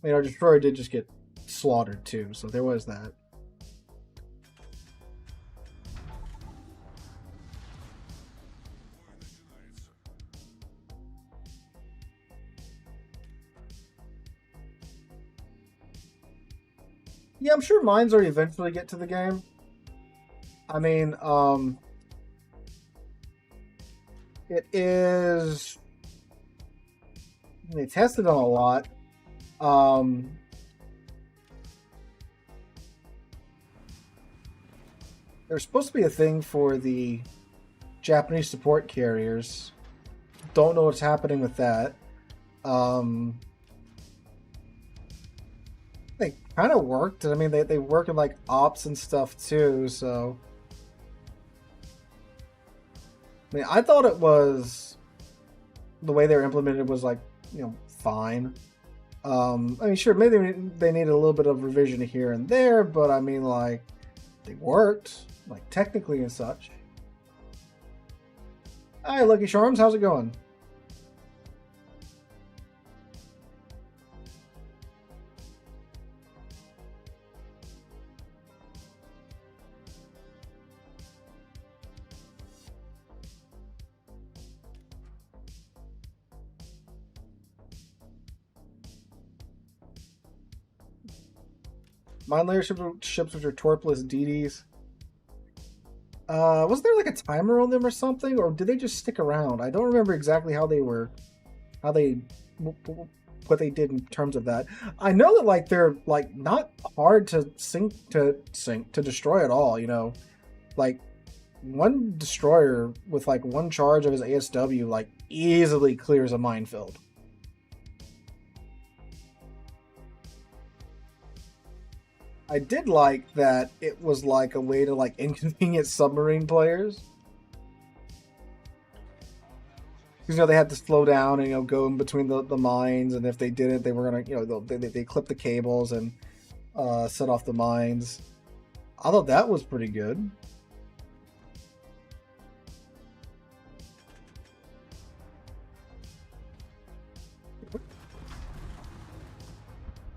[SPEAKER 1] I mean, our destroyer did just get slaughtered too, so there was that. Yeah, I'm sure mines already eventually get to the game. I mean, it is. They tested on a lot. There's supposed to be a thing for the Japanese support carriers. Don't know what's happening with that. They kind of worked. I mean, they work in like ops and stuff too. So, I mean, I thought it was the way they were implemented was like, you know, fine. I mean, sure, maybe they needed a little bit of revision here and there, but I mean, like, they worked, like, technically and such. Hi, Lucky Charms, how's it going? Mine layer ships which are torpless DDs. Was there like a timer on them or something, or did they just stick around? I don't remember exactly how they were, how they, what they did in terms of that. I know that like they're like not hard to destroy at all. You know, like one destroyer with like one charge of his ASW like easily clears a minefield. I did like that it was like a way to like inconvenience submarine players. Because, you know, they had to slow down and, you know, go in between the mines, and if they didn't, they were going to, you know, they clip the cables and set off the mines. I thought that was pretty good.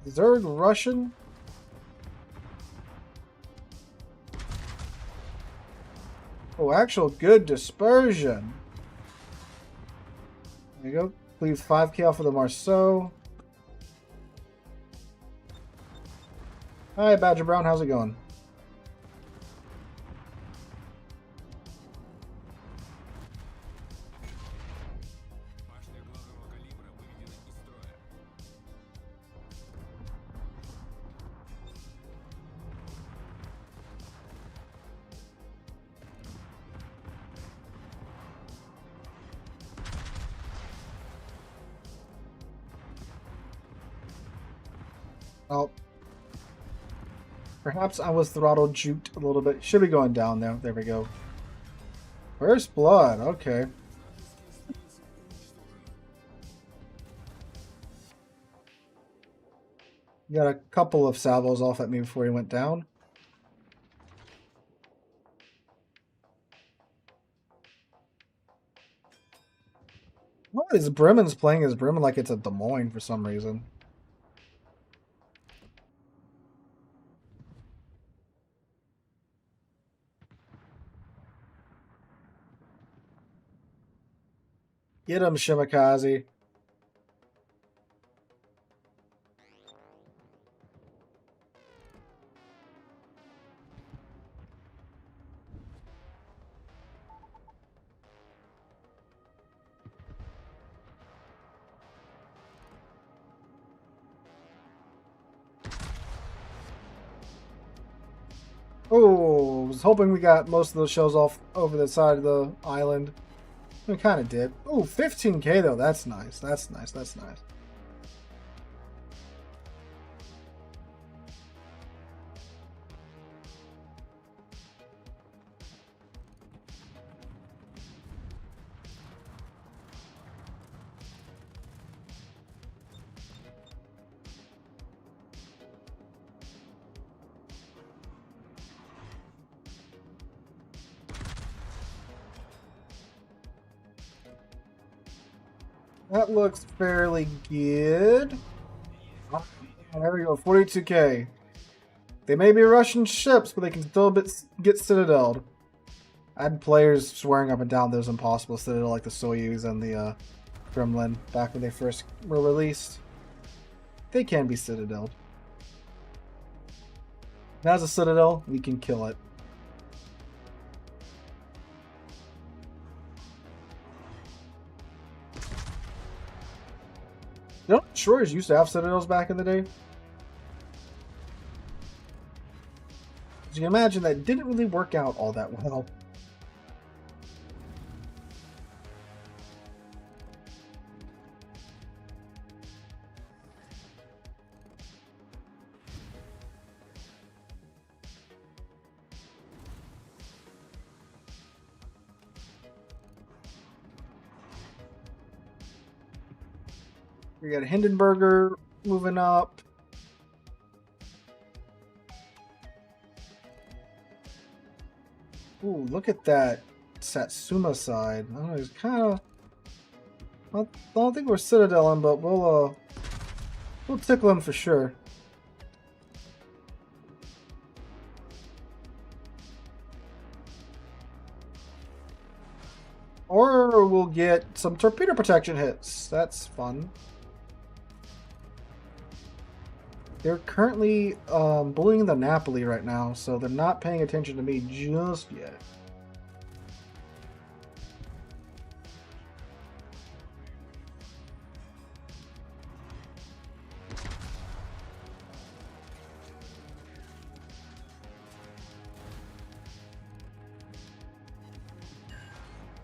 [SPEAKER 1] Zerg Russian? Oh, actual good dispersion. There you go. Please 5k off of the Marceau. Hi, Badger Brown. How's it going? Oh. Perhaps I was throttle juked a little bit. Should be going down now. There we go. First blood. Okay. You got a couple of salvos off at me before he went down. What is Bremen's playing as Bremen like it's a Des Moines for some reason? Get him, Shimakaze. Oh, I was hoping we got most of those shells off over the side of the island. We kind of did. Oh, 15k though. That's nice. That's nice. That's nice. That looks fairly good. Oh, there we go, 42k. They may be Russian ships, but they can still get citadeled. I had players swearing up and down those impossible citadel like the Soyuz and the Kremlin back when they first were released. They can be citadeled. Now as a citadel, we can kill it. You know, destroyers used to have citadels back in the day. As you can imagine, that didn't really work out all that well. We got a Hindenburger moving up. Ooh, look at that Satsuma side. I don't know, it's kind of... I don't think we're citadeling, but we'll tickle him for sure. Or we'll get some torpedo protection hits. That's fun. They're currently bullying the Napoli right now, so they're not paying attention to me just yet.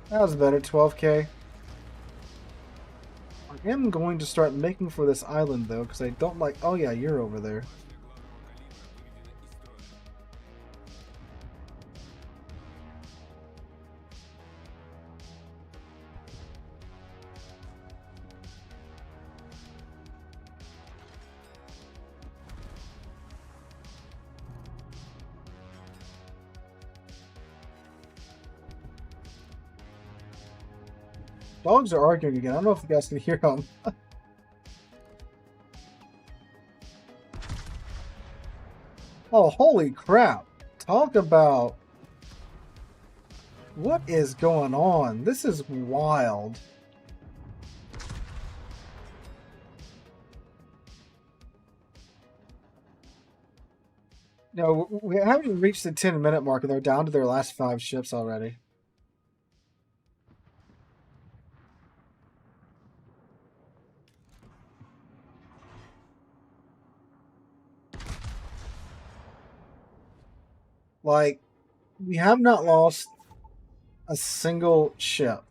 [SPEAKER 1] That was better, 12k. I am going to start making for this island, though, because I don't like... Oh, yeah, you're over there. Dogs are arguing again. I don't know if you guys can hear them. Oh, holy crap. Talk about... What is going on? This is wild. No, we haven't reached the 10-minute mark, and they're down to their last 5 ships already. Like, we have not lost a single ship.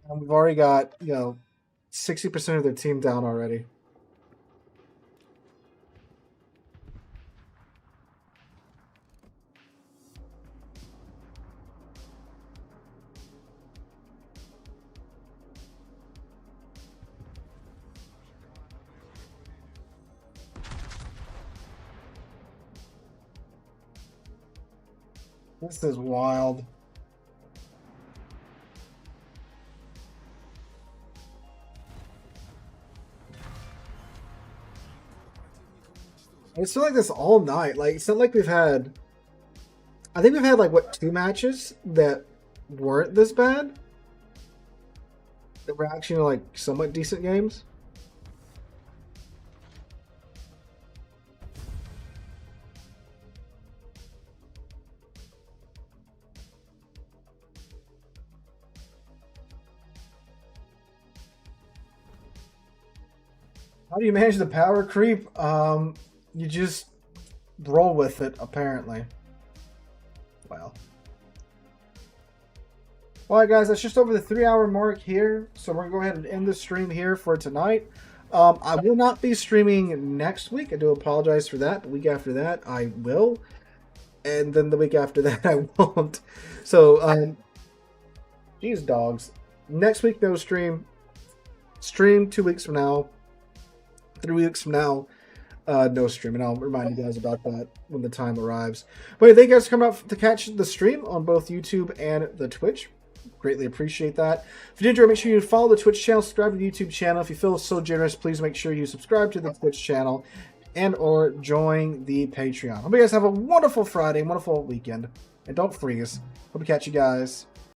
[SPEAKER 1] And we've already got, 60% of their team down already. This is wild. It's been like this all night. Like, it's not like we've had... I think we've had, like, what, 2 matches that weren't this bad? That were actually, like, somewhat decent games? How do you manage the power creep? You just roll with it, apparently. Well. Alright guys, that's just over the 3-hour mark here. So we're going to go ahead and end the stream here for tonight. I will not be streaming next week. I do apologize for that. The week after that, I will. And then the week after that, I won't. So, geez, dogs. Next week, no stream. Stream 2 weeks from now. 3 weeks from now, no stream, and I'll remind you guys about that when the time arrives. But thank you guys for coming out to catch the stream on both YouTube and the Twitch. Greatly appreciate that. If you did enjoy, make sure you follow the Twitch channel, subscribe to the YouTube channel. If you feel so generous, please make sure you subscribe to the Twitch channel and or join the Patreon. Hope you guys have a wonderful Friday, wonderful weekend, and don't freeze. Hope to catch you guys